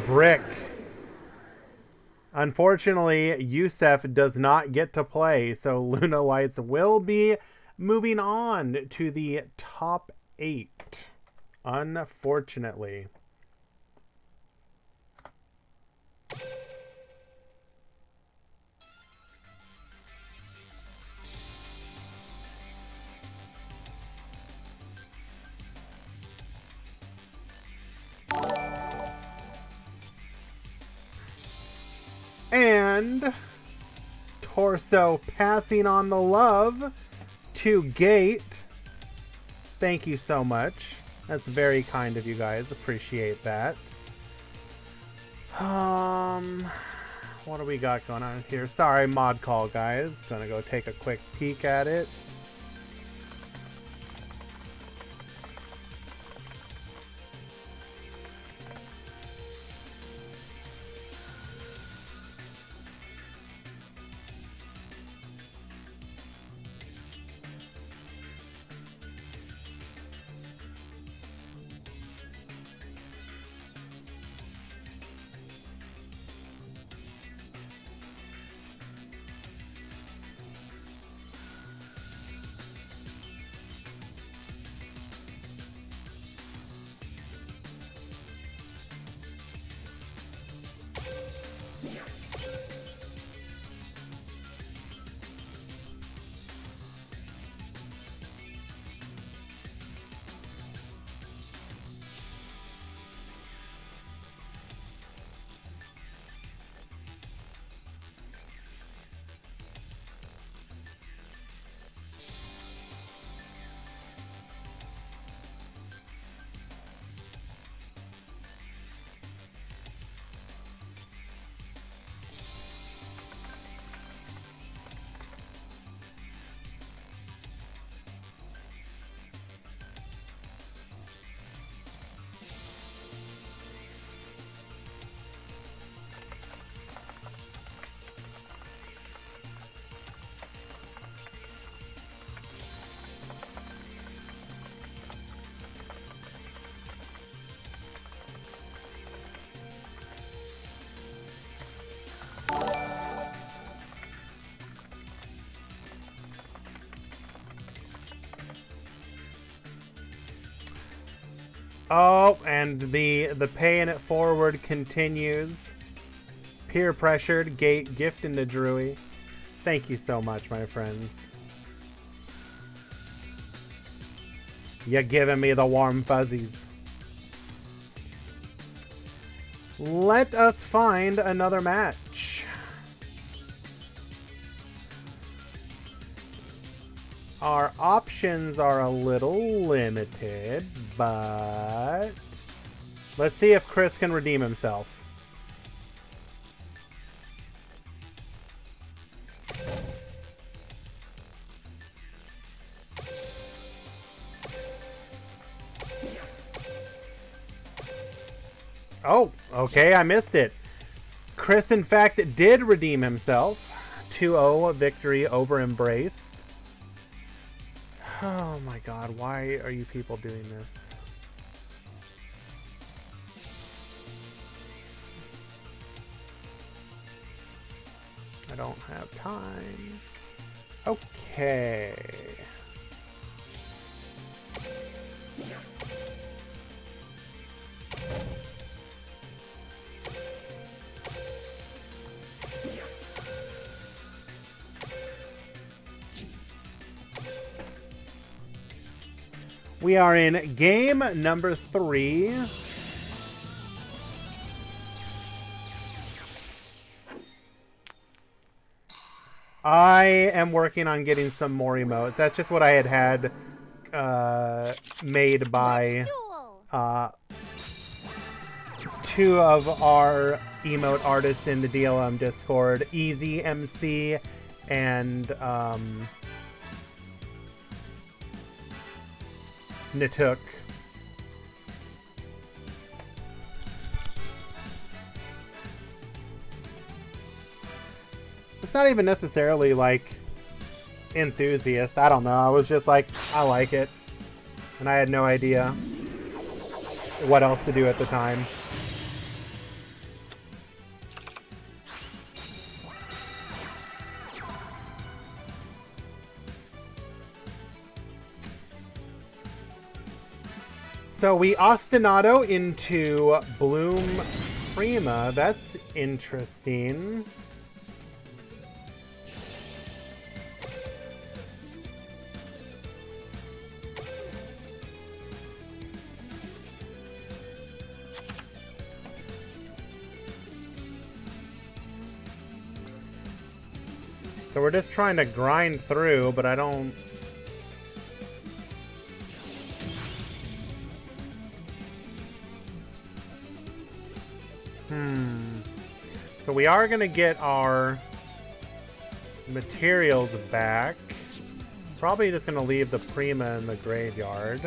Brick. Unfortunately, Yusef does not get to play, so Luna Lights will be Moving on to the top 8. Unfortunately. And Torso passing on the love to Gate. Thank you so much. That's very kind of you guys. Appreciate that. What do we got going on here? Sorry, mod call, guys. Gonna go take a quick peek at it. Oh, and the paying it forward continues. Peer pressured, Gate gifting to Drewy. Thank you so much, my friends. You're giving me the warm fuzzies. Let us find another match. Our options are a little limited, but let's see if Chris can redeem himself. Oh, okay, I missed it. Chris, in fact, did redeem himself. 2-0 victory over Embraced. Oh my god, why are you people doing this? I don't have time. Okay. We are in game number 3. I am working on getting some more emotes. That's just what I had made by two of our emote artists in the DLM Discord, Easy MC and Natuk. It's not even necessarily like enthusiast. I don't know. I was just like, I like it. And I had no idea what else to do at the time. So we ostinato into Bloom Prima. That's interesting. So we're just trying to grind through, but I don't... So we are going to get our materials back. Probably just going to leave the Prima in the graveyard.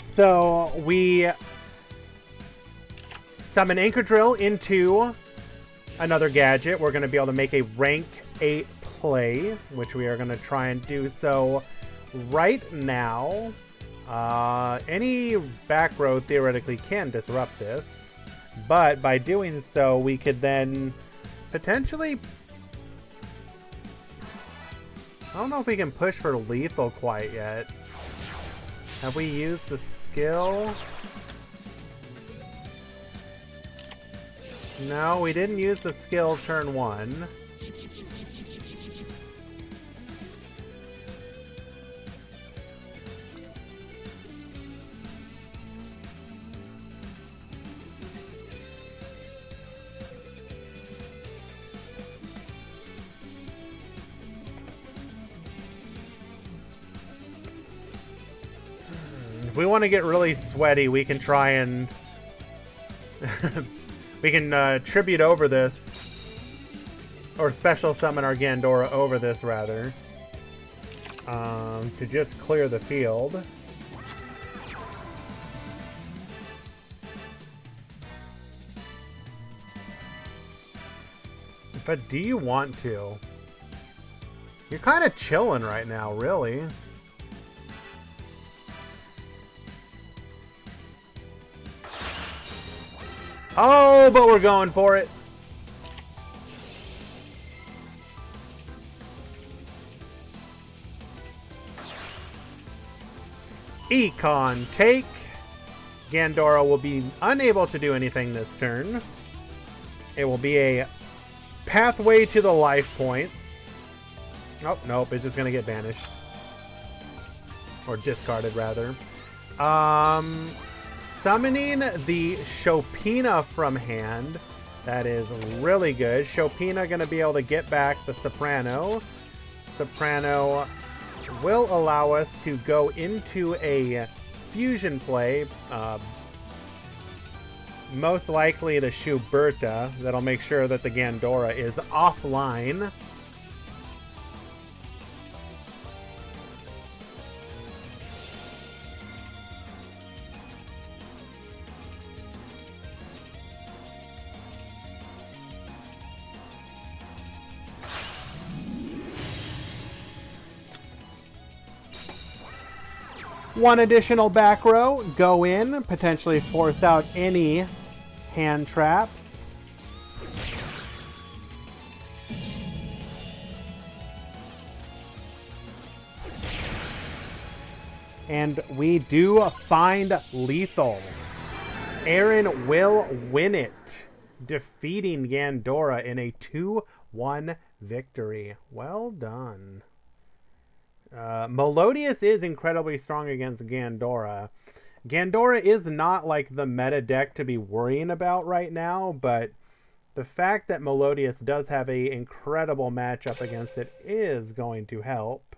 So we summon Anchor Drill into another gadget. We're going to be able to make a rank 8 play, which we are going to try and do. So right now, any back row theoretically can disrupt this, but by doing so, we could then potentially... I don't know if we can push for lethal quite yet. Have we used the skill? No, we didn't use the skill turn 1. If we want to get really sweaty, we can try and... we can tribute over this. Or special summon our Gandora over this, rather. To just clear the field. But do you want to? You're kind of chilling right now, really. Oh, but we're going for it. Econ take. Gandora will be unable to do anything this turn. It will be a pathway to the life points. Oh, nope, it's just going to get banished. Or discarded, rather. Summoning the Chopina from hand. That is really good. Chopina going to be able to get back the Soprano. Soprano will allow us to go into a fusion play. Most likely the Schuberta. That'll make sure that the Gandora is offline. One additional back row, go in, potentially force out any hand traps. And we do find lethal. Aaron will win it, defeating Gandora in a 2-1 victory. Well done. Melodious is incredibly strong against Gandora. Gandora is not like the meta deck to be worrying about right now, but the fact that Melodious does have an incredible matchup against it is going to help.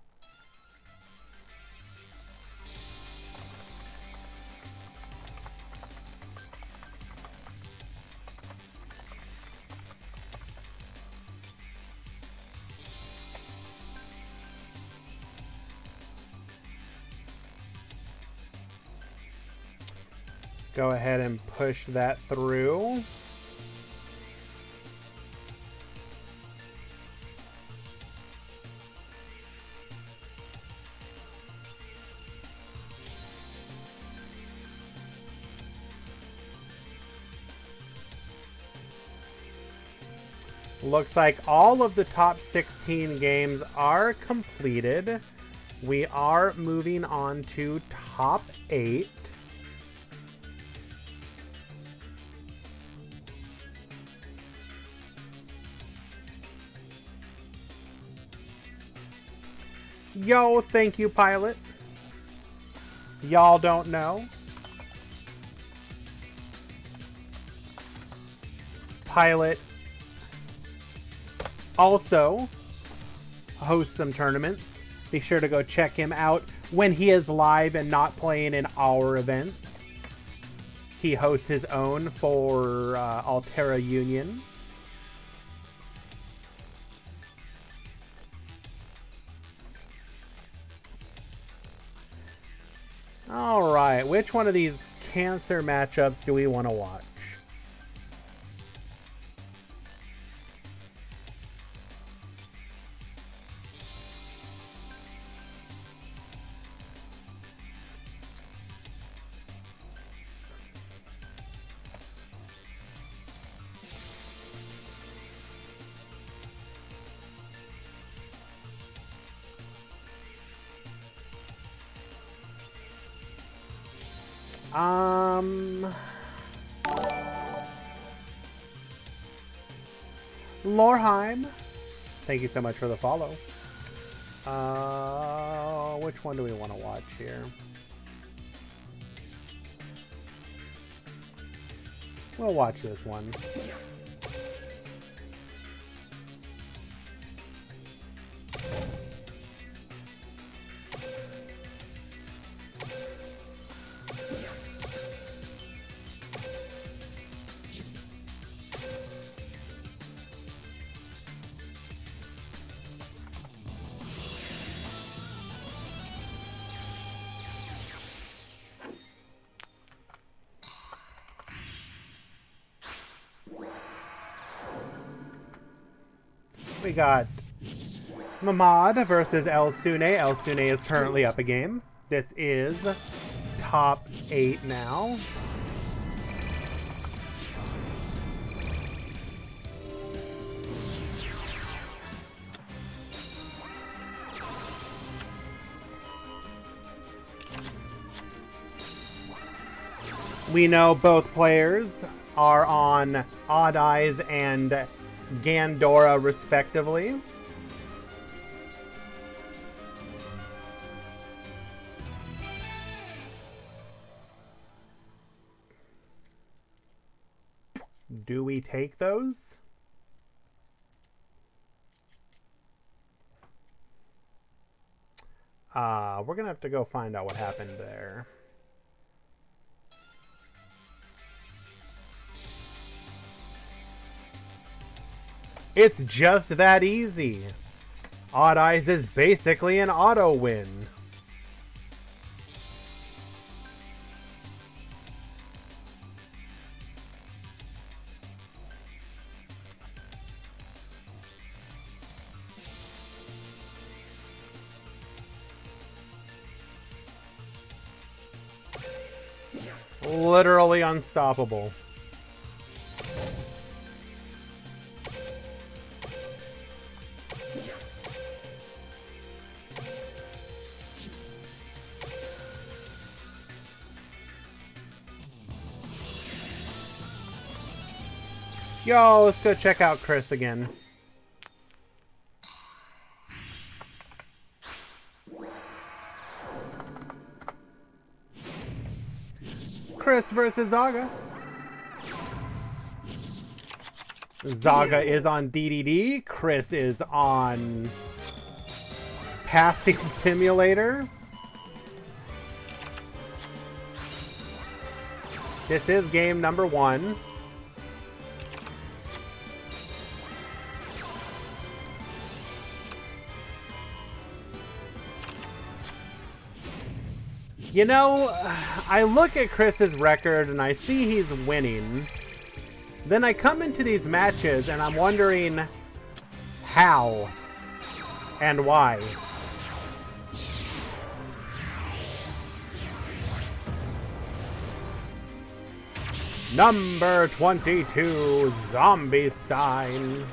Go ahead and push that through. Looks like all of the top 16 games are completed. We are moving on to top 8. Yo, thank you, Pilot. Y'all don't know. Pilot also hosts some tournaments. Be sure to go check him out when he is live and not playing in our events. He hosts his own for Altera Union. Alright, which one of these cancer matchups do we want to watch? Lorheim, thank you so much for the follow. Which one do we want to watch here? We'll watch this one. We got Mamad versus El Sune. El Sune is currently up a game. This is top 8 now. We know both players are on Odd Eyes and Gandora, respectively. Do we take those? We're gonna have to go find out what happened there. It's just that easy. Odd Eyes is basically an auto win. Literally unstoppable. Yo, let's go check out Chris again. Chris versus Zaga. Zaga is on DDD. Chris is on Passing Simulator. This is game number 1. You know, I look at Chris's record and I see he's winning. Then I come into these matches and I'm wondering how and why. Number 22, Zombie Stein.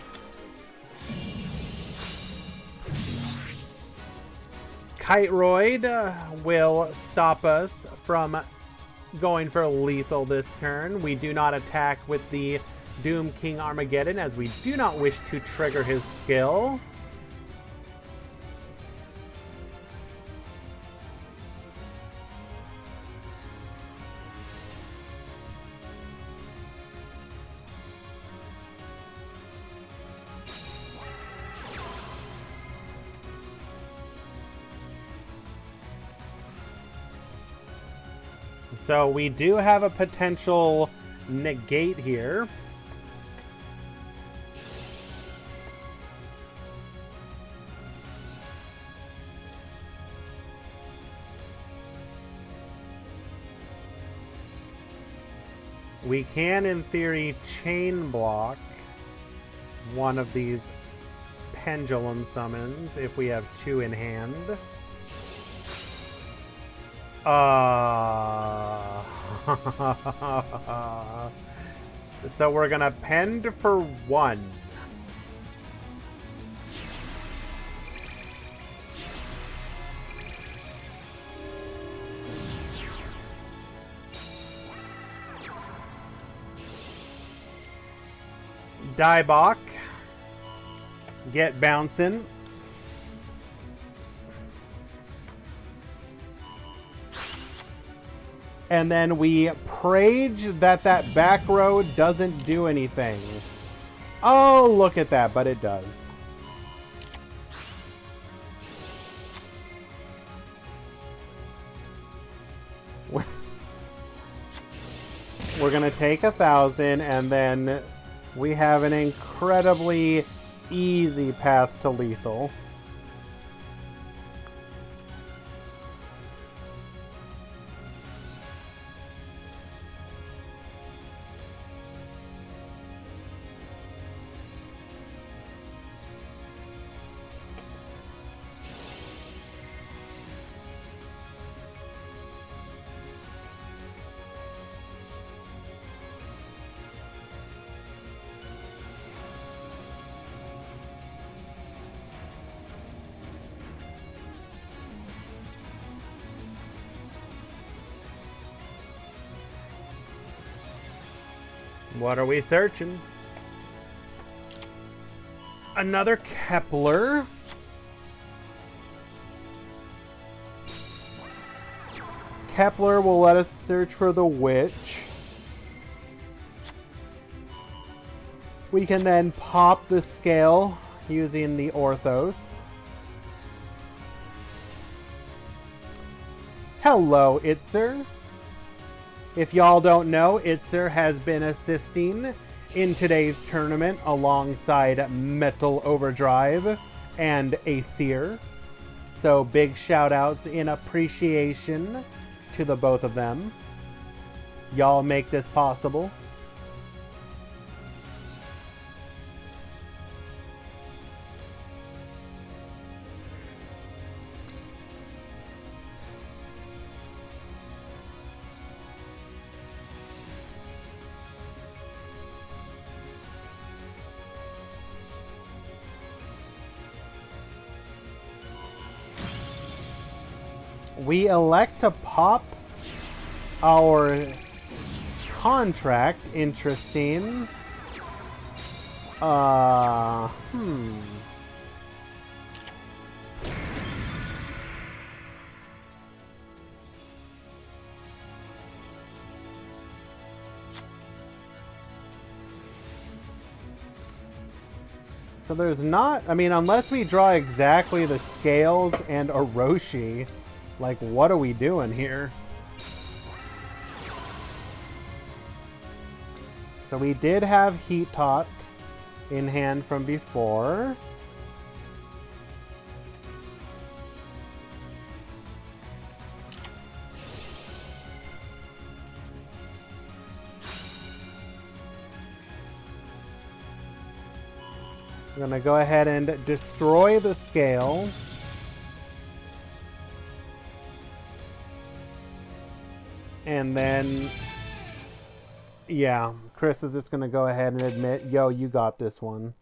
Kiteroid will stop us from going for lethal this turn. We do not attack with the Doom King Armageddon as we do not wish to trigger his skill. So we do have a potential negate here. We can, in theory, chain block one of these pendulum summons if we have 2 in hand. So we're gonna pend for 1. Diebok. Get bouncing. And then we prage that back row doesn't do anything. Oh, look at that, but it does. We're gonna take 1,000, and then we have an incredibly easy path to lethal. What are we searching? Another Kepler. Kepler will let us search for the witch. We can then pop the scale using the Orthos. Hello, Itzer. If y'all don't know, Itzer has been assisting in today's tournament alongside Metal Overdrive and Aesir. So big shout outs in appreciation to the both of them. Y'all make this possible. We elect to pop our contract. Interesting. So there's not, I mean, unless we draw exactly the scales and Orochi, like, what are we doing here? So we did have Heat Tot in hand from before. I'm gonna go ahead and destroy the scale. And then, yeah, Chris is just going to go ahead and admit, yo, you got this one.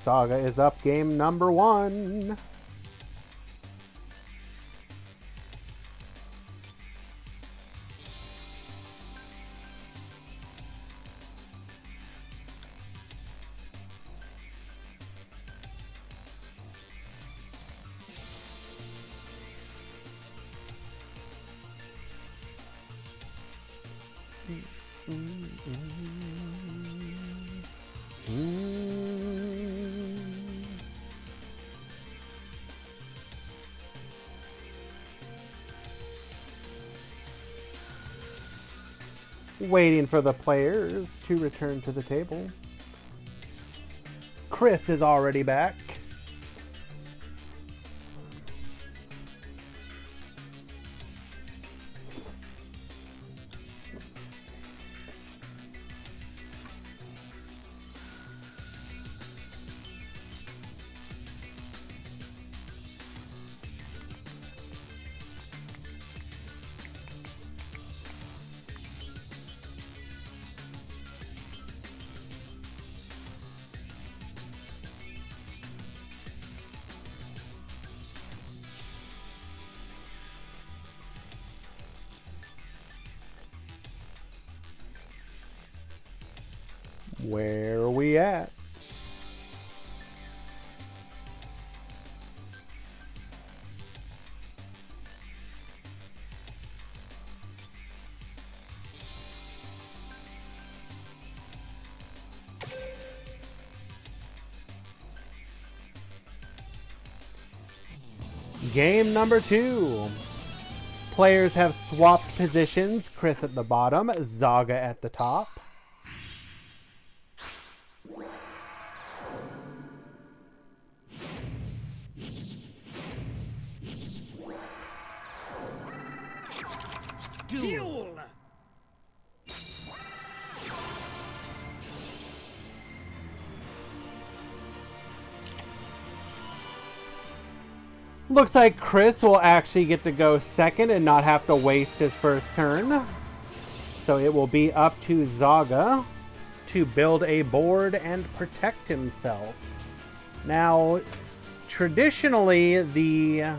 Saga is up game number 1. Waiting for the players to return to the table. Chris is already back. Where are we at? Game number 2. Players have swapped positions. Chris at the bottom, Zaga at the top. Duel. Looks like Chris will actually get to go second and not have to waste his first turn. So it will be up to Zaga to build a board and protect himself. Now, traditionally, the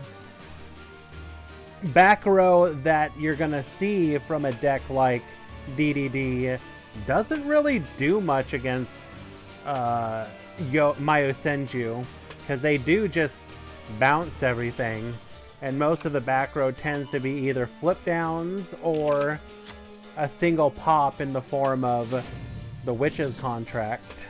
back row that you're going to see from a deck like DDD doesn't really do much against Myosenju, because they do just bounce everything, and most of the back row tends to be either flip downs or a single pop in the form of the Witch's Contract.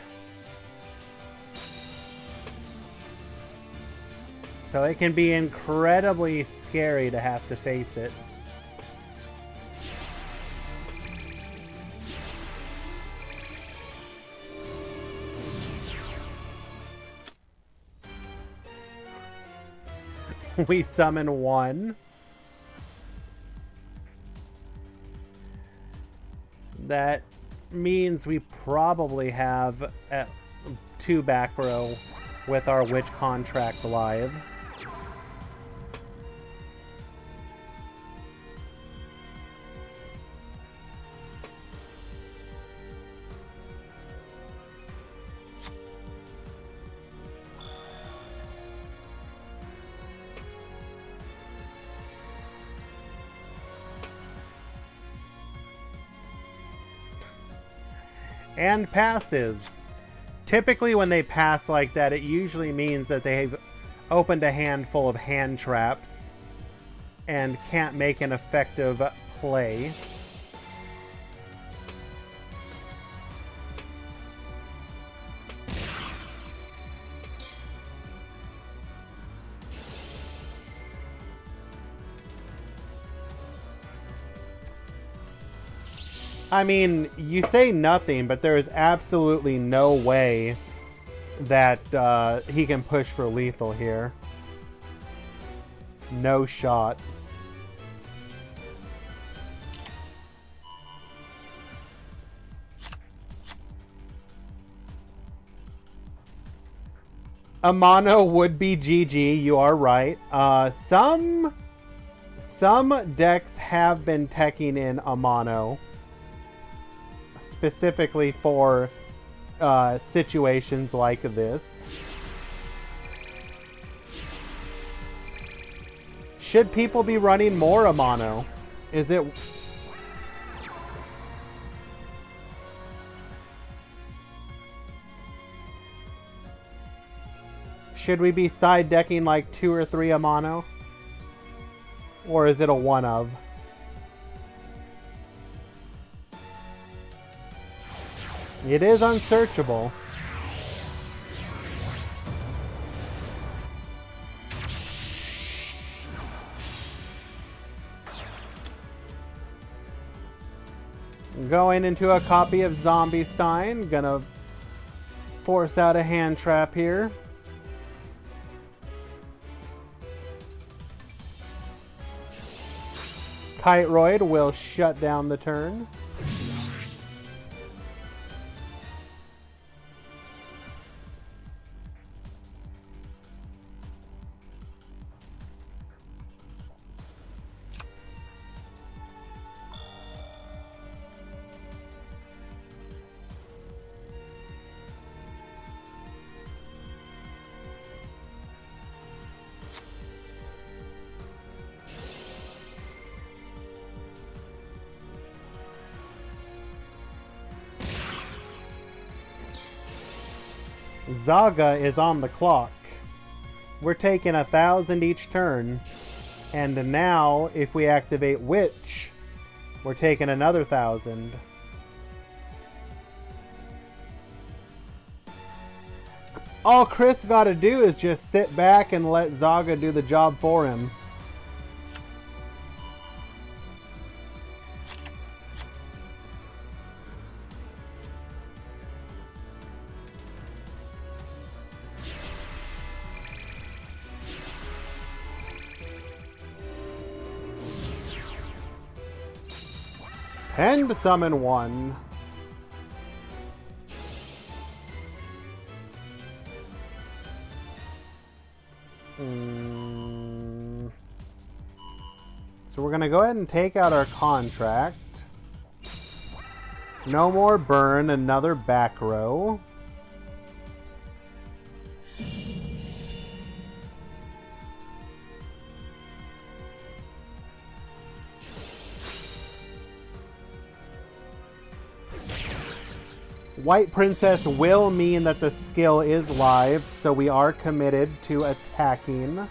So it can be incredibly scary to have to face it. We summon 1. That means we probably have 2 back row with our Witch Contract live. And passes. Typically when they pass like that, it usually means that they've opened a handful of hand traps and can't make an effective play. I mean, you say nothing, but there is absolutely no way that he can push for lethal here. No shot. Amano would be GG, you are right. Some decks have been teching in Amano, specifically for situations like this. Should people be running more Amano? Is it... Should we be side decking like 2 or 3 Amano? Or is it a one of? It is unsearchable. Going into a copy of Zombie Stein. Gonna force out a hand trap here. Kiteroid will shut down the turn. Zaga is on the clock. We're taking 1,000 each turn. And now, if we activate Witch, we're taking another 1,000. All Chris gotta do is just sit back and let Zaga do the job for him. And summon 1. So we're going to go ahead and take out our contract. No more burn, another back row. White Princess will mean that the skill is live, so we are committed to attacking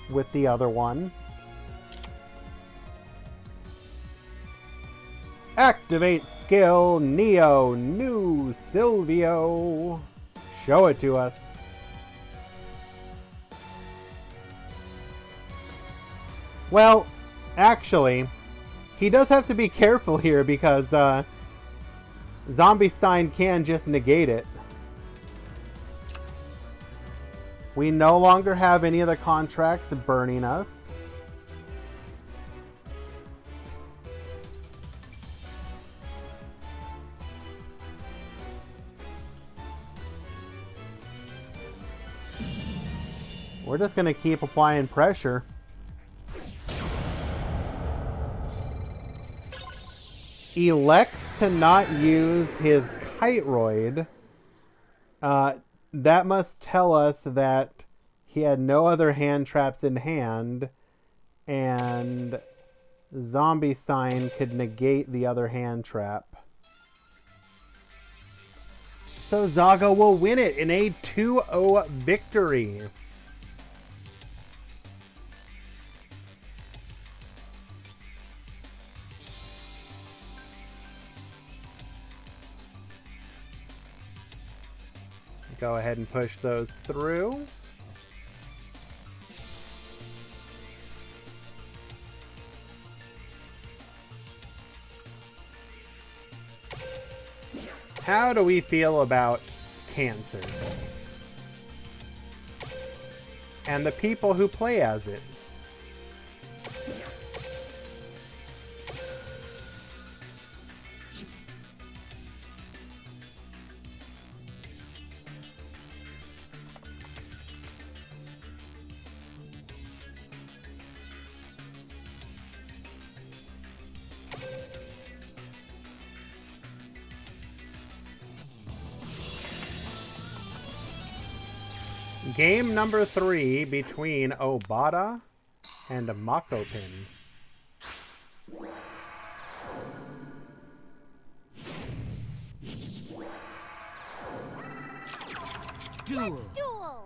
with the other one. Activate skill, Neo, new Silvio. Show it to us. Well, actually, he does have to be careful here because Zombie Stein can just negate it. We no longer have any of the contracts burning us. We're just going to keep applying pressure. Elects to not use his Kiteroid. That must tell us that he had no other hand traps in hand, and Zombie Stein could negate the other hand trap. So Zaga will win it in a 2-0 victory. Go ahead and push those through. How do we feel about cancer? And the people who play as it? Game number 3 between Obata and Makopin. Duel. Duel.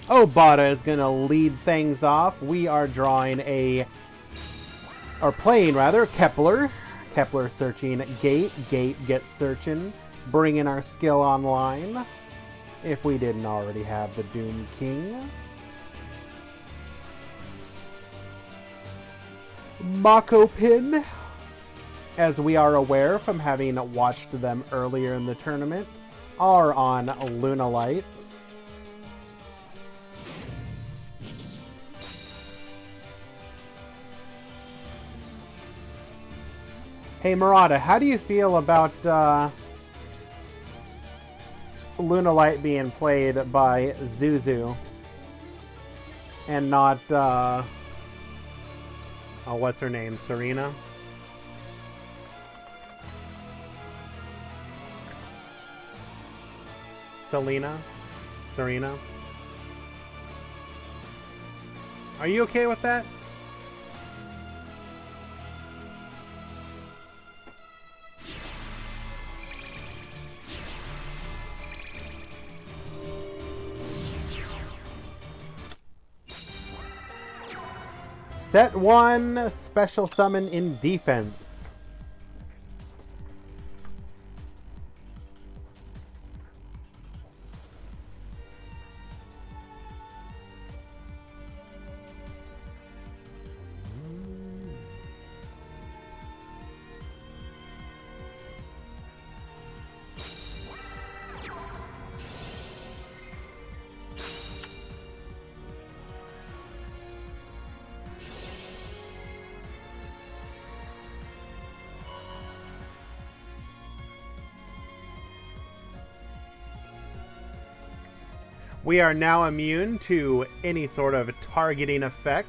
Obata is going to lead things off. We are drawing playing rather, Kepler. Kepler searching Gate. Gate gets searching. Bringing our skill online. If we didn't already have the Doom King. Makopin, as we are aware from having watched them earlier in the tournament, are on Lunalight. Hey Murata, how do you feel about Lunalight being played by Zuzu and not what's her name? Serena? Selena? Serena? Are you okay with that? Set 1, special summon in defense. We are now immune to any sort of targeting effect.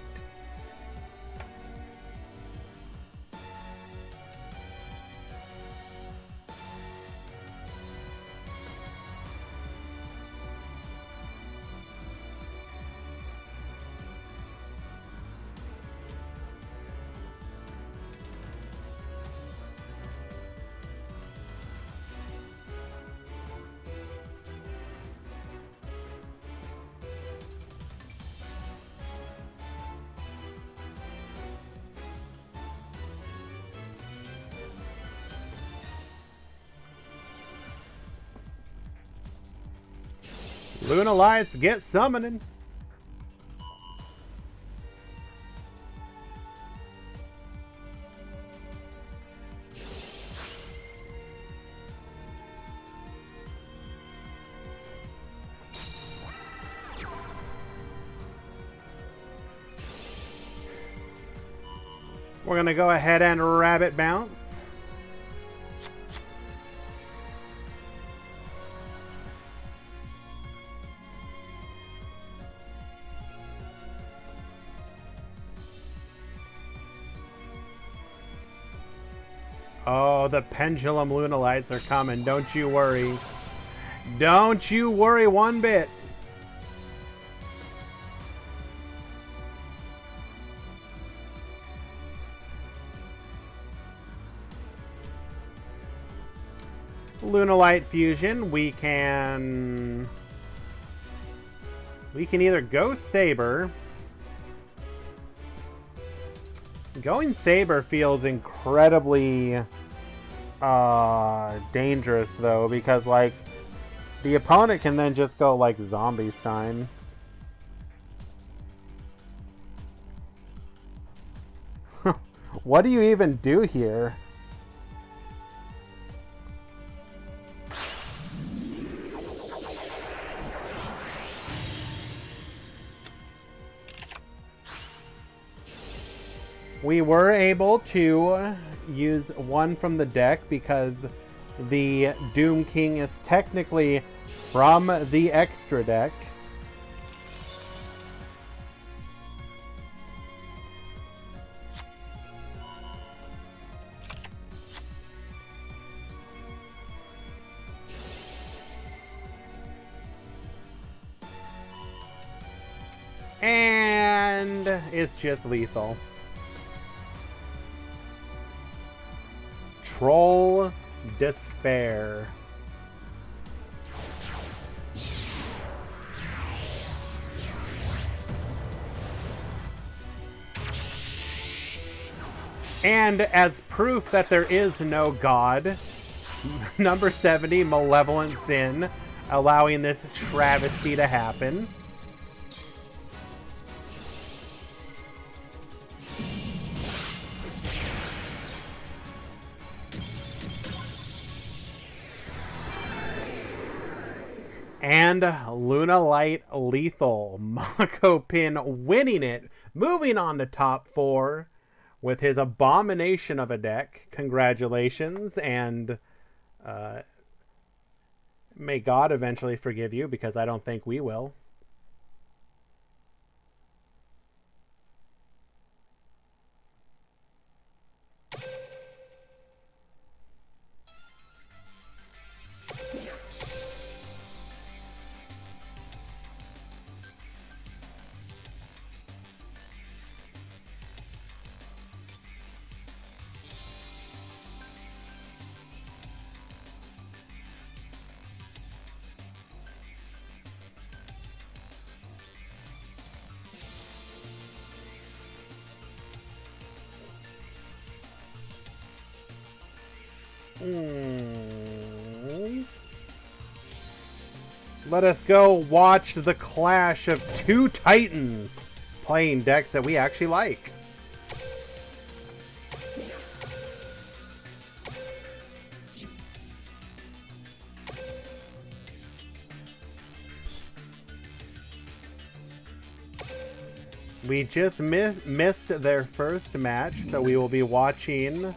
Luna Lights get summoning. We're gonna go ahead and rabbit bounce. Oh, the pendulum Lunalights are coming. Don't you worry. Don't you worry one bit. Lunalight Fusion, we can either go Saber. Going Saber feels incredibly dangerous though, because like the opponent can then just go like Zombie Stein. What do you even do here? We were able to use one from the deck because The Doom King is technically from the extra deck. And it's just lethal. Troll Despair. And as proof that there is no god, number 70, Malevolent Sin, allowing this travesty to happen. And Luna Light Lethal. Mako Pin winning it. Moving on to top 4 with his abomination of a deck. Congratulations. And may God eventually forgive you, because I don't think we will. Let us go watch the clash of two titans playing decks that we actually like. We just missed their first match, so we will be watching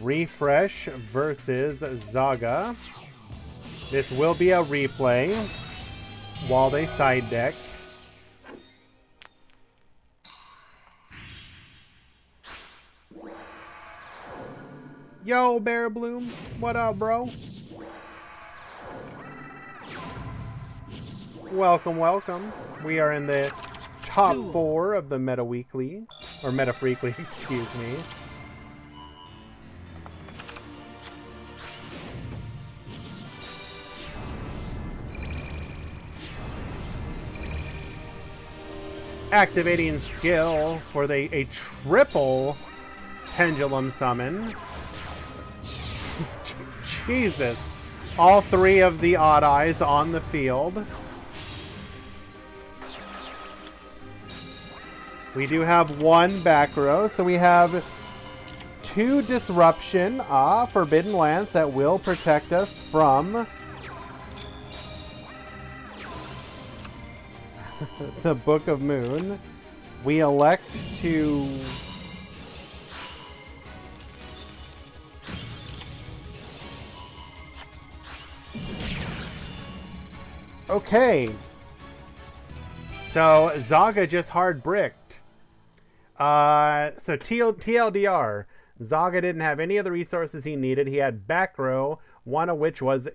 Refresh versus Zaga. This will be a replay while they side deck. Yo, Bear Bloom, what up, bro? Welcome, welcome. We are in the top 4 of the Meta Weekly, or Meta Freekly, excuse me. Activating skill for a triple pendulum summon. Jesus. All 3 of the odd eyes on the field. We do have 1 back row, so we have 2 disruption. Forbidden Lance that will protect us from the Book of Moon. We elect to okay. So Zaga just hard bricked. So TLDR, Zaga didn't have any of the resources he needed. He had back row, one of which was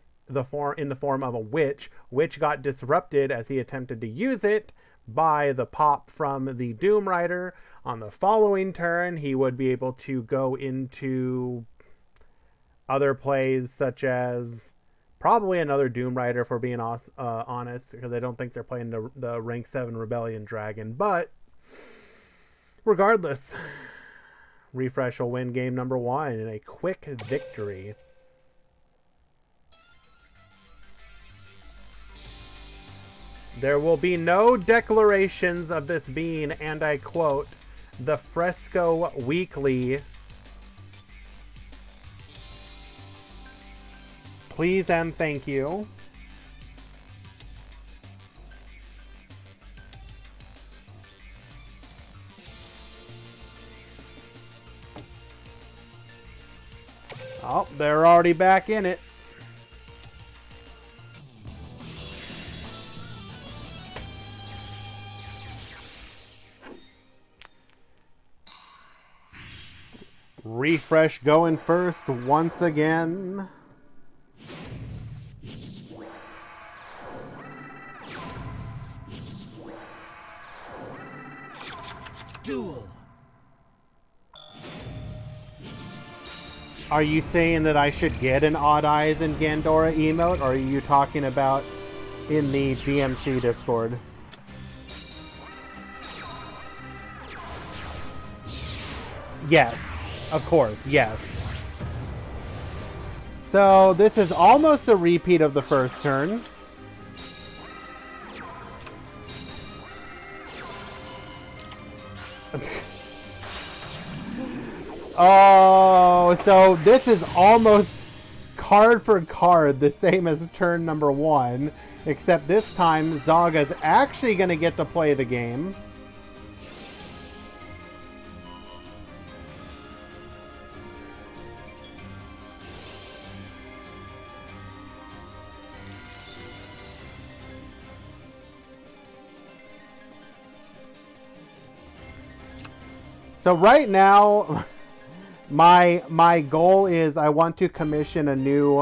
in the form of a witch, which got disrupted as he attempted to use it by the pop from the Doom Rider. On the following turn, he would be able to go into other plays, such as probably another Doom Rider, for being honest, because I don't think they're playing the rank 7 Rebellion Dragon. But regardless, Refresh will win game number 1 in a quick victory. There will be no declarations of this being, and I quote, the Fresco Weekly. Please and thank you. Oh, they're already back in it. Refresh going first once again. Duel. Are you saying that I should get an Odd Eyes and Gandora emote, or are you talking about in the DMC Discord? Yes, of course, yes. So this is almost a repeat of the first turn. Oh, so this is almost card for card the same as turn number 1, except this time Zaga's actually going to get to play the game. So right now, my goal is I want to commission a new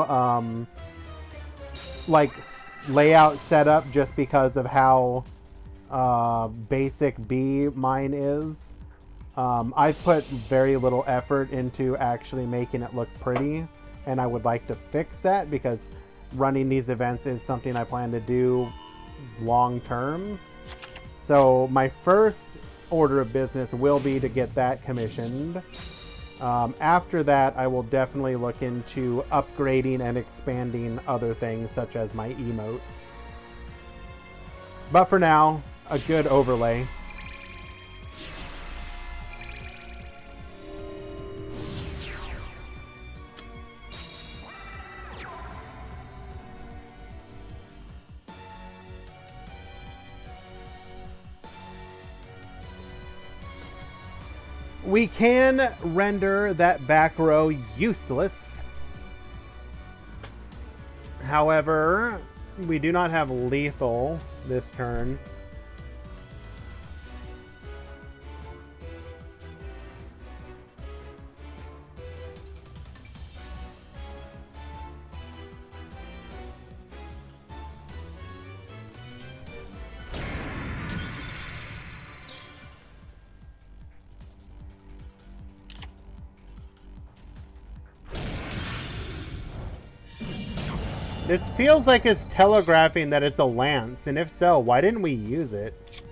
like layout setup just because of how basic B mine is. I've put very little effort into actually making it look pretty, and I would like to fix that because running these events is something I plan to do long term. So my first order of business will be to get that commissioned. After that, I will definitely look into upgrading and expanding other things such as my emotes. But for now, a good overlay. We can render that back row useless. However, we do not have lethal this turn. This feels like it's telegraphing that it's a lance, and if so, why didn't we use it?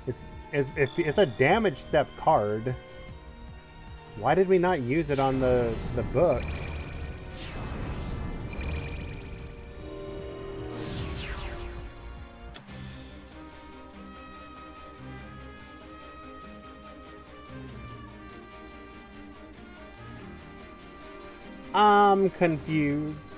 It's a damage step card. Why did we not use it on the book? I'm confused.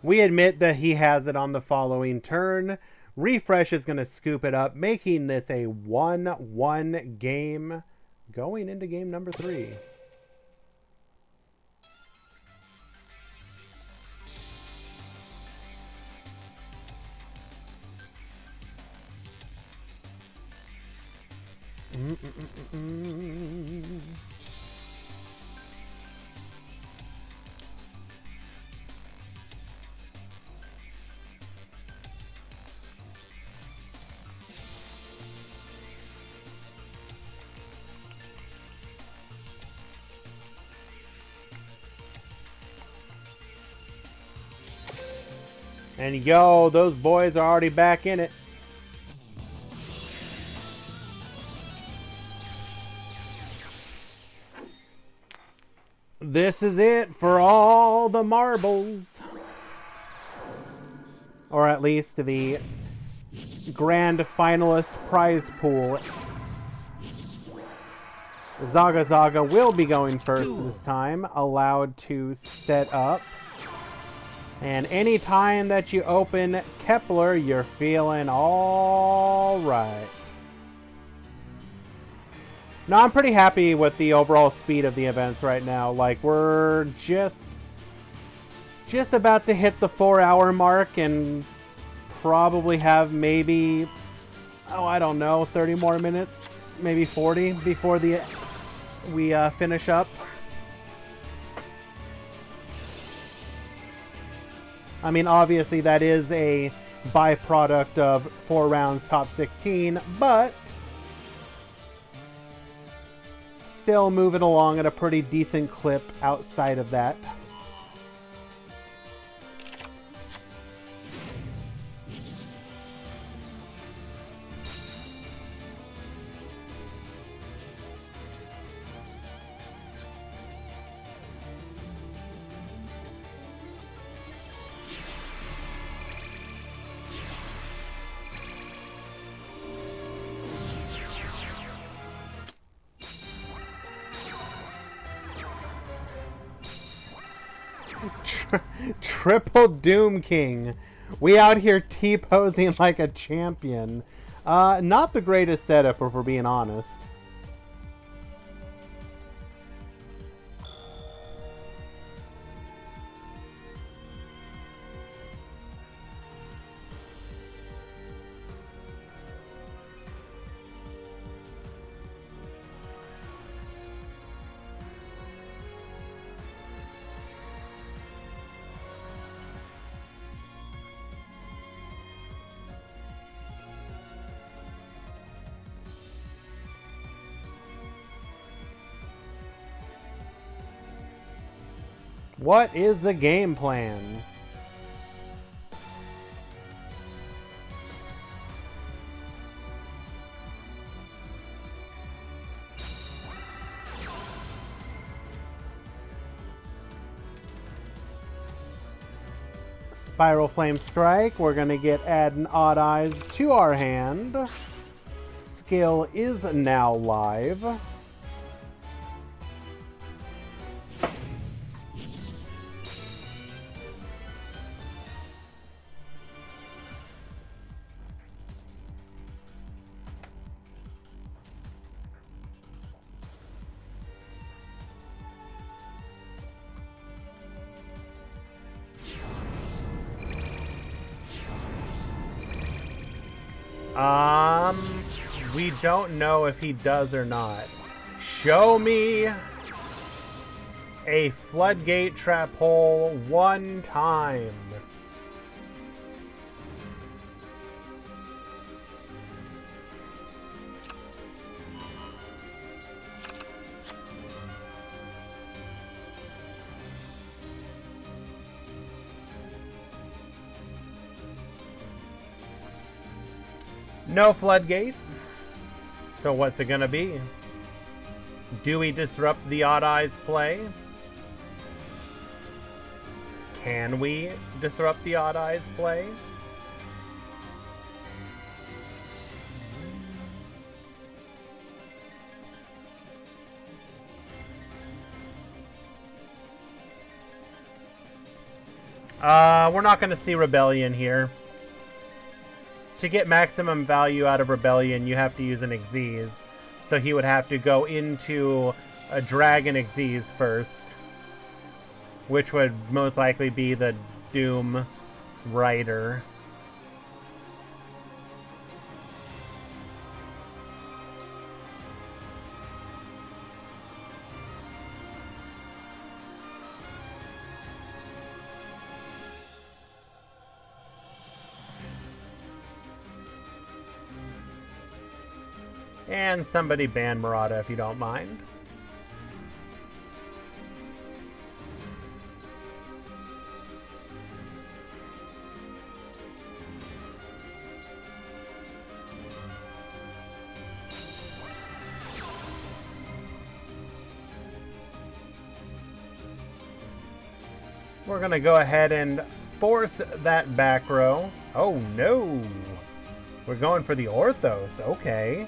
We admit that he has it on the following turn. Refresh is going to scoop it up, making this a 1-1 game going into game number 3. And yo, those boys are already back in it. This is it for all the marbles. Or at least the grand finalist prize pool. Zagazaka will be going first this time, allowed to set up. And any time that you open Kepler, you're feeling all right. No, I'm pretty happy with the overall speed of the events right now. Like, we're just about to hit the 4-hour mark and probably have maybe, oh, I don't know, 30 more minutes, maybe 40 before we finish up. I mean, obviously that is a byproduct of 4 rounds top 16, but still moving along at a pretty decent clip outside of that. Triple Doom King. We out here T-posing like a champion. Not the greatest setup, if we're being honest. What is the game plan? Spiral Flame Strike. We're going to add an Odd Eyes to our hand. Skill is now live. We don't know if he does or not. Show me a floodgate trap hole one time. No floodgate. So what's it gonna be? Do we disrupt the Odd Eyes play? Can we disrupt the Odd Eyes play? We're not gonna see Rebellion here. To get maximum value out of Rebellion, you have to use an Xyz. So he would have to go into a Dragon Xyz first, which would most likely be the Doom Rider. And somebody ban Murata if you don't mind. We're gonna go ahead and force that back row. Oh no! We're going for the Orthos, okay.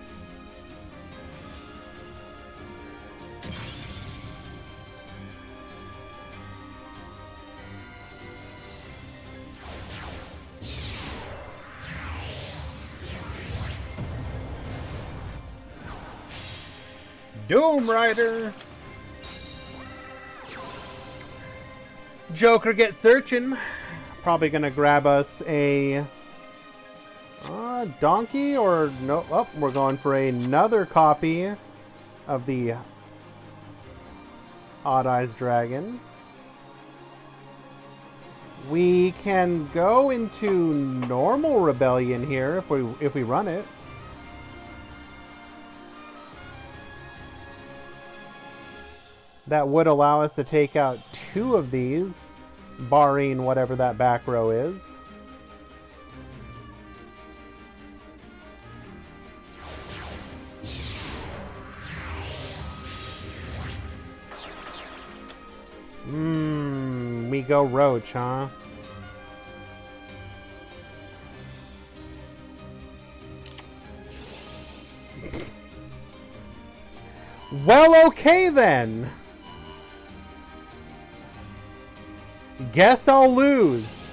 Doom Rider. Joker gets searching. Probably gonna grab us a donkey or no. Oh, we're going for another copy of the Odd Eyes Dragon. We can go into normal rebellion here if we run it. That would allow us to take out 2 of these, barring whatever that back row is. We go Roach, huh? Well, okay then. Guess I'll lose.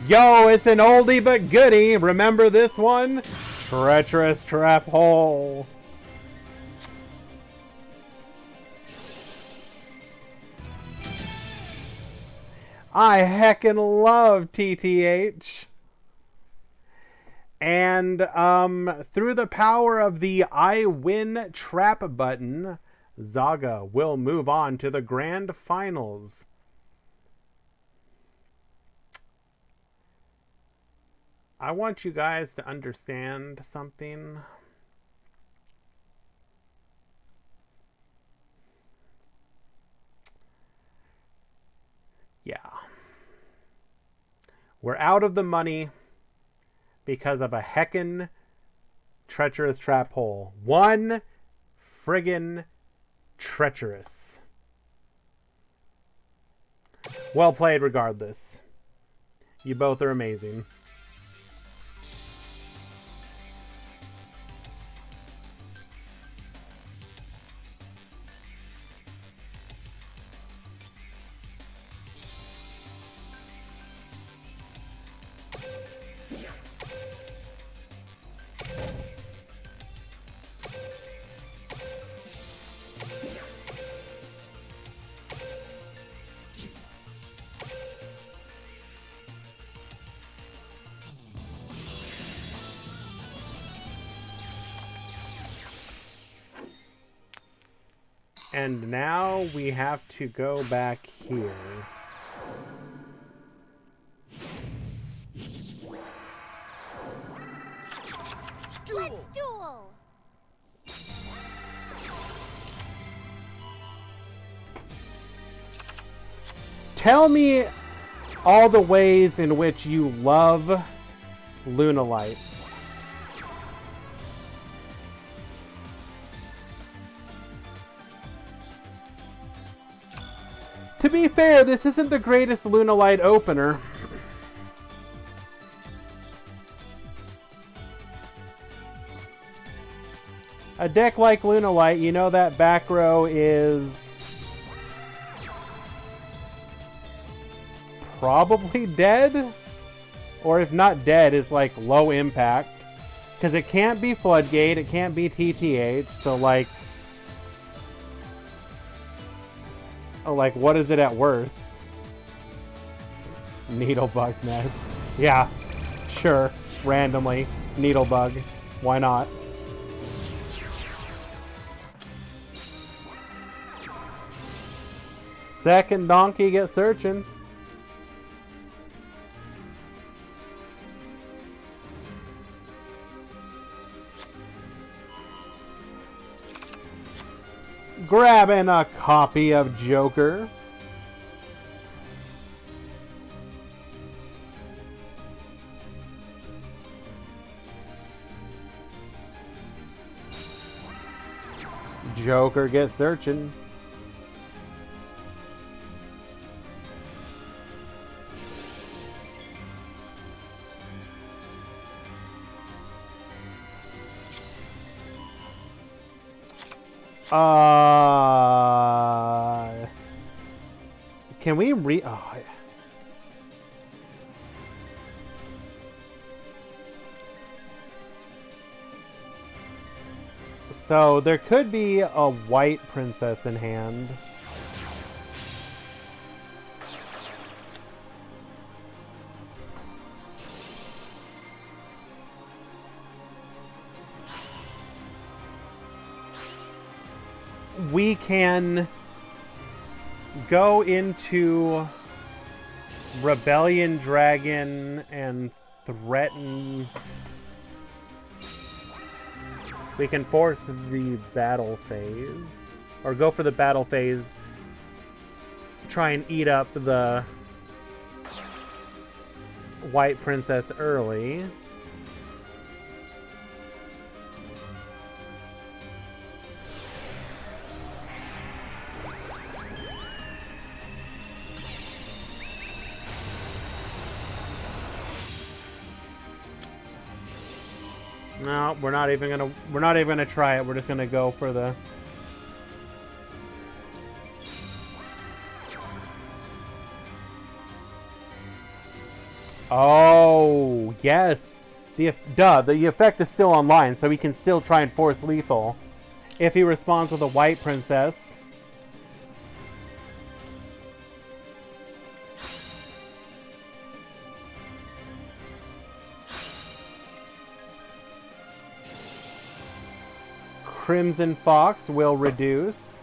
Yo, it's an oldie but goodie. Remember this one? Treacherous Trap Hole. I heckin' love TTH. And through the power of the I Win Trap button, Zaga will move on to the grand finals. I want you guys to understand something. Yeah. We're out of the money because of a heckin' treacherous trap hole. One friggin' treacherous. Well played regardless. You both are amazing. And now we have to go back here. Let's duel. Tell me all the ways in which you love Lunalights. To be fair, this isn't the greatest Lunalight opener. A deck like Lunalight, you know that back row is probably dead? Or if not dead, it's like low impact. Because it can't be Floodgate, it can't be TTH, so like... Oh, like, what is it at worst? Needlebug Nest. Yeah, sure. Randomly. Needlebug. Why not? Second donkey gets searching. Grabbing a copy of Joker. Joker gets searching. Can we So there could be a white princess in hand. We can go into Rebellion Dragon and threaten. We can force the battle phase, or go for the battle phase, try and eat up the white princess early. No, we're not even gonna try it. We're just gonna go for the. Oh yes, the effect is still online, so we can still try and force lethal if he responds with a white princess. Crimson Fox will reduce.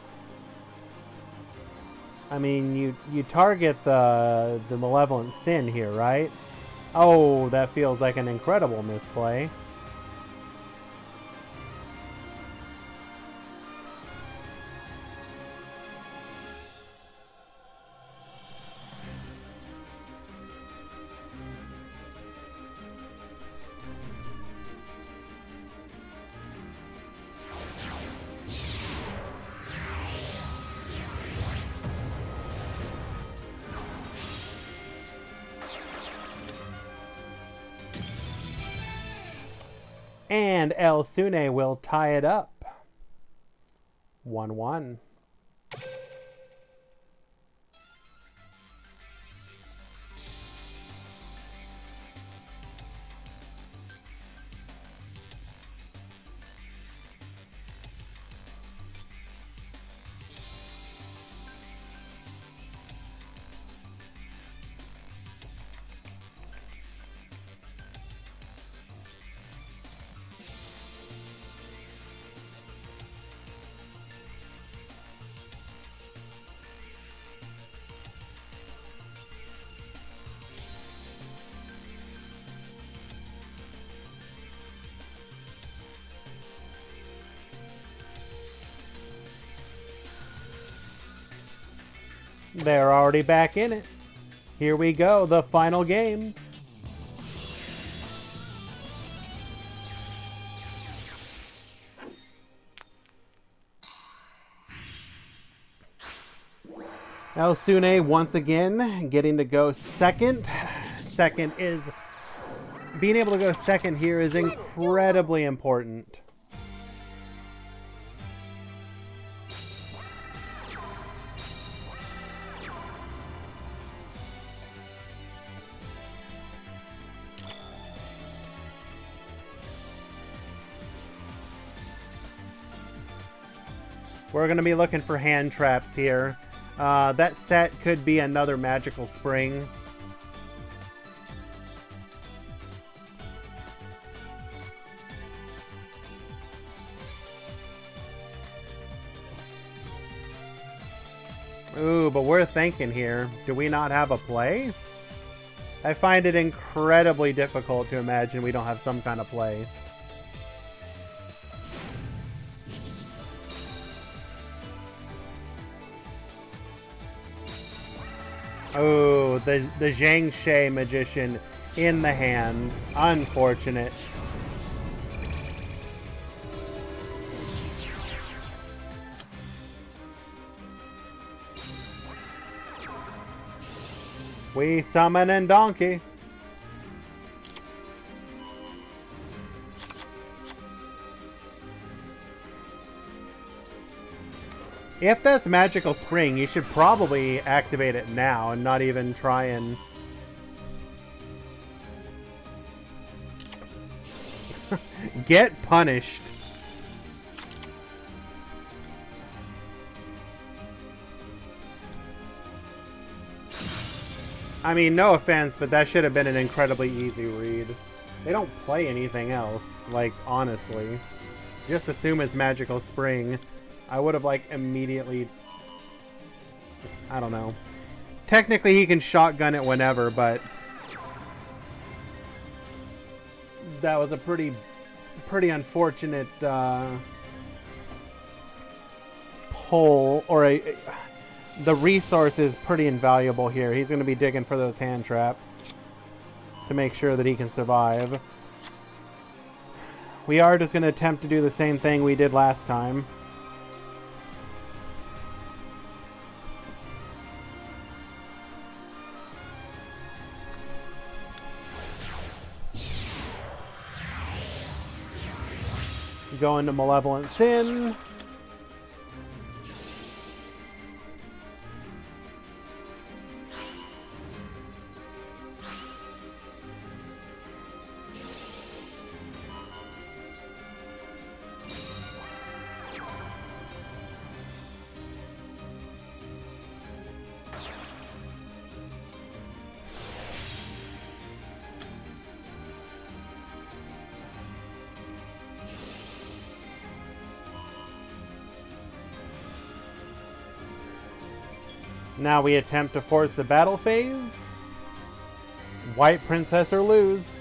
I mean, you target the Malevolent Sin here, right? Oh, that feels like an incredible misplay. And El Sune will tie it up. 1-1. They're already back in it. Here we go, the final game. El Sune once again getting to go second. Second is being able to go second here is incredibly important. We're going to be looking for hand traps here. That set could be another magical spring. Ooh, but we're thinking here. Do we not have a play? I find it incredibly difficult to imagine we don't have some kind of play. Oh, the Zhang Shay Magician in the hand. Unfortunate. We summon and donkey. If that's Magical Spring, you should probably activate it now and not even try and... Get punished. I mean, no offense, but that should have been an incredibly easy read. They don't play anything else, like, honestly. Just assume it's Magical Spring. I would have, like, immediately... I don't know. Technically, he can shotgun it whenever, but... that was a pretty unfortunate, pull, or the resource is pretty invaluable here. He's going to be digging for those hand traps to make sure that he can survive. We are just going to attempt to do the same thing we did last time. Go into Malevolent Sin. Now we attempt to force the battle phase. White Princess or lose.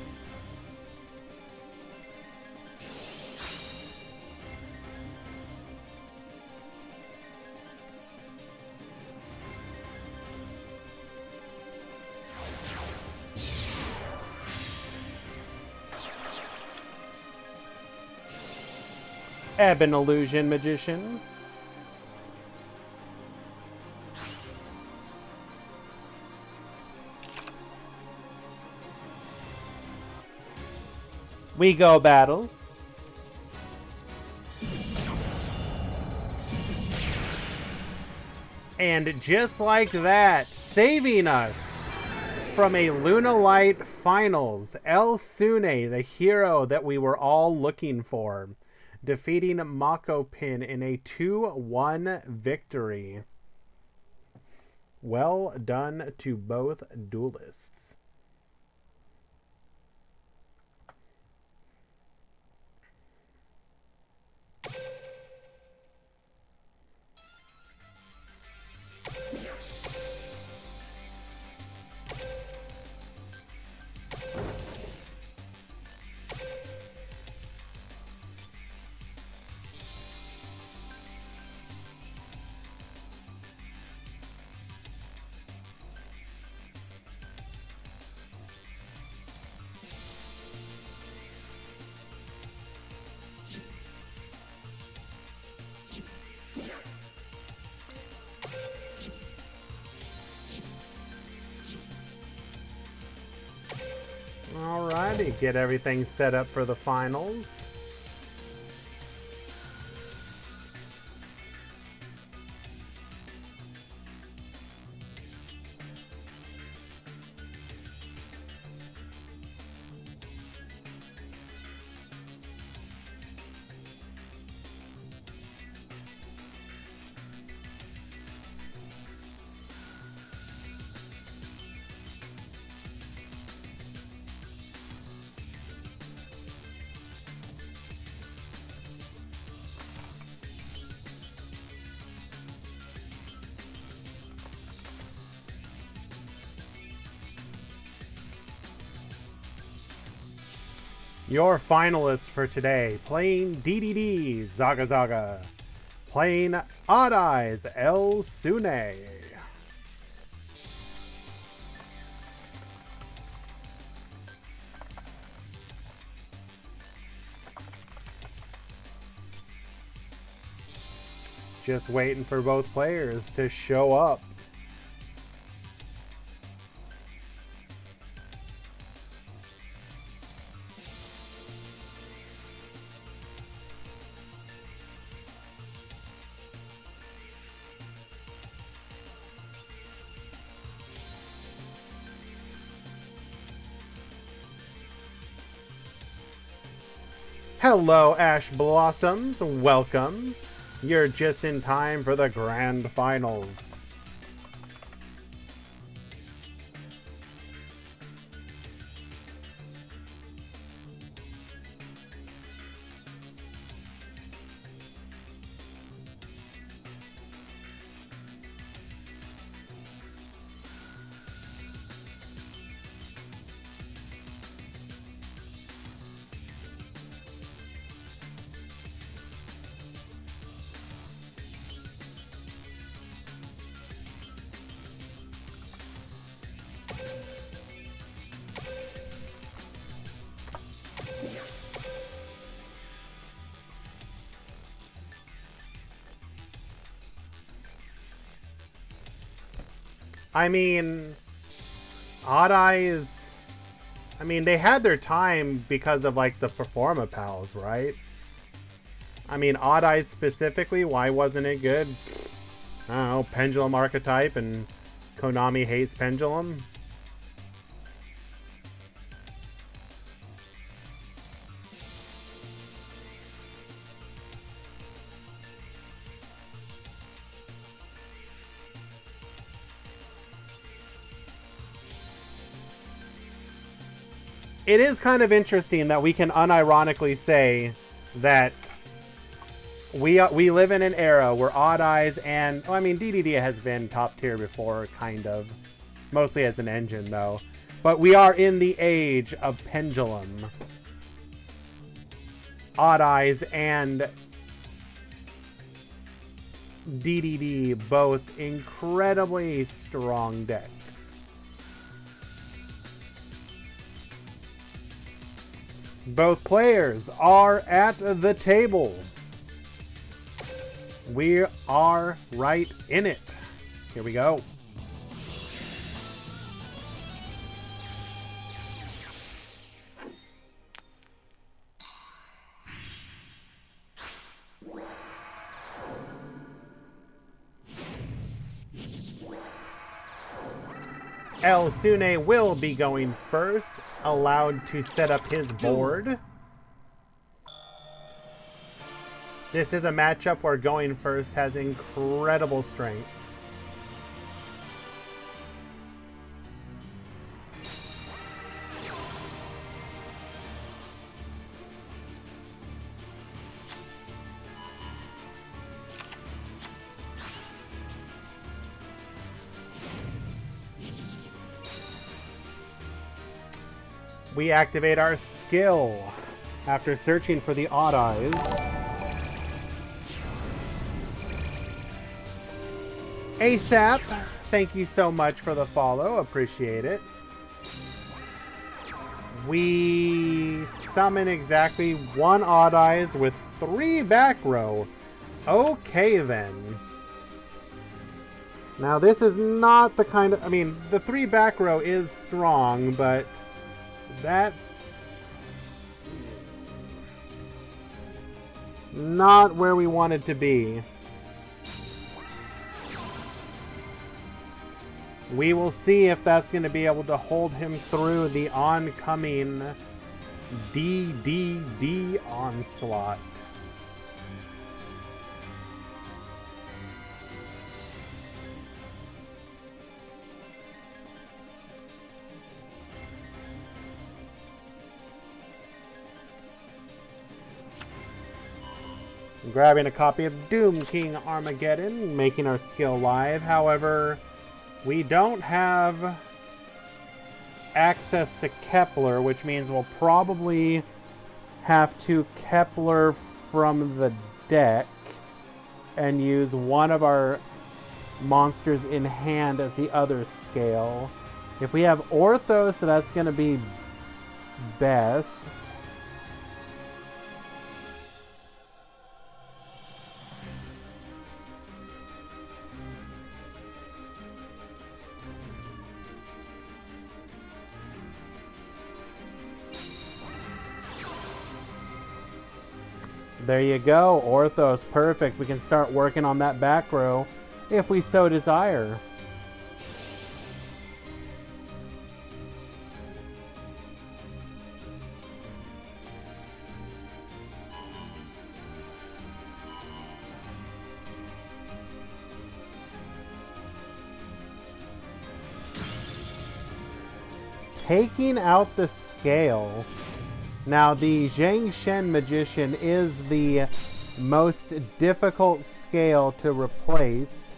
Ebon Illusion Magician. We go battle. And just like that, saving us from a Lunalight Finals, El Sune, the hero that we were all looking for, defeating Mako Pin in a 2-1 victory. Well done to both duelists. Alrighty, get everything set up for the finals. Your finalists for today, playing DDD, Zagazaka, playing Odd Eyes, El Sune. Just waiting for both players to show up. Hello, Ash Blossoms. Welcome. You're just in time for the grand finals. I mean, Odd Eyes, I mean, they had their time because of, like, the Performa Pals, right? I mean, Odd Eyes specifically, why wasn't it good? I don't know, Pendulum archetype, and Konami hates Pendulum. It is kind of interesting that we can unironically say that we live in an era where Odd Eyes and, well, I mean, DDD has been top tier before, kind of. Mostly as an engine, though. But we are in the age of Pendulum, Odd Eyes, and DDD, both incredibly strong decks. Both players are at the table. We are right in it. Here we go. El Sune will be going first, allowed to set up his board. This is a matchup where going first has incredible strength. We activate our skill after searching for the Odd Eyes. ASAP, thank you so much for the follow. Appreciate it. We summon exactly 1 Odd Eyes with 3 back row. Okay, then. Now, this is not the kind of... I mean, the 3 back row is strong, but... that's not where we wanted to be. We will see if that's going to be able to hold him through the oncoming DDD onslaught. Grabbing a copy of Doom King Armageddon, making our skill live. However, we don't have access to Kepler, which means we'll probably have to Kepler from the deck and use one of our monsters in hand as the other scale. If we have Orthos, that's going to be best. There you go, Orthos, perfect. We can start working on that back row if we so desire. Taking out the scale. Now, the Zhang Shen Magician is the most difficult scale to replace,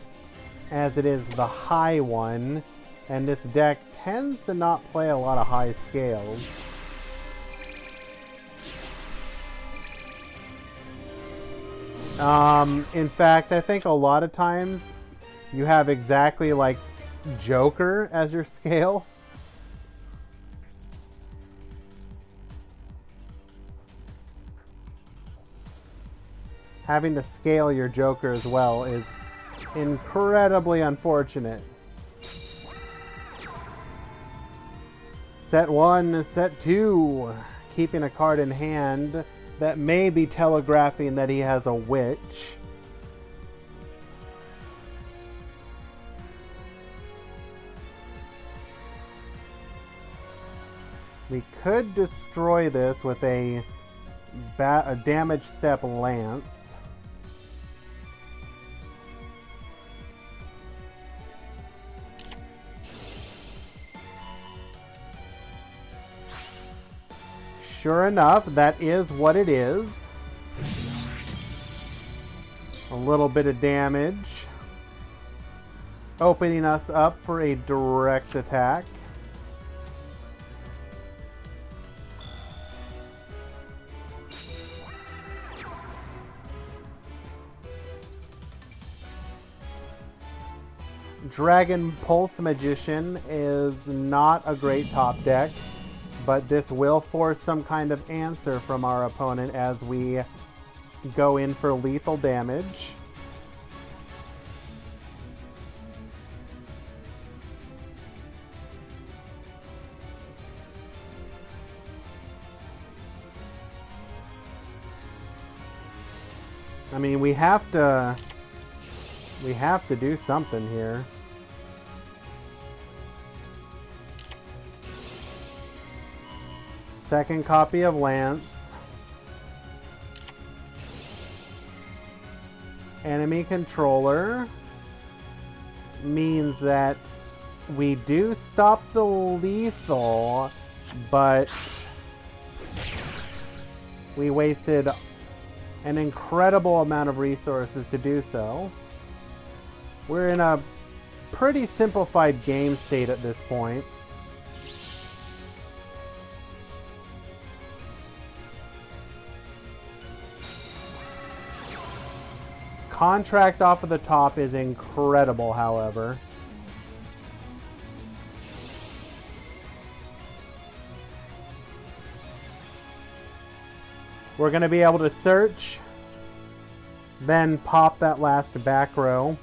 as it is the high one, and this deck tends to not play a lot of high scales. In fact, I think a lot of times you have exactly like Joker as your scale. Having to scale your Joker as well is incredibly unfortunate. Set 1, set 2. Keeping a card in hand that may be telegraphing that he has a witch. We could destroy this with a damage step lance. Sure enough, that is what it is. A little bit of damage. Opening us up for a direct attack. Dragon Pulse Magician is not a great top deck, but this will force some kind of answer from our opponent as we go in for lethal damage. I mean, we have to do something here. Second copy of Lance. Enemy controller means that we do stop the lethal, but we wasted an incredible amount of resources to do so. We're in a pretty simplified game state at this point. Contract off of the top is incredible, however. We're going to be able to search, then pop that last back row.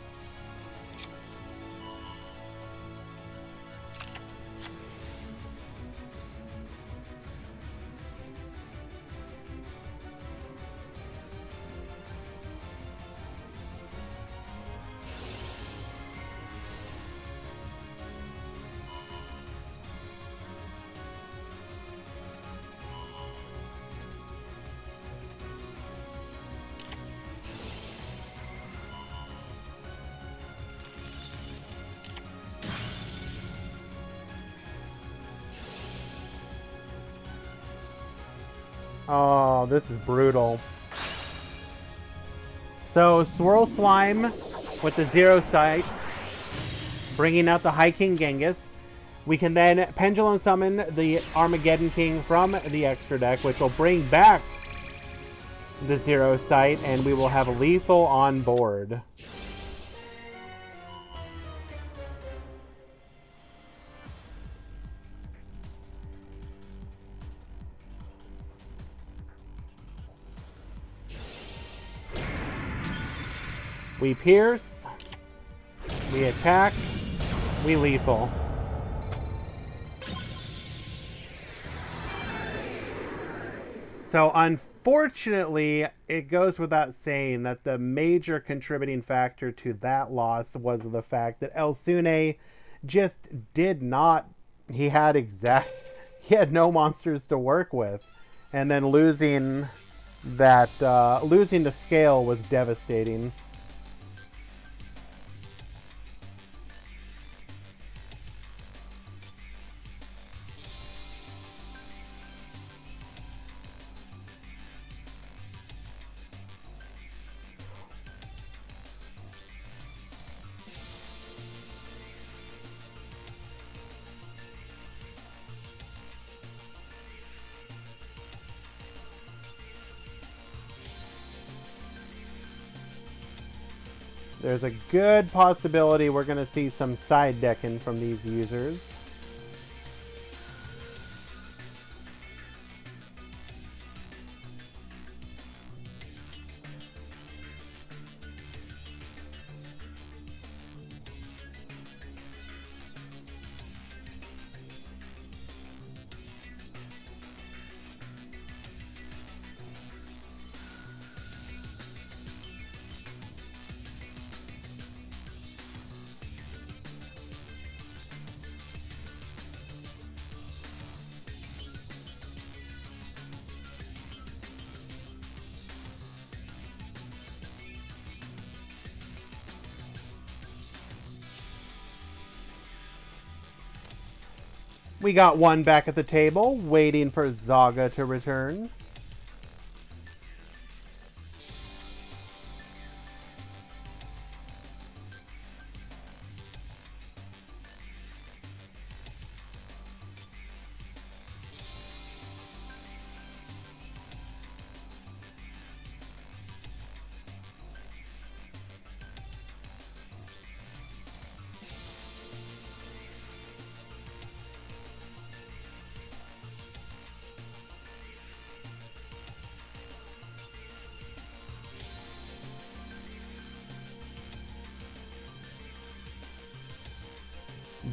Oh, this is brutal. So, Swirl Slime with the 0 sight, bringing out the High King Genghis. We can then Pendulum Summon the Armageddon King from the extra deck, which will bring back the 0 sight, and we will have lethal on board. We pierce, we attack, we lethal. So unfortunately, it goes without saying that the major contributing factor to that loss was the fact that Elsune just did not, he had no monsters to work with. And then losing the scale was devastating. There's a good possibility we're going to see some side decking from these users. We got one back at the table, waiting for Zaga to return.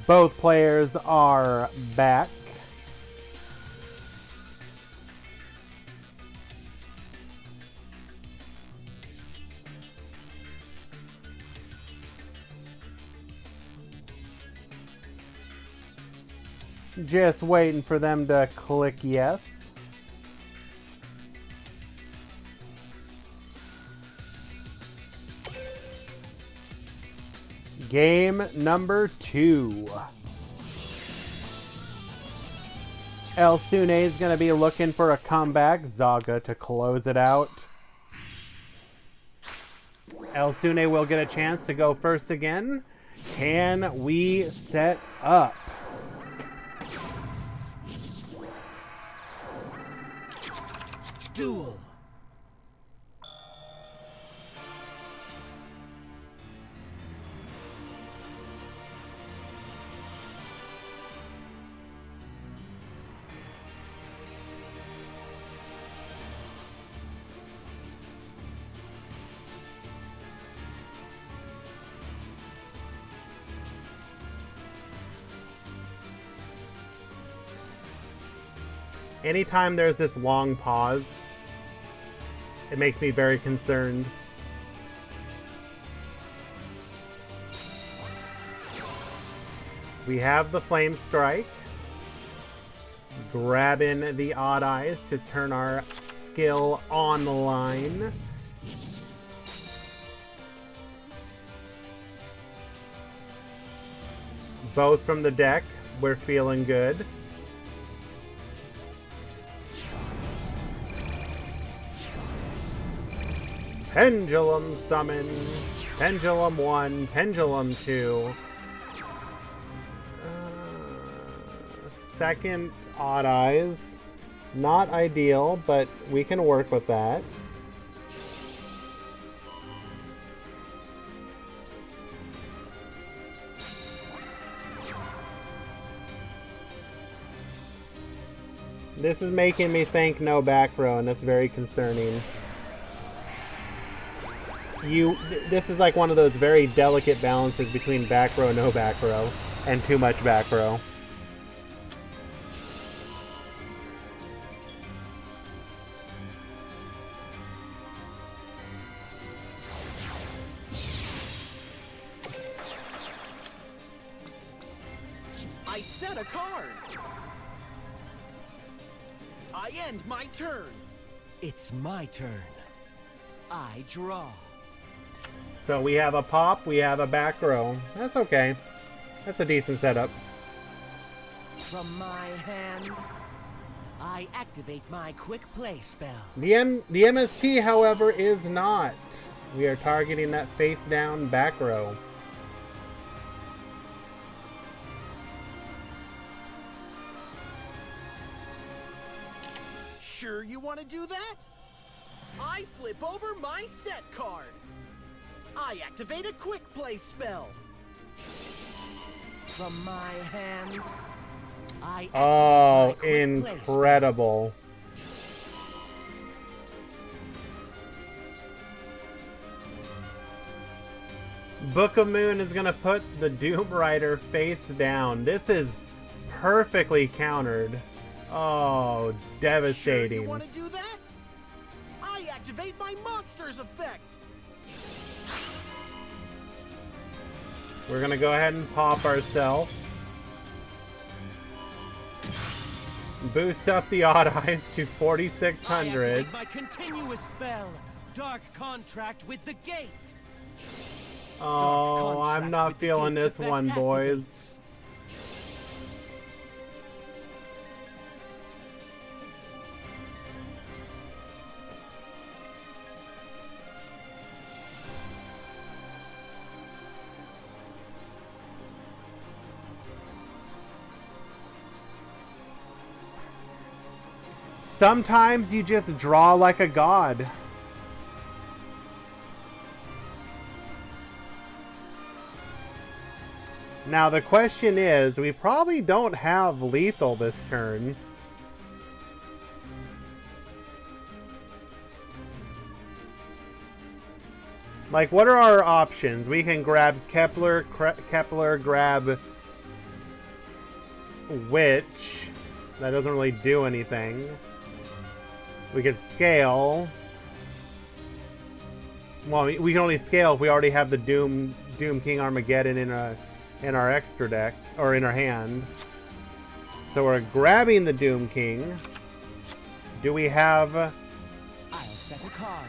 Both players are back. Just waiting for them to click yes. Game number 2. El Sune is going to be looking for a comeback. Zaga to close it out. El Sune will get a chance to go first again. Can we set up? Duel. Anytime there's this long pause, it makes me very concerned. We have the Flame Strike. Grabbing the Odd Eyes to turn our skill online. Both from the deck, we're feeling good. Pendulum Summon. Pendulum 1, Pendulum 2. Second Odd Eyes. Not ideal, but we can work with that. This is making me think no back row, and that's very concerning. This is like one of those very delicate balances between back row, no back row, and too much back row. I set a card. I end my turn. It's my turn. I draw. So we have a pop, we have a back row. That's okay. That's a decent setup. From my hand, I activate my quick play spell. The MST, however, is not. We are targeting that face down back row. Sure you want to do that? I flip over my set card. I activate a quick play spell. From my hand, I activate my quick incredible. Book of Moon is going to put the Doom Rider face down. This is perfectly countered. Oh, devastating. Sure you want to do that? I activate my monster's effect. We're going to go ahead and pop ourselves. Boost up the Odd Eyes to 4,600. My continuous spell, Dark Contract with the Gate. Oh, I'm not feeling this one, boys. Sometimes you just draw like a god. Now the question is, we probably don't have lethal this turn. Like, what are our options? We can grab Kepler, grab Witch. That doesn't really do anything. We could scale. Well, we can only scale if we already have the Doom King Armageddon in our extra deck, or in our hand. So we're grabbing the Doom King. Do we have... I'll set a card.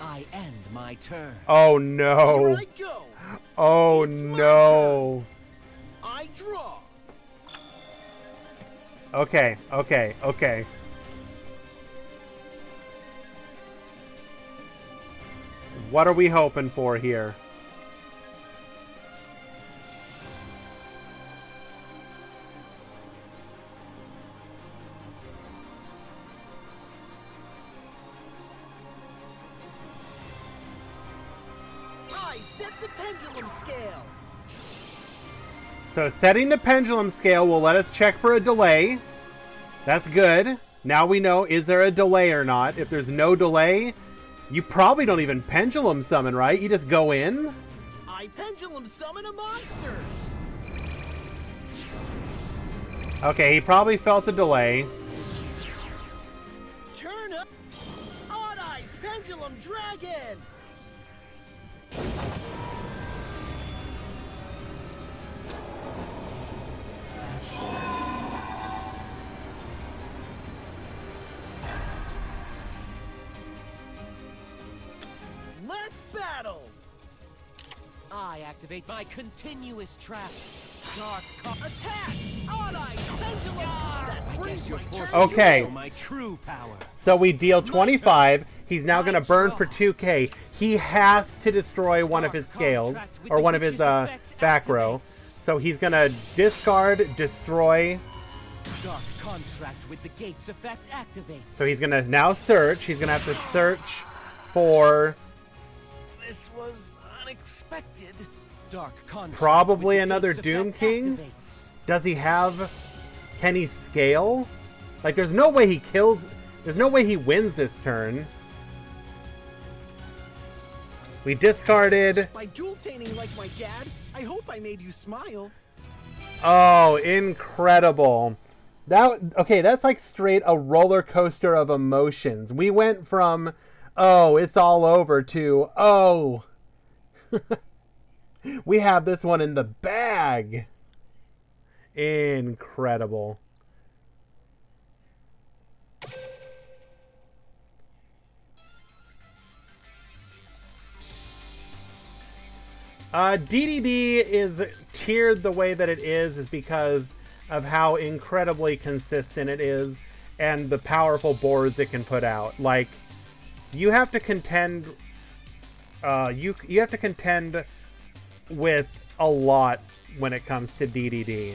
I end my turn. Oh no. Here I go. Oh It's my no. I draw. Okay. What are we hoping for here? I set the pendulum scale. So setting the pendulum scale will let us check for a delay. That's good. Now we know, is there a delay or not? If there's no delay, you probably don't even pendulum summon, right? You just go in? I pendulum summon a monster. Okay, he probably felt the delay. Turn up. Odd Eyes Pendulum Dragon. Let's battle. I activate my continuous trap. Dark Attack. Odd Eyes Pendulum. That I brings guess you're my forced turn. Okay. to show my true power. So we deal 25. He's now going to burn draw. for 2k. He has to destroy one of his scales, or one of his back row. So he's going to discard, destroy. Dark contract with the gates effect activates. So he's going to now search. He's going to have to search for This was unexpected. Dark contract probably with the another gates Doom effect King. activates. Does he have... Can he scale? Like, there's no way he kills... There's no way he wins this turn. We discarded... By dual-taining like my dad, I hope I made you smile. Oh, incredible. Okay, that's like straight a roller coaster of emotions. We went from, oh, it's all over, to, oh, we have this one in the bag. Incredible. DDD is tiered the way that it is because of how incredibly consistent it is and the powerful boards it can put out. Like, you have to contend you have to contend with a lot when it comes to DDD.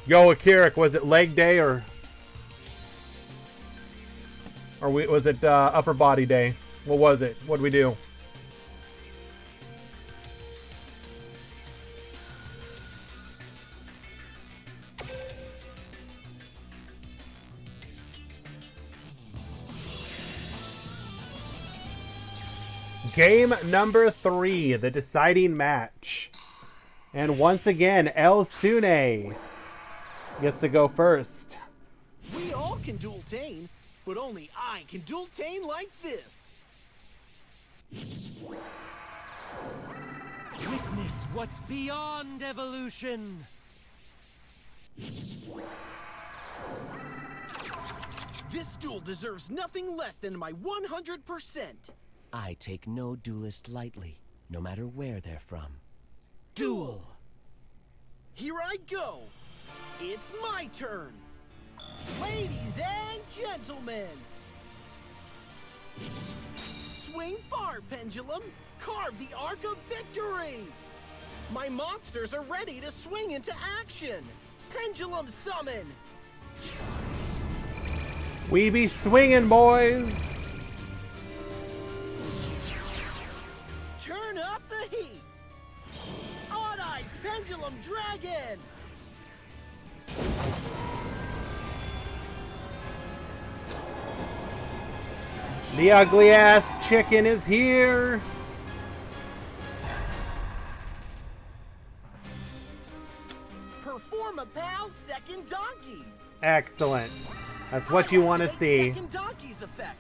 Yo, Akirik, was it leg day or was it upper body day? What was it? What did we do? Game number 3, the deciding match. And once again, El Sune gets to go first. We all can dual-tain, but only I can dual-tain like this. Witness what's beyond evolution. This duel deserves nothing less than my 100%. I take no duelist lightly, no matter where they're from. Duel! Here I go. It's my turn. Ladies and gentlemen, Swing far, Pendulum! Carve the arc of victory! My monsters are ready to swing into action! Pendulum summon! We be swinging, boys! Turn up the heat! Odd Eyes Pendulum Dragon! The ugly ass chicken is here! Perform a pal second donkey! Excellent. That's what you want to see. Second donkey's effect.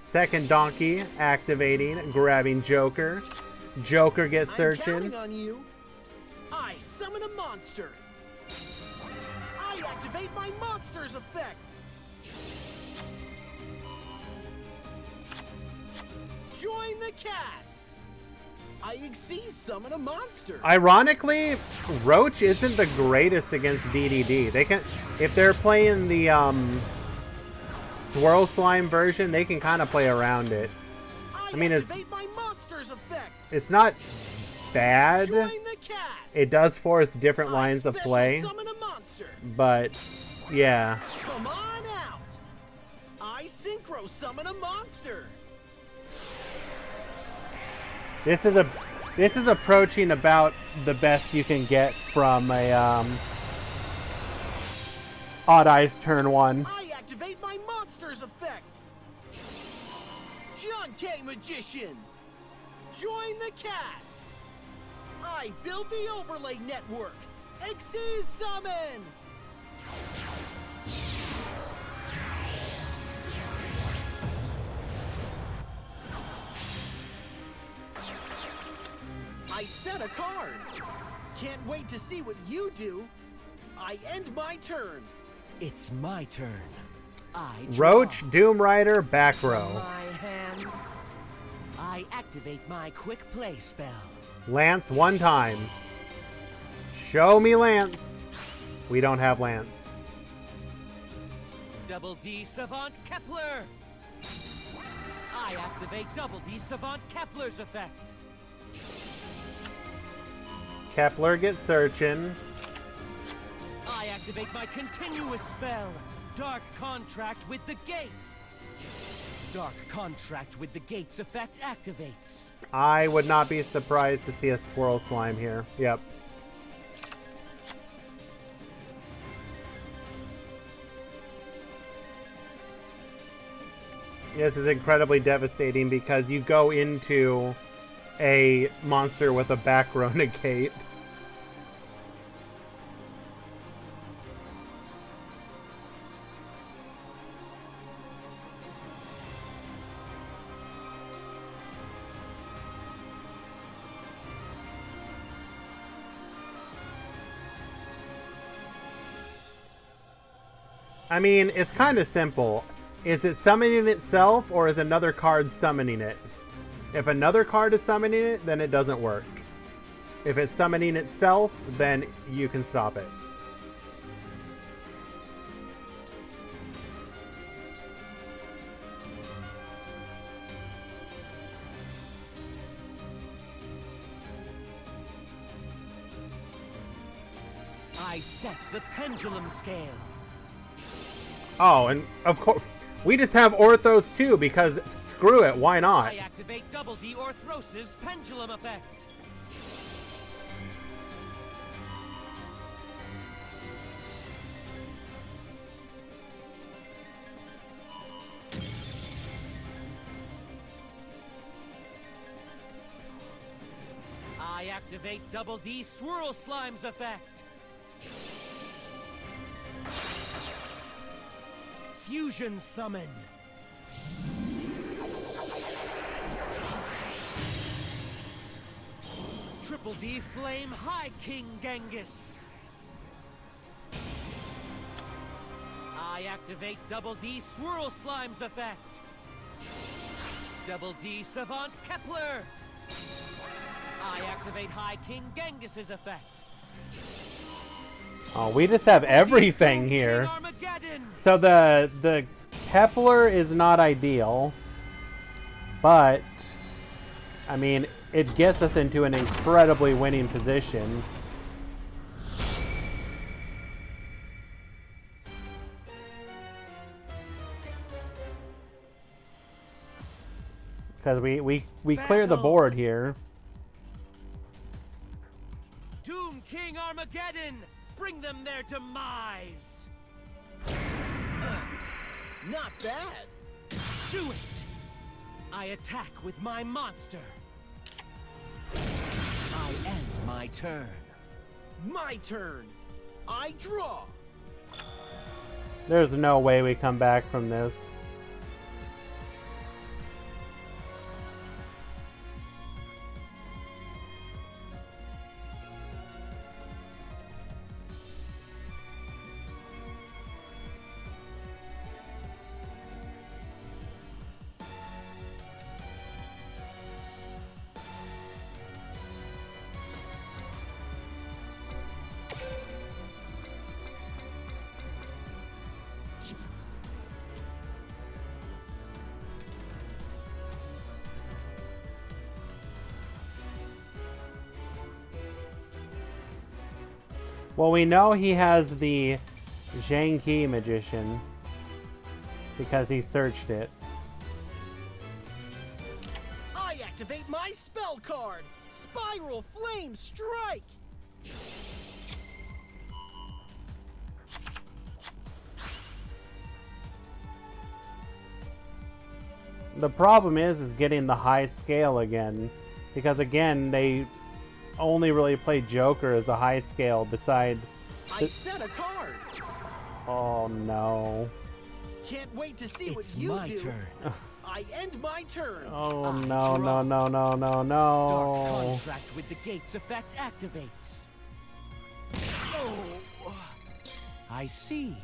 Second donkey activating, grabbing Joker. Joker gets I'm searching. counting on you. I summon a monster. I activate my monster's effect. Join the cast. I summon a monster. Ironically, Roach isn't the greatest against DDD. They can, if they're playing the Swirl Slime version, they can kind of play around it. I mean, activate my monster's effect. it's not bad. Join the cast. It does force different lines of play, Summon a monster. but yeah. Come on out. I synchro summon a monster. This is approaching about the best you can get from a Odd Eyes turn 1. I activate my monster's effect. John K. Magician. Join the cast. I build the overlay network. Xyz summon. I set a card. Can't wait to see what you do. I end my turn. It's my turn. I draw. Roach, Doom Rider, back row. My hand. I activate my quick play spell. Lance one time. Show me Lance. We don't have Lance. Double D Savant Kepler. I activate Double D Savant Kepler's effect. Kepler gets searching. I activate my continuous spell, Dark Contract with the Gate. Dark Contract with the Gate's effect activates. I would not be surprised to see a Swirl Slime here. Yep. This is incredibly devastating because you go into a monster with a back row negate. I mean, it's kind of simple. Is it summoning itself, or is another card summoning it? If another card is summoning it, then it doesn't work. If it's summoning itself, then you can stop it. I set the pendulum scale. Oh, and of course, we just have Orthos too, because screw it, why not? I activate Double D Orthros' pendulum effect. I activate Double D Swirl Slime's effect. Fusion Summon. Triple D Flame High King Genghis. I activate Double D Swirl Slime's effect. Double D Savant Kepler. I activate High King Genghis's effect. Oh, we just have everything here. So the Kepler is not ideal. but I mean, it gets us into an incredibly winning position. Because we clear the board here. Doom King Armageddon! Bring them their demise! Not bad. Do it! I attack with my monster. I end my turn. My turn. I draw. There's no way we come back from this. Well, we know he has the Zhangqi Magician because he searched it. I activate my spell card. Spiral Flame Strike. The problem is getting the high scale again, because again they only really play Joker as a high scale beside. I set a card. Oh no. Can't wait to see It's what you my do. turn. I end my turn. Oh I no, draw. no, no, no, no, Dark no. Contract with the Gates effect activates. Oh. I see.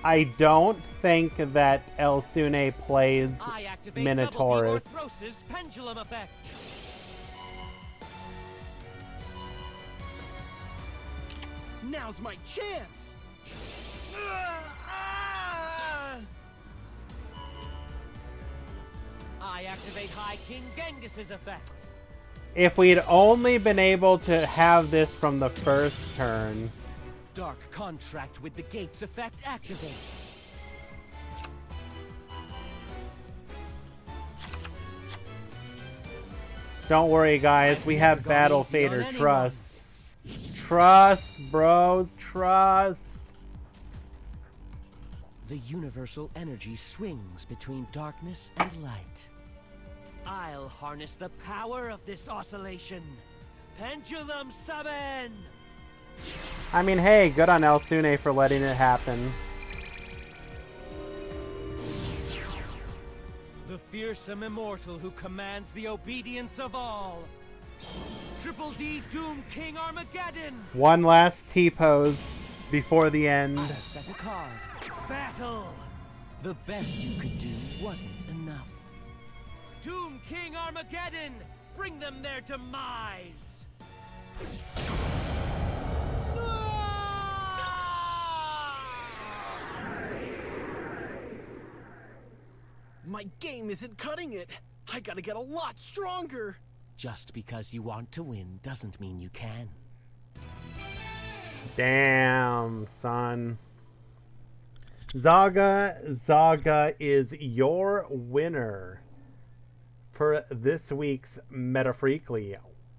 I don't think that Elsune plays I activate Minotaurus. Double the Orthrosis pendulum effect. Now's my chance. I activate High King Genghis's effect. If we'd only been able to have this from the first turn. Dark Contract with the Gates effect activates. Don't worry, guys. We have never Battle gone easy on Fader. anyone. Trust. Trust, bros. Trust. The universal energy swings between darkness and light. I'll harness the power of this oscillation. Pendulum summon! I mean, hey, good on Elsune for letting it happen. The fearsome immortal who commands the obedience of all. Triple D Doom King Armageddon! One last T-pose before the end. I'll set a card. Battle! The best you could do wasn't enough. Doom King Armageddon! Bring them their demise! My game isn't cutting it. I gotta get a lot stronger. Just because you want to win doesn't mean you can. Damn, son. Zagazaka is your winner for this week's Meta Freekly.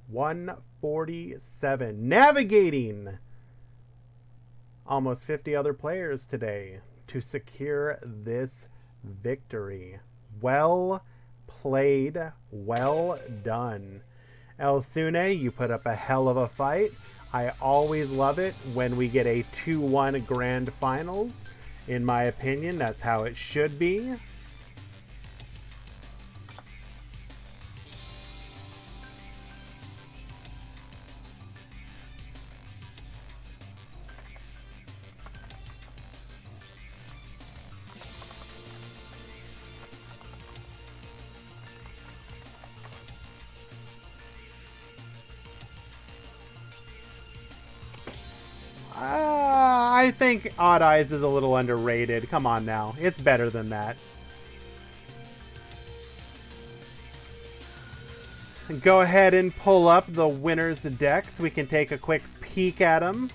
147. Navigating almost 50 other players today to secure this victory. Well played. Well done. Elsune, you put up a hell of a fight. I always love it when we get a 2-1 grand finals. In my opinion, that's how it should be. I think Odd Eyes is a little underrated. Come on now. It's better than that. Go ahead and pull up the winner's decks. We can take a quick peek at them.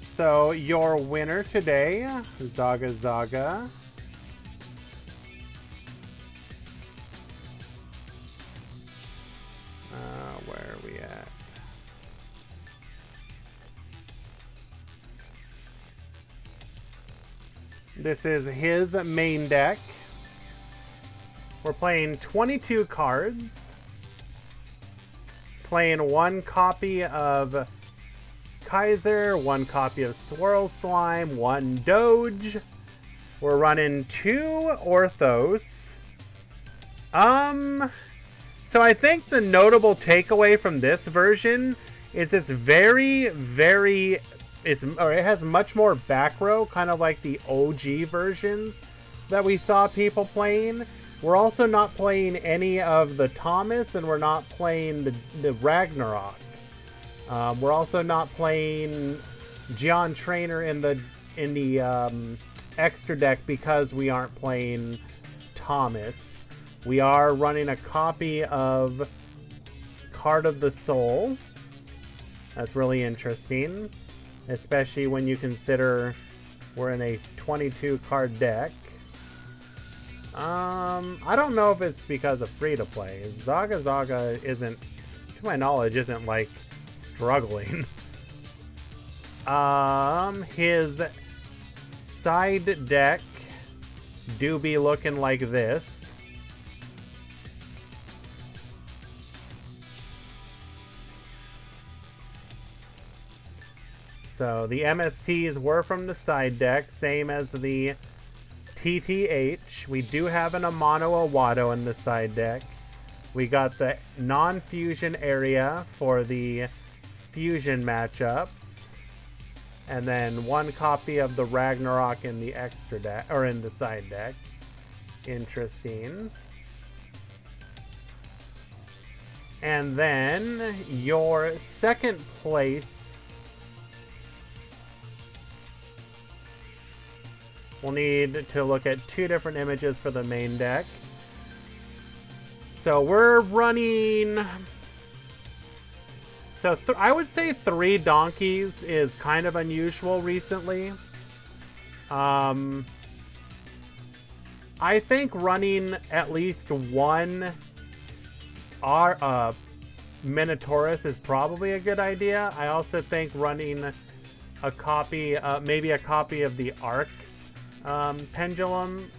So, your winner today, Zagazaka. Where are we at? This is his main deck. We're playing 22 cards. Playing one copy of Kaiser, one copy of Swirl Slime, one Doge. We're running 2 Orthos. So I think the notable takeaway from this version is it's very, it has much more back row, kind of like the OG versions that we saw people playing. We're also not playing any of the Thomas, and we're not playing the Ragnarok. We're also not playing Gian Trainer in the extra deck because we aren't playing Thomas. We are running a copy of Card of the Soul. That's really interesting, especially when you consider we're in a 22 card deck. I don't know if it's because of free to play. Zagazaka isn't, to my knowledge, isn't like struggling. His side deck do be looking like this. So the MSTs were from the side deck, same as the TTH. We do have an Amano Awado in the side deck. We got the non-fusion area for the fusion matchups, and then one copy of the Ragnarok in the extra deck, or in the side deck. Interesting. And then your second place, we'll need to look at 2 different images for the main deck. So we're running, so I would say 3 donkeys is kind of unusual recently. I think running at least 1 Minotaurus is probably a good idea. I also think running a copy, maybe a copy of the Arc Pendulum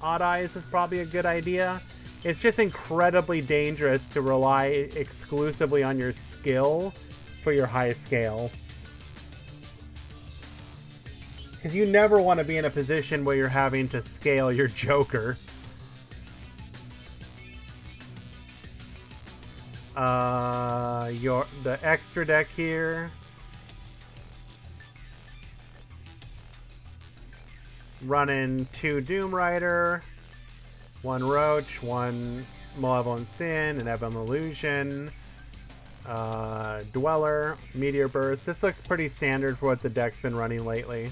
Odd Eyes is probably a good idea. It's just incredibly dangerous to rely exclusively on your skill for your high scale. Because you never want to be in a position where you're having to scale your Joker. The extra deck here. Running 2 Doom Rider, 1 Roach, 1 Malevolent Sin, an Ebon Illusion, Dweller, Meteor Burst. This looks pretty standard for what the deck's been running lately.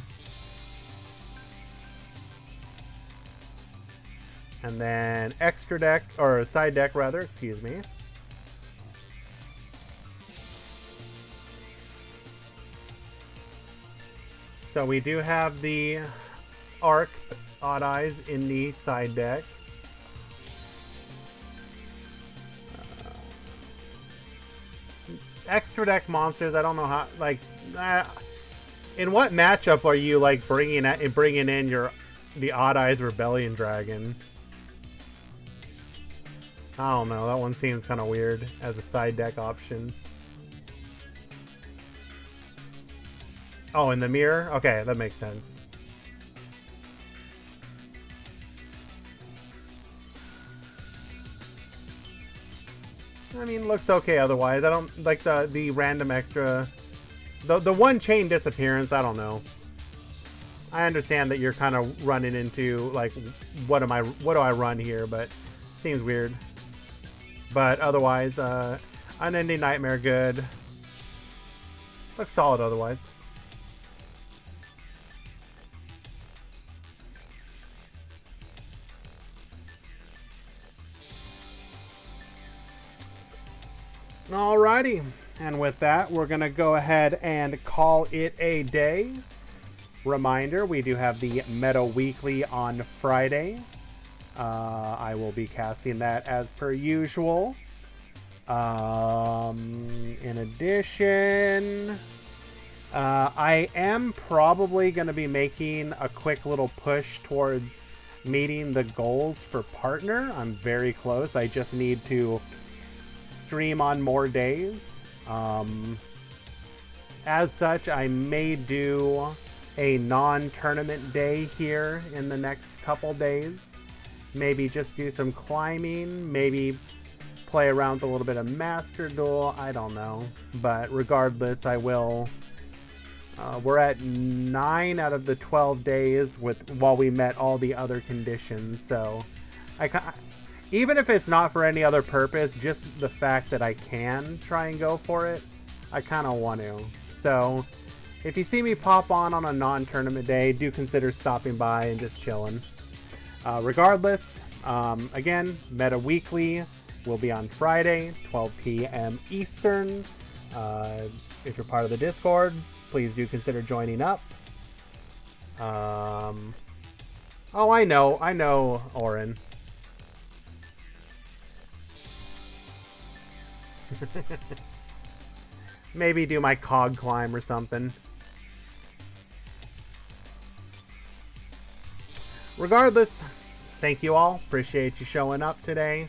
And then extra deck, or side deck rather, excuse me. So we do have the Arc Odd Eyes in the side deck. Extra deck monsters, I don't know how, like, in what matchup are you like bringing in the Odd Eyes Rebellion Dragon? I don't know, that one seems kind of weird as a side deck option. Oh, in the mirror? Okay, that makes sense. I mean, looks okay otherwise. I don't like the random extra, the one chain disappearance. I don't know. I understand that you're kind of running into like, what do I run here? But seems weird. But otherwise, Unending Nightmare good. Looks solid otherwise. Alrighty, and with that, we're gonna go ahead and call it a day. Reminder, we do have the Meta Weekly on Friday. I will be casting that as per usual. In addition, I am probably going to be making a quick little push towards meeting the goals for partner. I'm very close. I just need to stream on more days. As such, I may do a non-tournament day here in the next couple days. Maybe just do some climbing, maybe play around with a little bit of Master Duel, I don't know. But regardless, I will. We're at 9 out of the 12 days while we met all the other conditions, so even if it's not for any other purpose, just the fact that I can try and go for it, I kind of want to. So if you see me pop on a non-tournament day, do consider stopping by and just chilling. Regardless, again, Meta Weekly will be on Friday, 12 p.m. Eastern. If you're part of the Discord, please do consider joining up. Oh, I know, Oren. Maybe do my cog climb or something. Regardless, thank you all. Appreciate you showing up today.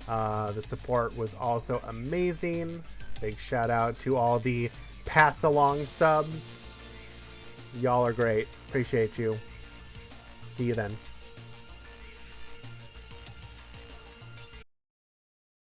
The support was also amazing. Big shout out to all the pass along subs. Y'all are great. Appreciate you. See you then.